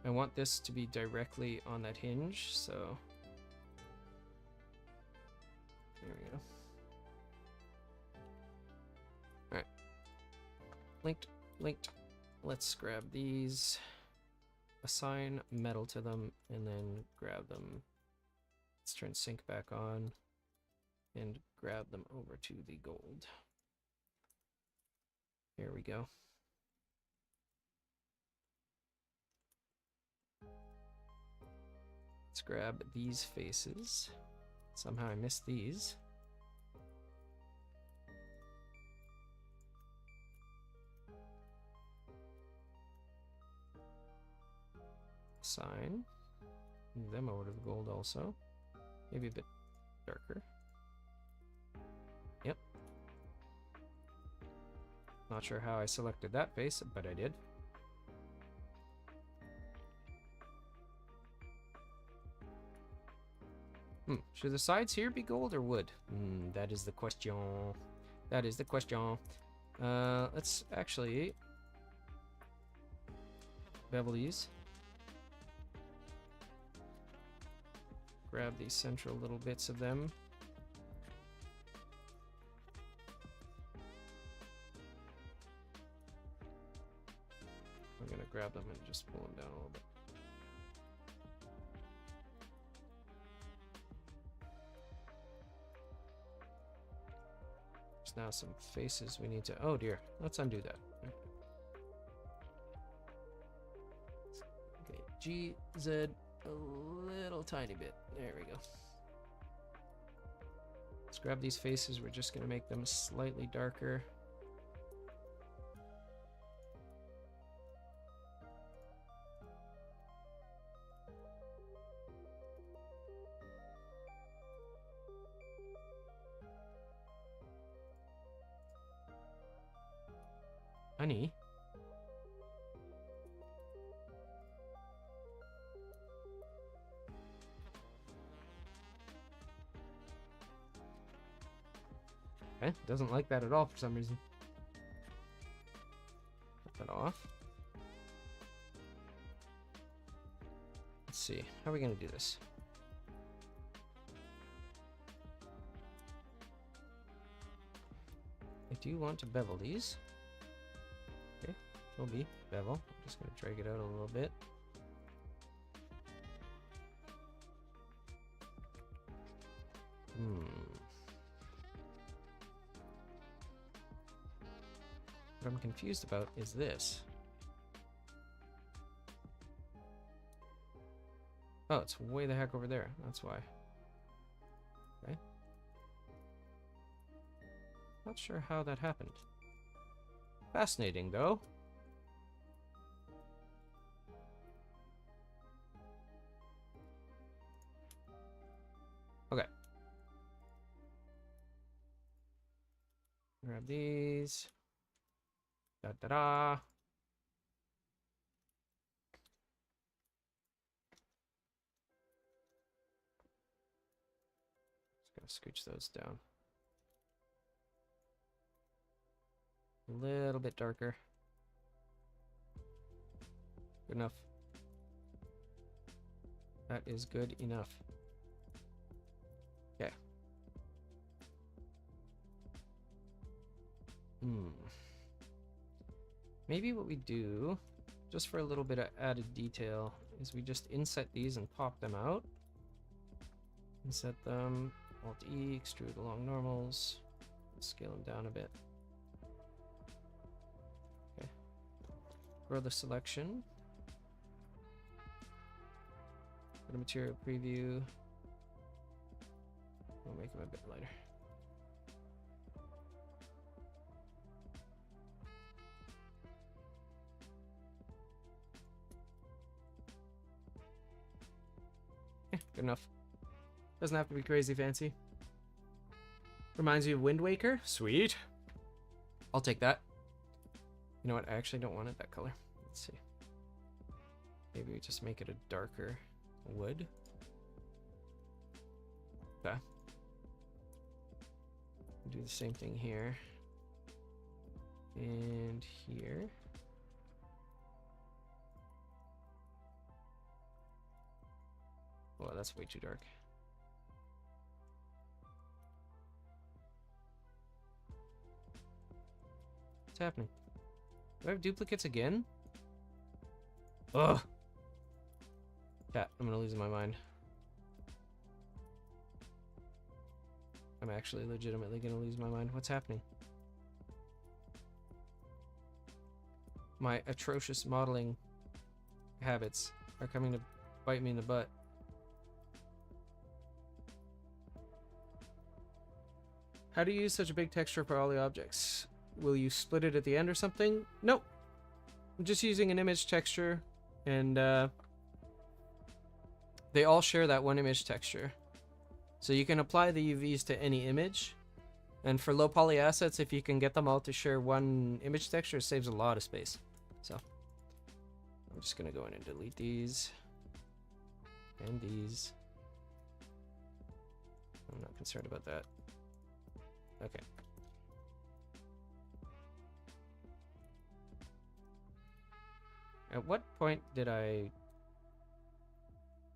I want this to be directly on that hinge, so there we go. Alright. Linked, linked. Let's grab these, assign metal to them, and then grab them. Let's turn sync back on and grab them over to the gold. Here we go. Let's grab these faces. Somehow I missed these. Assign. Move them over to the gold also. Maybe a bit darker. Yep. Not sure how I selected that face, but I did. Should the sides here be gold or wood? That is the question. That is the question. Let's actually bevel these. Grab these central little bits of them. I'm gonna grab them and just pull them down a little bit. There's now some faces we need to... Oh dear, let's undo that. Okay, G, Z, a little tiny bit. There we go. Let's grab these faces. We're just going to make them slightly darker. Honey? Okay, doesn't like that at all for some reason. Cut that off. Let's see, how are we gonna do this? I do want to bevel these. Okay, will be bevel. I'm just gonna drag it out a little bit. What I'm confused about is this. Oh, it's way the heck over there. That's why. Okay. Not sure how that happened. Fascinating, though. Okay. Grab these. Da-da-da. Just gonna scooch those down. A little bit darker. Good enough. That is good enough. Okay. Maybe what we do, just for a little bit of added detail, is we just inset these and pop them out. Inset them, Alt-E, extrude along normals, and scale them down a bit. Okay. Grow the selection. Go to material preview. We'll make them a bit lighter. Good enough. Doesn't have to be crazy fancy. Reminds you of Wind Waker? Sweet. I'll take that. You know what? I actually don't want it that color. Let's see. Maybe we just make it a darker wood. Okay. Do the same thing here. And here. Well, that's way too dark. What's happening? Do I have duplicates again? Ugh. Yeah, I'm gonna lose my mind. I'm actually legitimately gonna lose my mind. What's happening? My atrocious modeling habits are coming to bite me in the butt. How do you use such a big texture for all the objects? Will you split it at the end or something? Nope. I'm just using an image texture, and they all share that one image texture. So you can apply the UVs to any image. And for low poly assets, if you can get them all to share one image texture, it saves a lot of space. So I'm just going to go in and delete these. And these. I'm not concerned about that. Okay. At what point did I...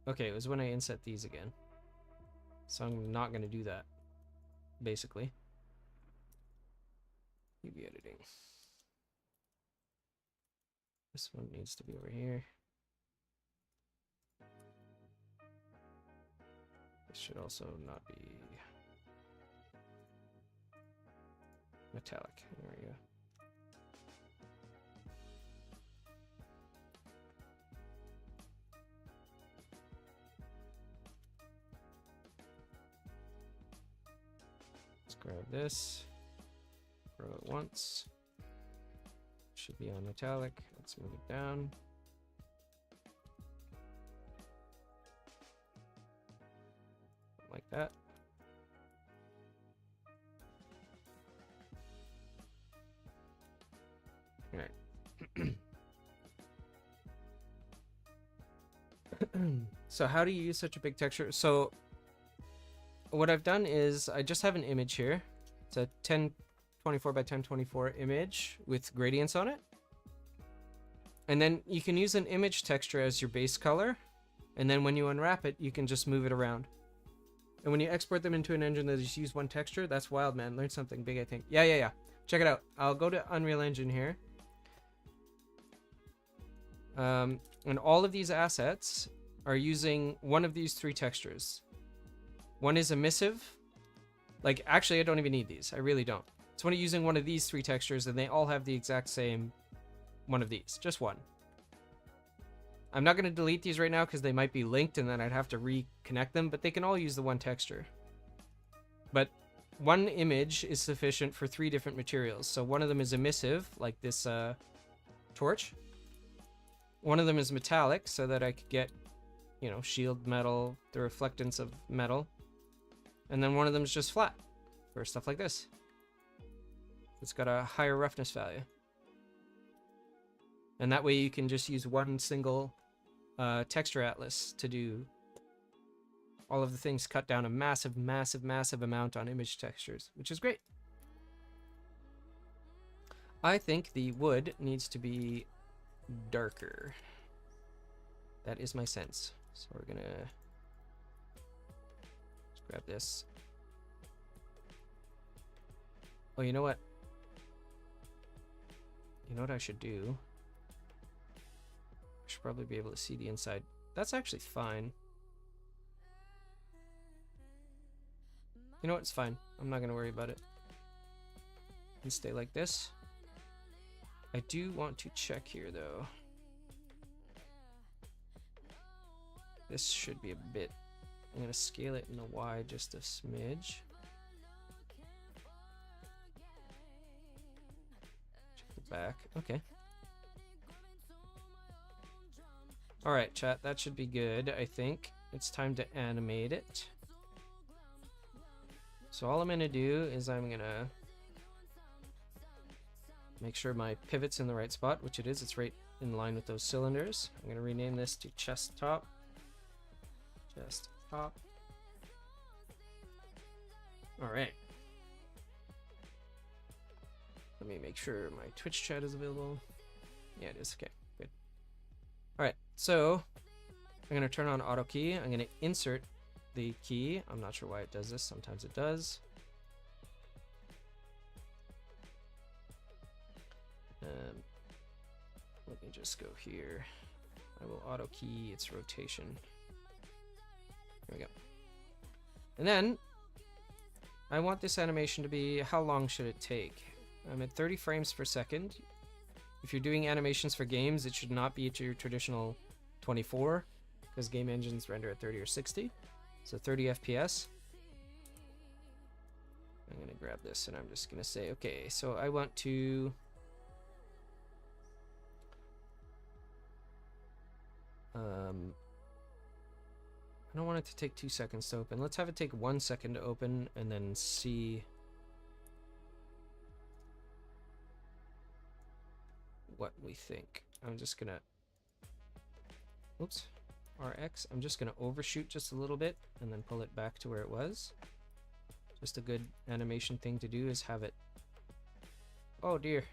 Okay, it was when I inset these again. So I'm not going to do that, basically. UV editing. This one needs to be over here. This should also not be metallic. There we go. Grab this, throw it once, should be on metallic. Let's move it down. Like that. All right. So how do you use such a big texture? So what I've done is I just have an image here. It's a 1024 by 1024 image with gradients on it. And then you can use an image texture as your base color. And then when you unwrap it, you can just move it around. And when you export them into an engine that just use one texture, that's wild, man. Learn something big, I think. Yeah. Check it out. I'll go to Unreal Engine here. And all of these assets are using one of these three textures. One is emissive. Like, actually, I don't even need these. I really don't. It's when I'm using one of these three textures, and they all have the exact same one of these. Just one. I'm not going to delete these right now because they might be linked, and then I'd have to reconnect them, but they can all use the one texture. But one image is sufficient for three different materials. So one of them is emissive, like this torch. One of them is metallic, so that I could get, you know, shield metal, the reflectance of metal. And then one of them is just flat for stuff like this. It's got a higher roughness value. And that way you can just use one single texture atlas to do all of the things, cut down a massive amount on image textures, which is great. I think the wood needs to be darker. That is my sense. So we're gonna just grab this. Oh, you know what? You know what I should do? I should probably be able to see the inside. That's actually fine. You know what? It's fine. I'm not gonna worry about it. And stay like this. I do want to check here though. This should be a bit. I'm gonna scale it in the Y just a smidge. Check the back. Okay. Alright, chat, that should be good, I think. It's time to animate it. So all I'm gonna do is I'm gonna make sure my pivot's in the right spot, which it is. It's right in line with those cylinders. I'm gonna rename this to chest top. Chest top. All right. Let me make sure my Twitch chat is available. Yeah, it is. Okay, good. All right, so I'm going to turn on auto key. I'm going to insert the key. I'm not sure why it does this. Sometimes it does. Let me just go here. I will auto key its rotation. There we go. And then I want this animation to be, how long should it take? I'm at 30 frames per second. If you're doing animations for games, it should not be at your traditional 24, because game engines render at 30 or 60. So 30 FPS. I'm going to grab this and I'm just going to say, okay, so I want to... I don't want it to take 2 seconds to open. Let's have it take 1 second to open and then see what we think. I'm just gonna, oops, RX. I'm just gonna overshoot just a little bit and then pull it back to where it was. Just a good animation thing to do is have it, oh dear.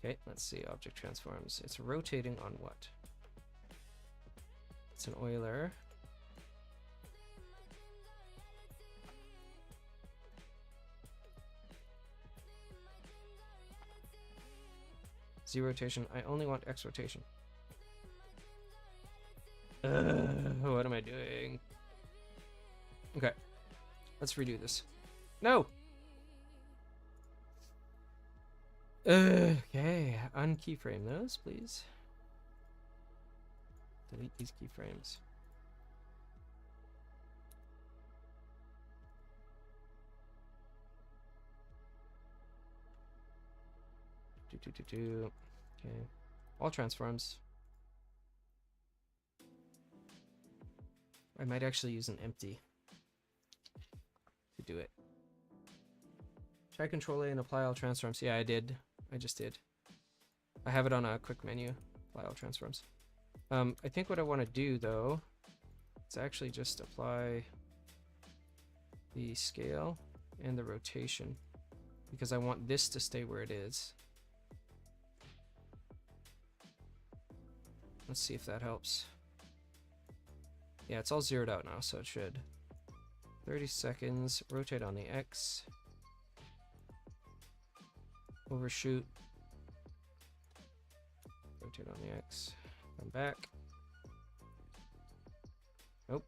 Okay, let's see, object transforms. It's rotating on what? It's an Euler. Z rotation, I only want X rotation. What am I doing? Okay, let's redo this. No! Okay, unkeyframe those, please. Delete these keyframes. Okay, all transforms. I might actually use an empty to do it. Try Control A and apply all transforms. Yeah, I did. I just did. I have it on a quick menu. Apply all transforms. I think what I want to do though is actually just apply the scale and the rotation, because I want this to stay where it is. Let's see if that helps. Yeah, it's all zeroed out now, so it should. 30 seconds, rotate on the X. Overshoot. Rotate on the X. Come back. Nope.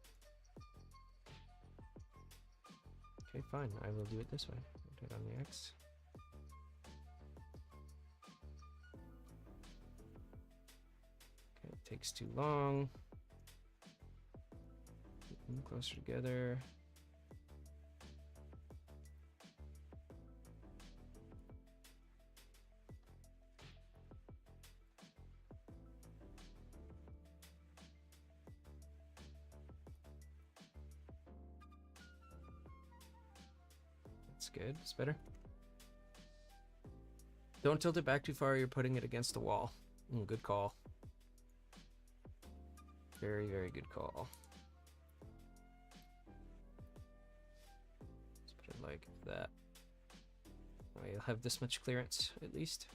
Okay, fine. I will do it this way. Rotate on the X. Okay, it takes too long. Get them closer together. Good, it's better. Don't tilt it back too far, you're putting it against the wall. Good call. Very, very good call. Let's put it like that. I'll have this much clearance at least.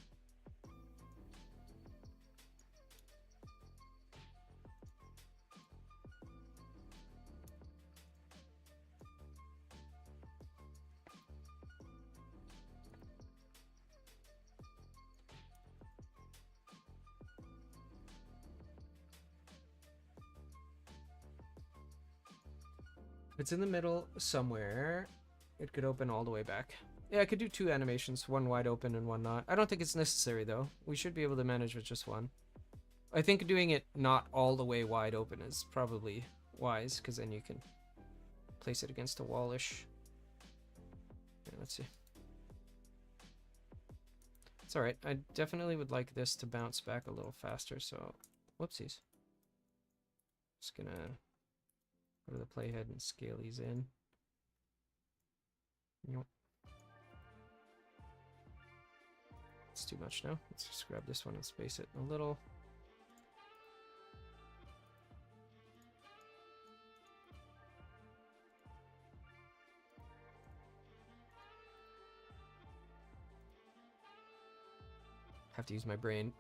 If it's in the middle somewhere, it could open all the way back. Yeah, I could do two animations, one wide open and one not. I don't think it's necessary though. We should be able to manage with just one. I think doing it not all the way wide open is probably wise, because then you can place it against a wall-ish. Yeah, let's see. It's alright. I definitely would like this to bounce back a little faster, so whoopsies. Just gonna go to the playhead and scale these in. Nope. It's too much now. Let's just grab this one and space it a little. Have to use my brain.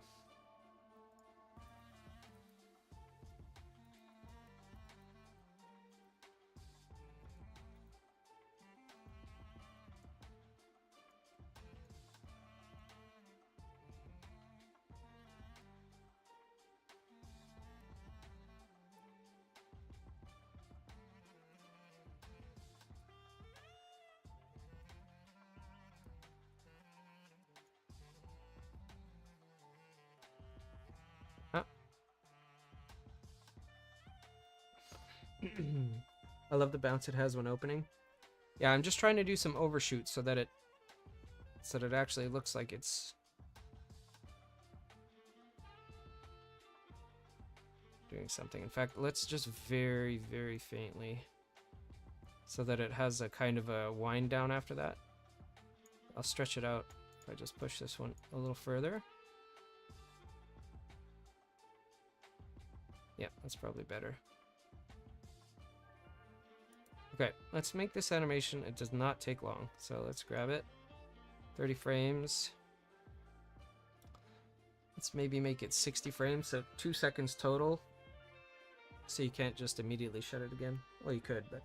I love the bounce it has when opening. Yeah, I'm just trying to do some overshoots so that it actually looks like it's doing something. In fact, let's just very, very faintly so that it has a kind of a wind down after that. I'll stretch it out if I just push this one a little further. Yeah, that's probably better. Okay, let's make this animation. It does not take long, so let's grab it. 30 frames. Let's maybe make it 60 frames, so 2 seconds total. So you can't just immediately shut it again. Well, you could, but...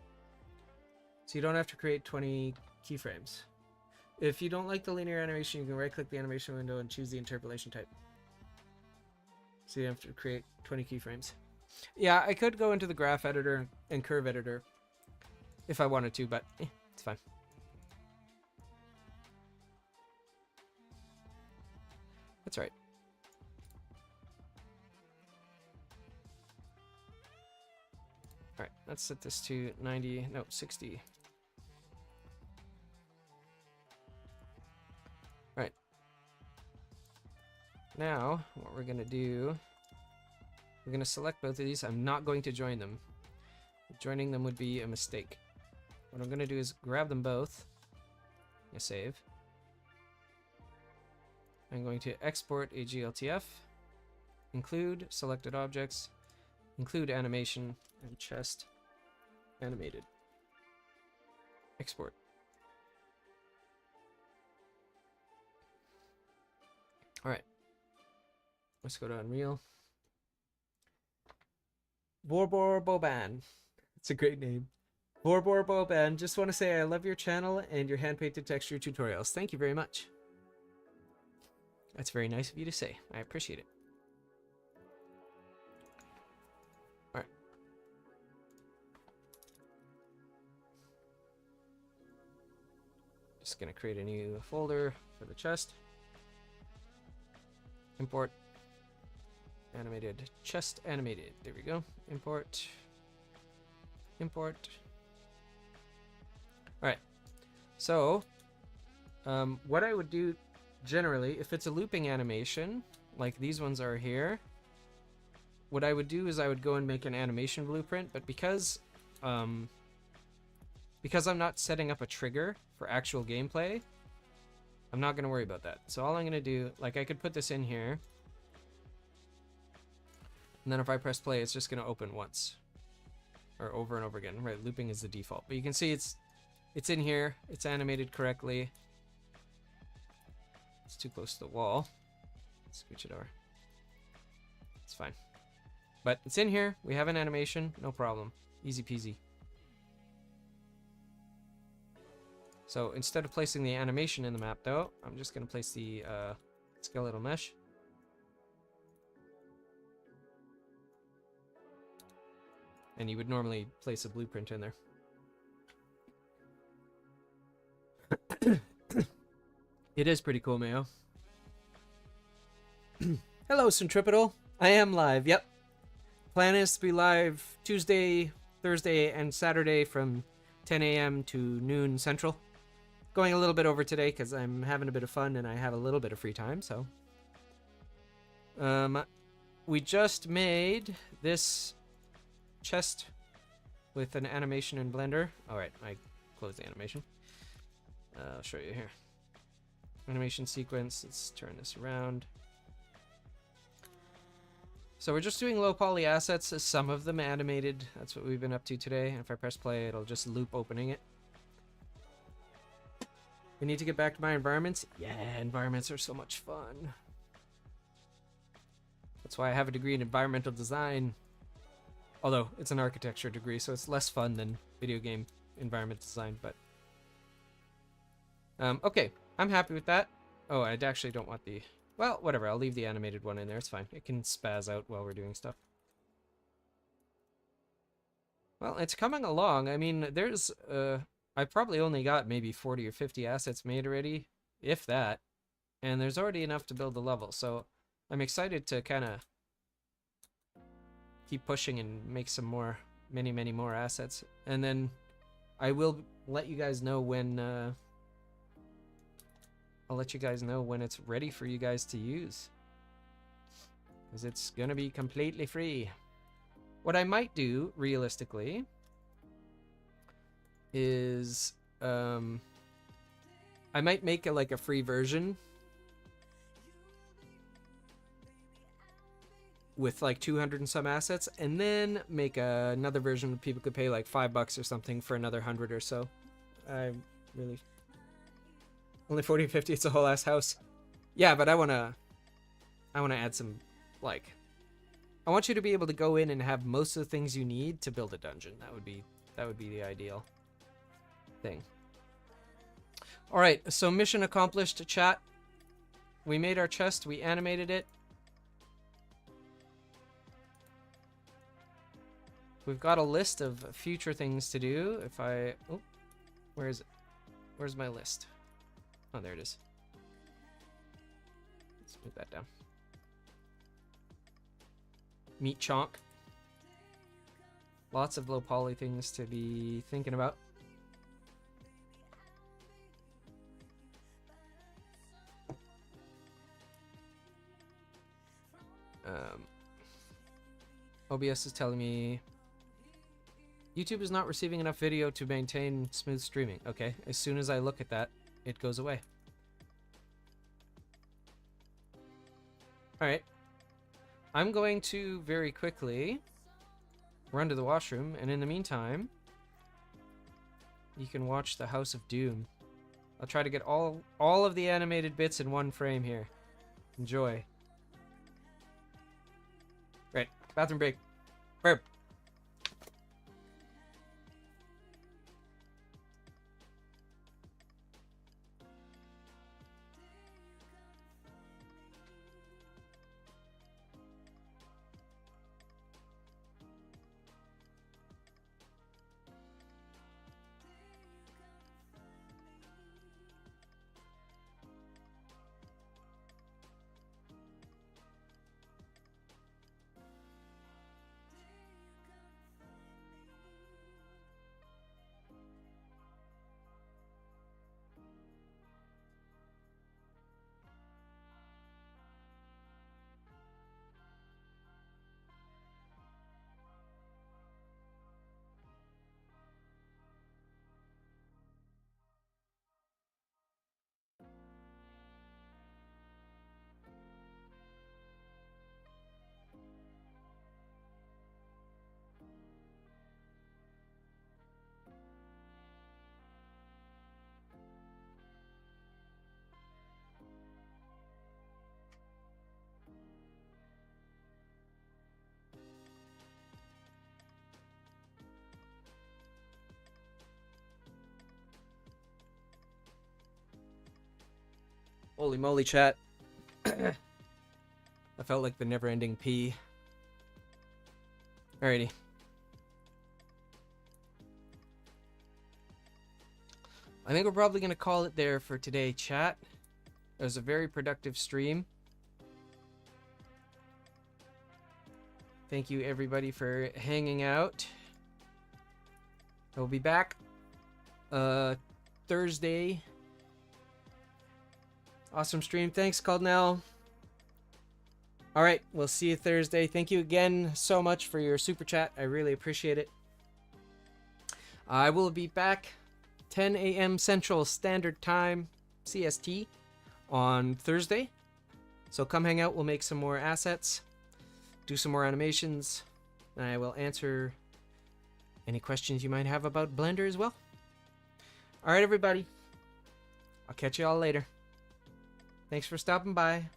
So you don't have to create 20 keyframes. If you don't like the linear animation, you can right-click the animation window and choose the interpolation type. So you have to create 20 keyframes. Yeah, I could go into the graph editor and curve editor if I wanted to, but it's fine. That's right. All right, let's set this to 90, no, 60. All right. Now, what we're gonna do, we're gonna select both of these. I'm not going to join them. Joining them would be a mistake. What I'm gonna do is grab them both. Save. I'm going to export a GLTF, include selected objects, include animation, and chest animated. Export. All right. Let's go to Unreal. Borbor Boban. It's a great name. Borbor Boban. Just want to say I love your channel and your hand-painted texture tutorials. Thank you very much. That's very nice of you to say. I appreciate it. All right. Just gonna create a new folder for the chest. Import animated chest animated. There we go. Import. Import. All right. So, what I would do generally, if it's a looping animation, like these ones are here, what I would do is I would go and make an animation blueprint, but because I'm not setting up a trigger for actual gameplay, I'm not going to worry about that. So all I'm going to do, like I could put this in here, and then if I press play, it's just going to open once, or over and over again, right? Looping is the default, but you can see it's in here, it's animated correctly. It's too close to the wall. Scooch it over. It's fine. But it's in here. We have an animation. No problem. Easy peasy. So instead of placing the animation in the map, though, I'm just going to place the skeletal mesh. And you would normally place a blueprint in there. It is pretty cool, Mayo. Hello, Centripetal. I am live, yep. Plan is to be live Tuesday, Thursday, and Saturday from 10 a.m. to noon Central. Going a little bit over today because I'm having a bit of fun and I have a little bit of free time, so. We just made this chest with an animation in Blender. Alright, I closed the animation. I'll show you here. Animation sequence. Let's turn this around. So we're just doing low poly assets, some of them animated. That's what we've been up to today. If I press play, it'll just loop opening it. We need to get back to my environments. Yeah, environments are so much fun. That's why I have a degree in environmental design. Although, it's an architecture degree, so it's less fun than video game environment design, but... okay, I'm happy with that. Oh, I actually don't want the... Well, whatever, I'll leave the animated one in there, it's fine. It can spaz out while we're doing stuff. Well, it's coming along. I mean, there's... I probably only got maybe 40 or 50 assets made already, if that. And there's already enough to build a level, so I'm excited to kind of keep pushing and make some more, many more assets. And then I will let you guys know when, I'll let you guys know when it's ready for you guys to use. Because it's gonna be completely free. What I might do, realistically, is, I might make like a free version with like 200 and some assets, and then make another version where people could pay like $5 or something for another 100 or so. I really... Only 40 or 50, it's a whole ass house. Yeah, but I wanna add some, like... I want you to be able to go in and have most of the things you need to build a dungeon. That would be the ideal thing. Alright, so mission accomplished, chat. We made our chest, we animated it. We've got a list of future things to do. If I... Oh, where is it? Where's my list? Oh, there it is. Let's move that down. Meat chonk. Lots of low poly things to be thinking about. OBS is telling me YouTube is not receiving enough video to maintain smooth streaming. Okay, as soon as I look at that, it goes away. Alright. I'm going to very quickly run to the washroom, and in the meantime, you can watch the House of Doom. I'll try to get all of the animated bits in one frame here. Enjoy. Right, bathroom break. Burp. Holy moly, chat. I felt like the never-ending pee. Alrighty. I think we're probably going to call it there for today, chat. It was a very productive stream. Thank you, everybody, for hanging out. I will be back Thursday. Awesome stream. Thanks, Caldnell. All right, we'll see you Thursday. Thank you again so much for your super chat. I really appreciate it. I will be back 10 a.m. Central Standard Time, CST, on Thursday. So come hang out. We'll make some more assets, do some more animations, and I will answer any questions you might have about Blender as well. All right, everybody. I'll catch you all later. Thanks for stopping by.